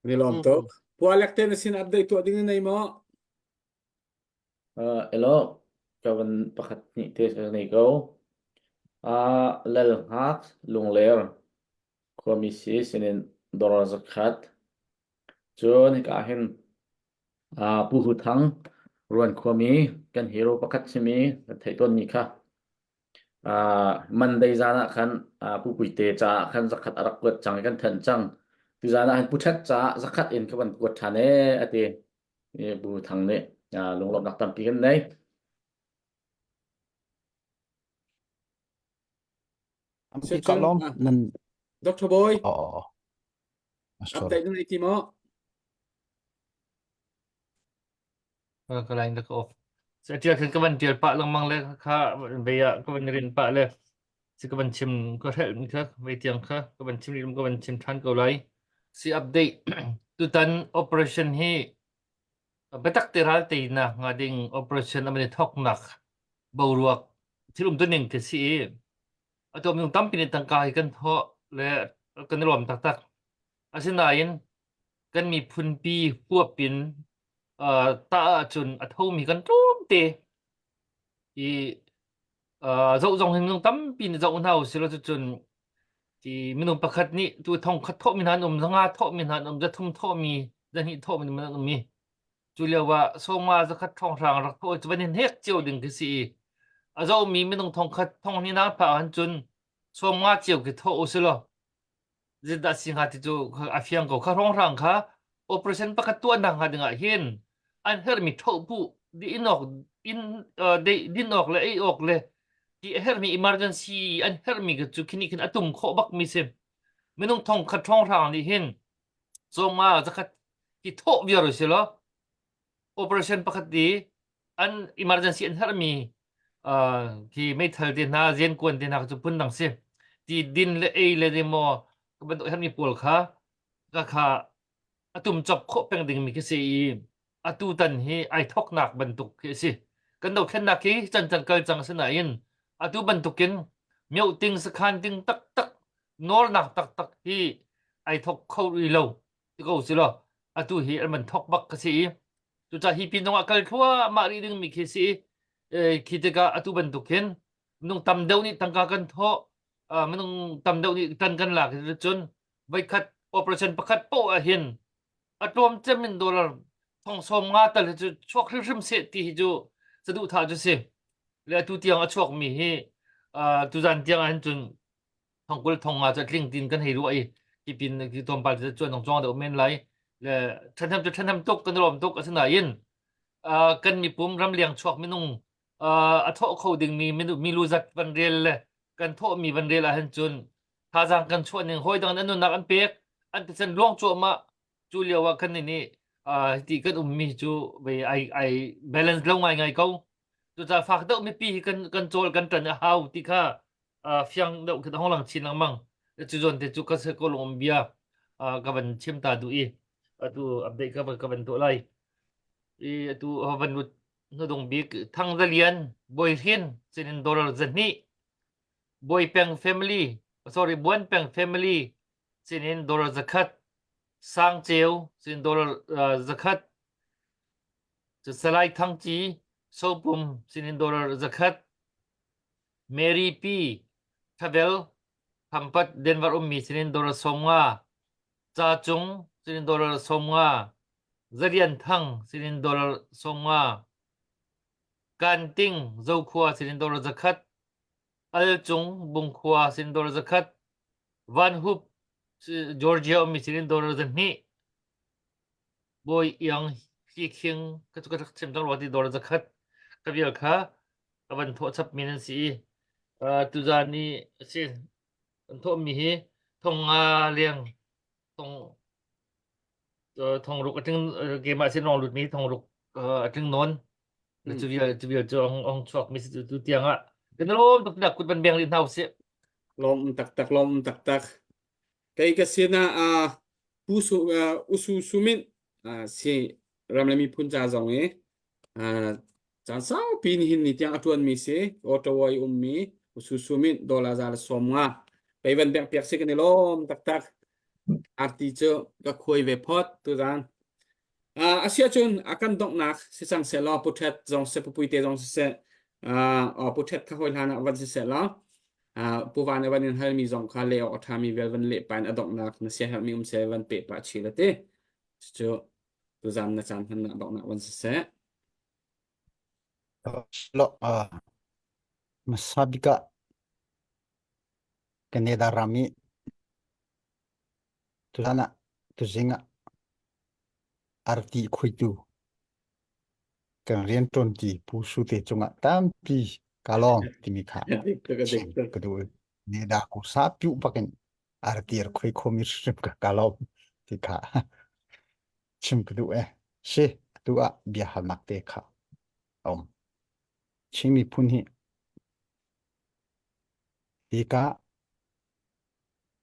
[SPEAKER 2] ni lom to po alek te na sin update to ding nei mo
[SPEAKER 8] elo kawan pakat ni te sa ni ko lel hat lung ler komisi sinin dolar zakat chon ka hin pu hu thang ruan khomi kan hero pakat simi thai ton ni kha มันได้จานะขันผู้ป่วยเตจ้าขันสักขัดอารักกวดจังกันทันจังที่จานะผู้ชัดจ้าสักขัดเอ็นกับมันกวดทานเออเตบูทางเนี่ยลงรอบนักตั้มปีกันไหน
[SPEAKER 1] Amki kalom nan
[SPEAKER 2] Dr. Boy
[SPEAKER 1] sorry.
[SPEAKER 2] update ng itimo
[SPEAKER 4] cái này được off sẽ chia cái vấn đề bạn lang mang lên khá bây giờ cái vấn đề bạn lên sẽ cái vấn chim có thể khác về tiếng khác cái vấn chim đi cái vấn chim than cầu lại sẽ update tu tan operation hi betak tiral te na ngading operation amani thok nak boruak thilum tu ning ke si atom yung tampin tang kai kan tho le kan rom tak tak asinain kan mi phun pi puapin ta chun athau mi kan trum te i dậu dòng hình nông tắm pin dậu nào xí là chun thì mình nông pakhat ni tu thong khat tho min han zanga tho min han za thum tho mi za hi tho min man mi chulia wa soma za khat thong rang rak tho chban hek chiu ding ki si dậu mi mình nông thong khat thong ni na pa han chun soma chiu ki tho usilo zida sing ha ti chu afiang ko kha rong rang kha operation pakhat tu nang ha dinga hin an her mi tho pu di inok in de dinok le ai ok le di her mi emergency an her mi ga chu kini kin atum kho bak mi se minung thong khat thong rang ni hin so ma zakhat ki tho biar silo operation pakhat di an emergency an her mi ki mai thal din na zen kon din na chu pun dang se di din le ai le de mo ka ban her mi pol kha ka kha atum chop kho peng ding mi ki se atu tan hi ai thok nak ban tuk ki si kan do khen na ki chan chan kal chang se na in atu ban tukin miau ting sa khan ting tak tak nor nak tak tak hi ai thok kho ri lo ti ko si lo atu hi an man thok bak ka si tu cha hi pin dong kal thua ma ri ding mi ki si ki te ka atu ban tukin nung tam deu ni tang ka kan tho nung tam deu ni tan kan la ki chun vai khat operation pakhat po a hin atom chemin dollar thong som nga tal chu chok hrim se ti ju sadu tha ju se le tu tiang a chok mi hi tu zan tiang an chun thong kul thong nga cha tling tin kan hei ru ai ki pin ki tom pal cha chuan thong chong de men lai le than tham tok kan rom tok asna yin kan mi pum ram liang chok mi nung a tho kho ding mi lu zat van rel le kan tho mi van rel a han chun tha jang kan chuan ning hoi dang an nu nak an pek an ti chen long chu ma chu liawa kan ni ti kan mi chu ve ai balance lo ngai ngai ko tu cha fak do mi pi kan chol kan tan hau ti kha fiang do kan hong lang chin lang mang chu zon te chu ka se Colombia ka ban chim ta du i tu update ka ban to lai i tu ban no dong big thang zalian boy hin sin dollar zani boy peng family sorry buan peng family sin dollar zakat sang cheu sin dollar zakat salai thang chi so pum sin dollar zakat Mary P Travel Pampat Denver mi sin dollar somnga cha chung sin dollar somnga zarian thang sin dollar somnga kan ting zo khua sin dollar zakat al chung bung khua sin dollar zakat van hoop Georgia mi sin dollar zani boy yang hi king ka chu ka chem dang lo ti dollar zakat ka bial kha ka ban tho chap min si tu zani si tho mi hi thong liang thong thong ruk ating ke ma sin rong lut mi thong ruk ating non chu bial chu ong chok mi tu tiang a kan lo tok dak kut ban beng rin hau se
[SPEAKER 2] lom tak tak kai ka sina usu sumin si ramlami phun cha jong e chan sao pin hin ni tiang atuan mi se otowai mi usu sumin dollar za somnga kai ban bek pek se kan lom tak arti cho ka khoi ve phot tu ran asia chun akan dok nak si sang se la puthet jong se pupui te jong se puthet ka hoi hana van se la puvan evan in hal mi zong kha le o tha mi vel van le pan adok nak na se mi se van pe pa chi la te chu tu zan na chan han na dok na van se
[SPEAKER 1] Lo masabika Canada rami tu sana tu zinga arti khuitu kan rian ton ti pu su te chunga tam pi kalom ti mi kha chim
[SPEAKER 2] Kadikto.
[SPEAKER 1] kedu ne da ku sa piu paken arti er khui khomir sim ka kalom ti kha chim kedu she tu a bia ha mak te kha om chimi phun hi ti ka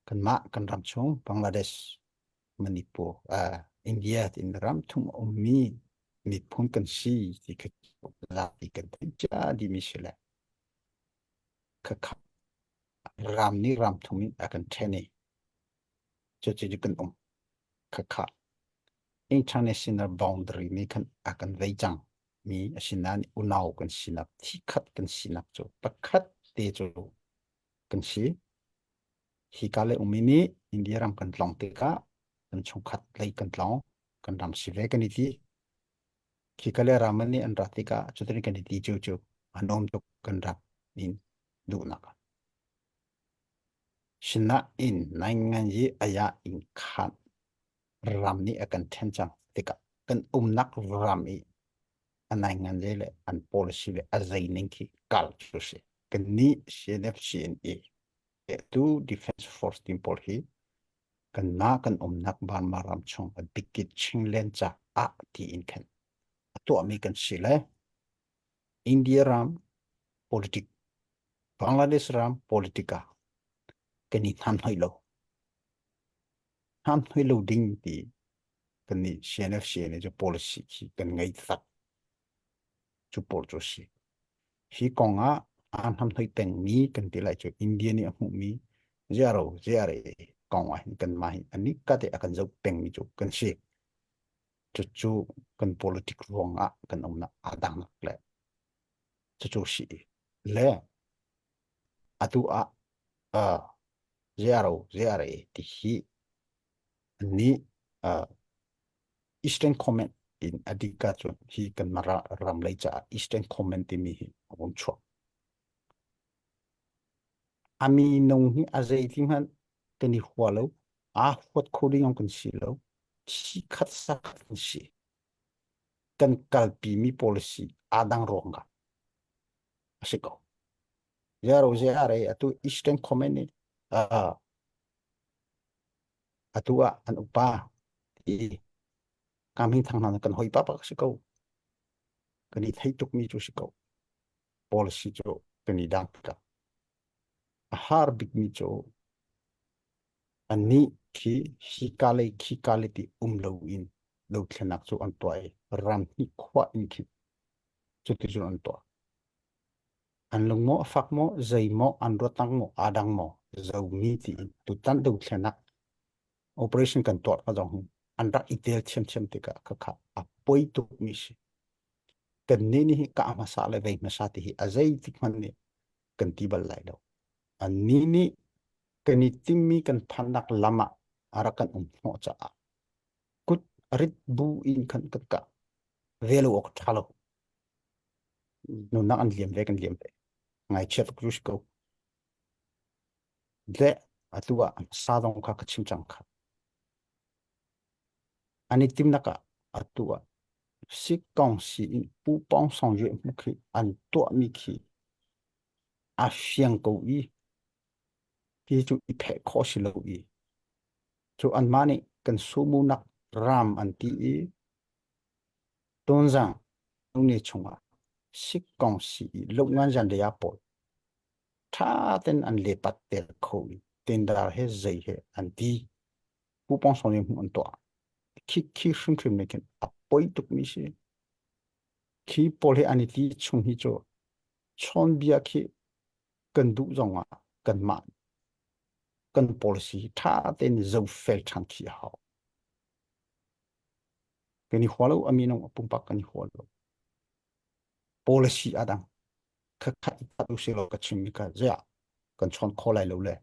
[SPEAKER 1] kan ma kan ram chung Bangladesh Manipur India tin ram thum mi mi phun kan si ti ka la ti kan cha di mi shela ka kha ram ni ram thum mi akan thene cho chi kan ka kha international boundary ni kan akan vei chang mi asinan unau kan sinap thi khat kan sinap cho pakhat te cho kan si hi kale umini India ram kan tlong te ka kan chung khat lei kan tlong kan ram si ve kan ti hi kale ramani an ratika chutri kan ti chu chu anom to kan ram in du na ka shina in nangan yi aya in khan ram ni akan then chang te ka kan nak ram i anai ngan le an policy le azai ning ki kal chu se kan ni cnf cna tu defense force team por hi kan na kan nak ban maram chung a dikit ching len cha a ti in kan to mi kan sile India ram politik Bangladesh ram politika kan ni han hoi lo ding ti kan ni cnf cna jo policy ki kan ngai sak chu por chu si hi konga an ham thoi teng mi kan ti lai chu India ni hu mi zero konga kan mai ani ka te akan zo peng mi chu kan si chu kan politik ronga kan omna adang le chu si le atu a zero ti hi ni Eastern Comment in adika chu hi kan mara ram lai cha Eastern Comment ti mi hi abong chu ami nong hi azai ti man kan ni hwalo a hot khodi yong kan si lo chi khat sa kan si kan kalpi mi policy adang ronga asiko zero atu Eastern Comment ni atua an upa ti kami thang nan kan hoi pa pa siko kan ni thai tuk mi chu siko policy chu kan ni dang ka har big mi chu ani ki hi kale ti lo in lo thlenak chu an toy ram hi khwa in ki chu ti chu an to an lung mo fak mo zai mo an ro tang mo adang mo zo mi ti tu tan do thlenak operation kan to ka jong an ra itel chem ti ka kha a poi tu mi si kan ni ni ka ma sa le ve ma sa ti hi azai ti man ni kan ti bal lai do an ni kan ni timmi kan phanak lama arakan mo cha kut rit bu in kan ka velo ok thalo no na an liam ve kan liam ve ngai chet krus ko de atua sa dong ka chim chang kha ani tim na ka atua si kong si in pu pong song yue mu khi an to mi khi a fiang ko i ki chu i phe kho si lo i chu an mani kan su mu nak ram an ti i ton zang ni chunga si kong si lo ngan jan de ya po tha ten an le pat tel kho ten dar he zai he an ti pu pong song yue mu an to ki shum trim ne ken a poi tuk mi si ki pol he ani ti chung hi cho chon bia ki kan du zong a kan ma kan policy tha ten zo fel chan ki hao kan ni hwalo ami nong pum pak kan ni hwalo policy adang kha kha ta du se lo ka chim mi ka ja kan chon kho lai lo le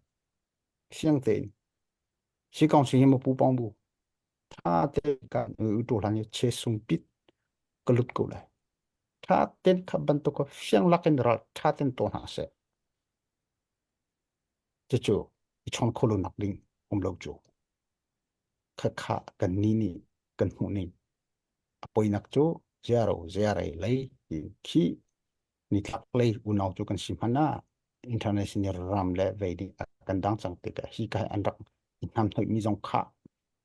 [SPEAKER 1] siang te si kong si mo pu pong bu tha te ka u to lan ye che sung pit ka lut ko lai tha ten kha ban to ko siang la ken ra tha ten to na se chu chu chọn khâu lo nặc ding lâu chu khát khát cần ní cần hụ ní apoi nak chu zero lấy khi ni thak lấy unau chu cần sim hana international ram le ve di kan dang chang te ka hi kai an rak nam thoi mi jong kha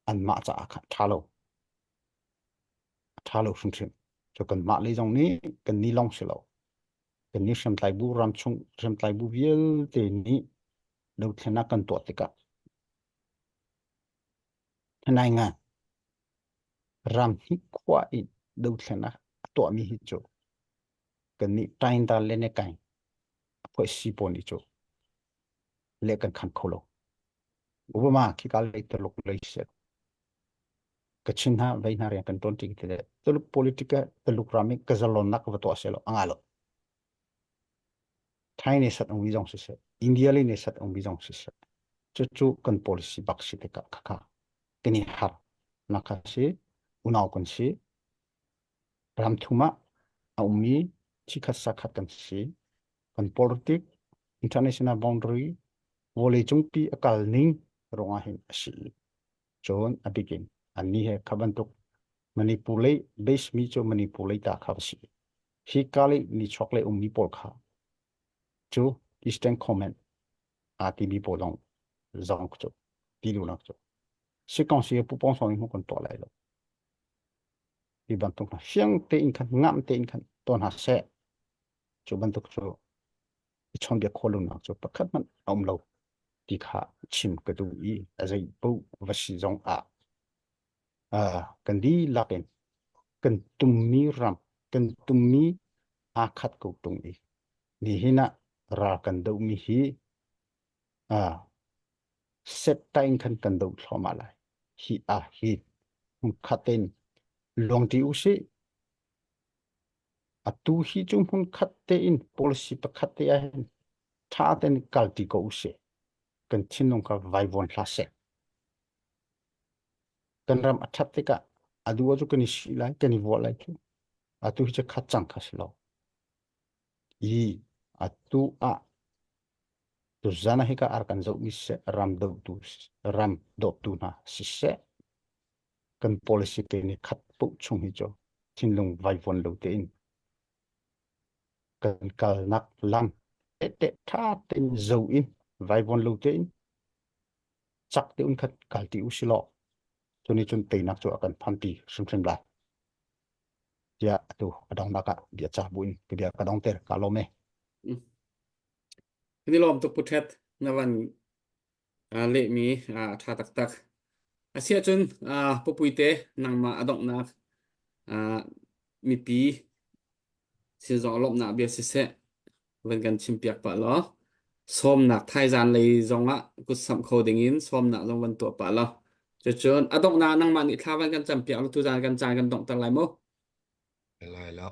[SPEAKER 1] an ma cha kha thalo shun thim cho kan ma le jong ni kan ni long silo kan ni sham tai bu ram chung sham tai bu viel te ni đâu thena kan to te ka nai nga ram hi kwa i đâu thena to mi hi cho kan ni tain da le ne kai phoi si pon ni cho le kan khan kholo ubama ki kal le to lok le se kachin ha vai na re kan ton ti te to luk politika to luk rami ka zalon nak wa to selo angalo thai ne sat ong wi jong se india le ne sat ong wi jong se chu kan policy bak si te ka kha kini har nakasi unaw kon si ram thuma aumi chikhat sakhat kan si kan politik international boundary wole chungpi akal ning ronga hin asi chon abigin ani he khabantuk manipulai base mi cho manipulai ta khabsi hi kali ni chokle umni pol kha chu eastern comment atb polong zong chu tilu nak chu si kong si pu pong song hu kon to lai lo di bantuk na siang te in khan ngam te in khan ton ha se chu bantuk chu chon bia kholun nak chu pakhat man om lo ti kha chim ka du i azai pu vasi zong kan di lakin kan tummi ram kan tummi akhat ko tung i ni hina ra kan do mi hi set time kan do thoma lai hi khaten long ti u se atu hi chung hun khatte in policy pakhatte a hin tha ten kalti ko u se kan chinong ka vai von hla se kan ram athatte ka adu wa chu kan si lai kan vo lai chu atu hi cha khat chang khaslo i atu a tu zana hi ka ar kan zo mi se ram do tu na si se kan policy te ni khat pu chung hi cho chinlong vai von lo te in kan kal nak lam te tha ten zo in vai von lo te in chak te un khat kal ti u silo cho ni chun te nak cho akan phampi sum la ya tu adong naka dia cha buin ke dia kadong ter kalome
[SPEAKER 2] ini lom tuk puthet nawan le mi tha tak asia chun pupuite nangma adong nak mi pi si zo lom na bia si se wen kan chimpiak pa lo som nak thai zan lei zonga ku sam kho dingin som na zong wan to pa lo chun adong na nangma ni thawan kan champiak tu zan kan chan kan dong tar lai mo
[SPEAKER 7] lai lo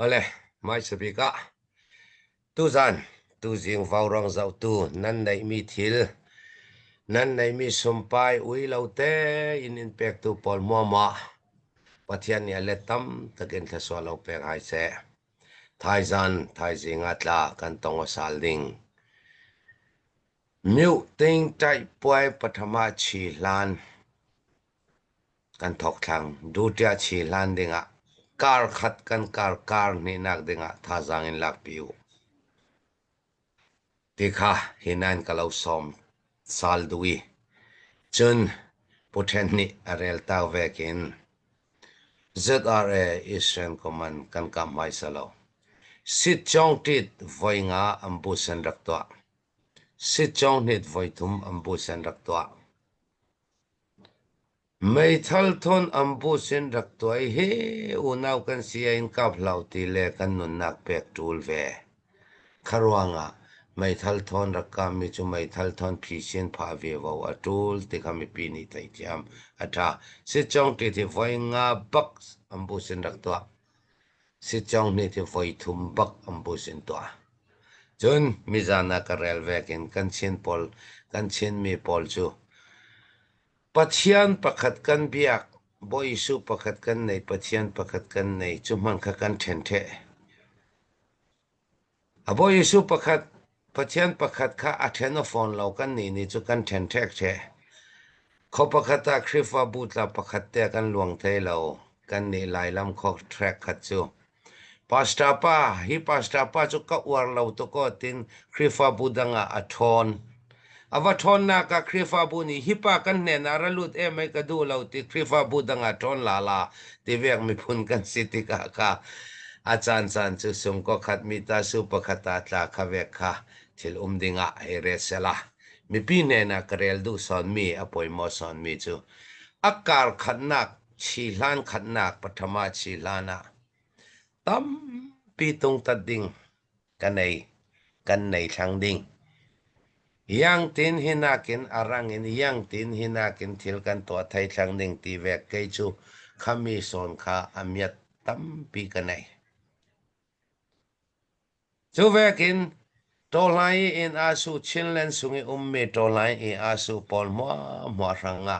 [SPEAKER 7] ole mai sabi ka tu zan tu jing vào rong zau tu nan nei mi thil nan nei mi sumpai ui lo te in impact tu pol mo pathian ya letam taken tha so lo pe hai se thai jing atla kan tong sal ding miu ting tai poi pathama chi lan kan thok thang du tia chi lan dinga kar khat kan kar ni nak dinga tha jang in lak piu tikha hinan kalau som sal dui chun poten ni arel taw vekin ZRA Eastern Command kan kam mai salo sit chong tit voinga ambusan raktwa sit chong nit voitum ambusan raktwa mai thal thon ambusan raktwa he unaw kan sia in kap lauti le kan nun nak pek tul ve kharwanga mai thal thon rakam mi chu mai thal thon phisen pha ve wa atul te khami pi ni tai jam atha sit chong tit voinga bak ambusan raktwa sit chong ni te voi thum bak ambusan to chun mizana karel vekin kan chen mi pol chu pathian pakhat kan biak boi su pakhat kan nei pathian pakhat kan nei chuman kha kan then the aboi su pakhat Pathian pakhat kha athena phone lo kan ni chu kan then thek the kho pakhata khrifa butla pakhat te kan luang thei lo kan ni lai lam kho track khat chu pasta pa chu ka war lo to ko tin khrifa budanga athon avathon na ka khrifa bu ni hi pa kan ne na ralut e mai ka du lo ti khrifa budanga thon la ti vek mi phun kan city ka achan chan chu sum ko khat mi ta su pakhata tla kha vek kha thil dinga he re sela mi pi ne na karel du son mi apoi mo son mi chu akar khatnak chi hlan khatnak pathama chi hlana tam pi tung ta ding kan nei thang ding yang tin hinakin arangin yang tin hinakin thil kan to thai thang ding ti vek ke chu khami son kha amiat tam pi kan nei chu vekin tolai in asu chinlen sungi umme tolai in asu pol mo ranga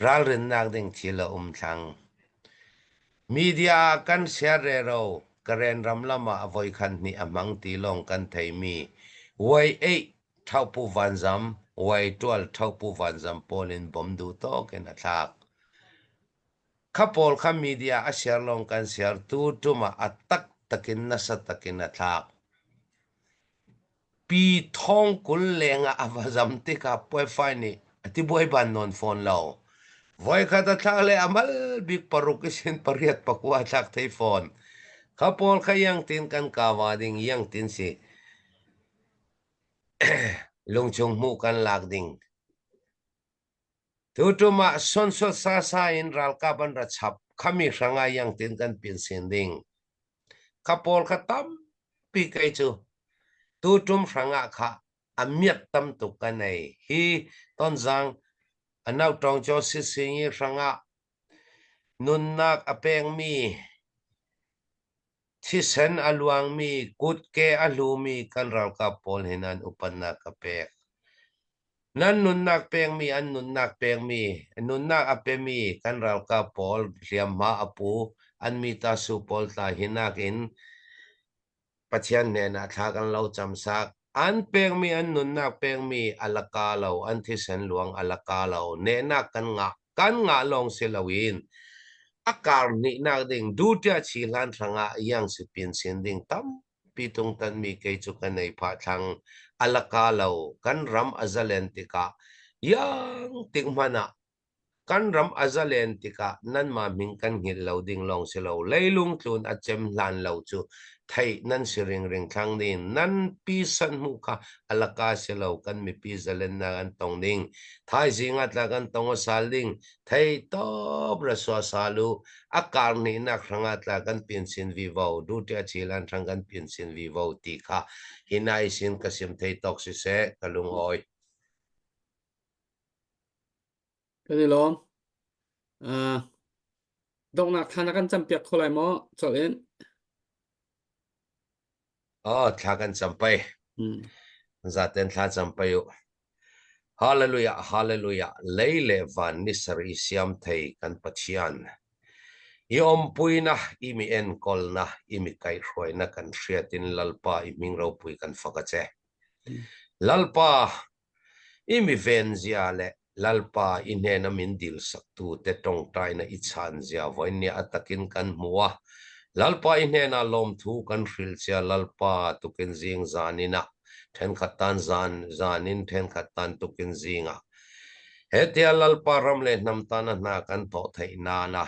[SPEAKER 7] ral rin nak ding thila thang media kan share ro karen ramlama avoi khan ni amang ti long kan thei mi wai 8 thau pu vanzam wai 12 thau pu vanzam polin bom du to ken athak khapol kha media a share long kan share tu tuma atak takin na sa takin athak pi thong kul lenga avazam te ka poi fai ni ati boy ban non phone lo voi khata thale amal big parukisin pariat pakwa thak thei phone khapol khayang tin kan kawa ding yang tin si lungchung mu kan lak ding tutuma son sa in ral ka ban ra chap khami ranga yang tin kan pin sin ding khapol khatam pi kai chu tutum ranga kha amiat tam tu kan nei hi ton jang anau tong cho si singi ranga nun nak apeng mi thi sen aluang mi kut ke alumi kan ral ka pol hinan upanna ka pek nan nun nak peng mi an nun nak peng mi nun nak ape mi kan ral ka pol hliam ma apu an mi ta su pol ta hinak in pathian ne na tha kan lo cham sak an peng mi an nun nak peng mi alaka lo an thi sen luang alaka lo ne na kan nga long silawin akar ni na ding du tia chi lan thanga yang si pin sin ding tam pitung tan mi ke chu kan nei pha thang alaka lo kan ram azalentika yang ting mana kan ram azalentika nan ma ming kan ngil lo ding long se lo leilung tlun a chem lan lo chu thai nan siring ring thang din nan pi san mu kha alaka se lo kan mi pi zalen na an tong ding thai zinga tla kan tong sal ding thai to bra so salu akar ni na khranga tla kan pin sin vi vo du tia chilan thang kan pin sin vi vo ti kha hinai sin kasim thai tok si se kalung oi
[SPEAKER 2] cái gì lom động nạc thằng kan chăm piak kholai mo cho lên
[SPEAKER 7] thla kan champai zaten thla champai hallelujah hallelujah leile van nisari siam thei kan pathian yom puina imi en kolna imi kai hroina kan hriatin lalpa iming ro pui kan fakache lalpa imi ven zia le lalpa inena min dil saktu te tong tai na ichan zia voin ni atakin kan muwa lalpa inena lom thu kan hril chia lalpa tukin zing zanina then khatan zanin then khatan tukin zinga hetia lalpa ram le namtana na kan tho thei na na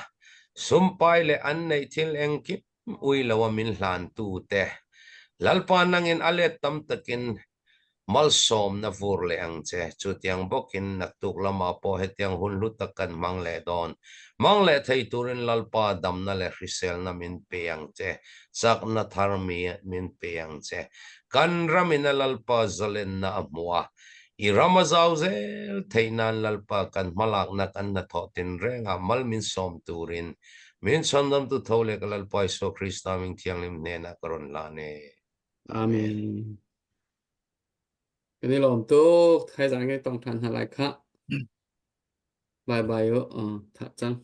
[SPEAKER 7] sumpai le an nei thil engkip ui lawa min hlan tu te lalpa nangin alet tam takin malsom na vur le ang che chu tiang bokin naktuk lama po hetiang hun lutakan mangle don mangle thei turin lalpa damna le hrisel na min peang che sak na tharmi min peang che kan ramina lalpa zalen na amwa i ramazau zel theinan lalpa kan malak na kan na thotin renga mal min som turin min sondam tu thole lalpa so krista min thiang lim ne na karon la ne
[SPEAKER 2] amen cái này lom tốt thay rằng cái tông thành lại khác bye bye thạ chăng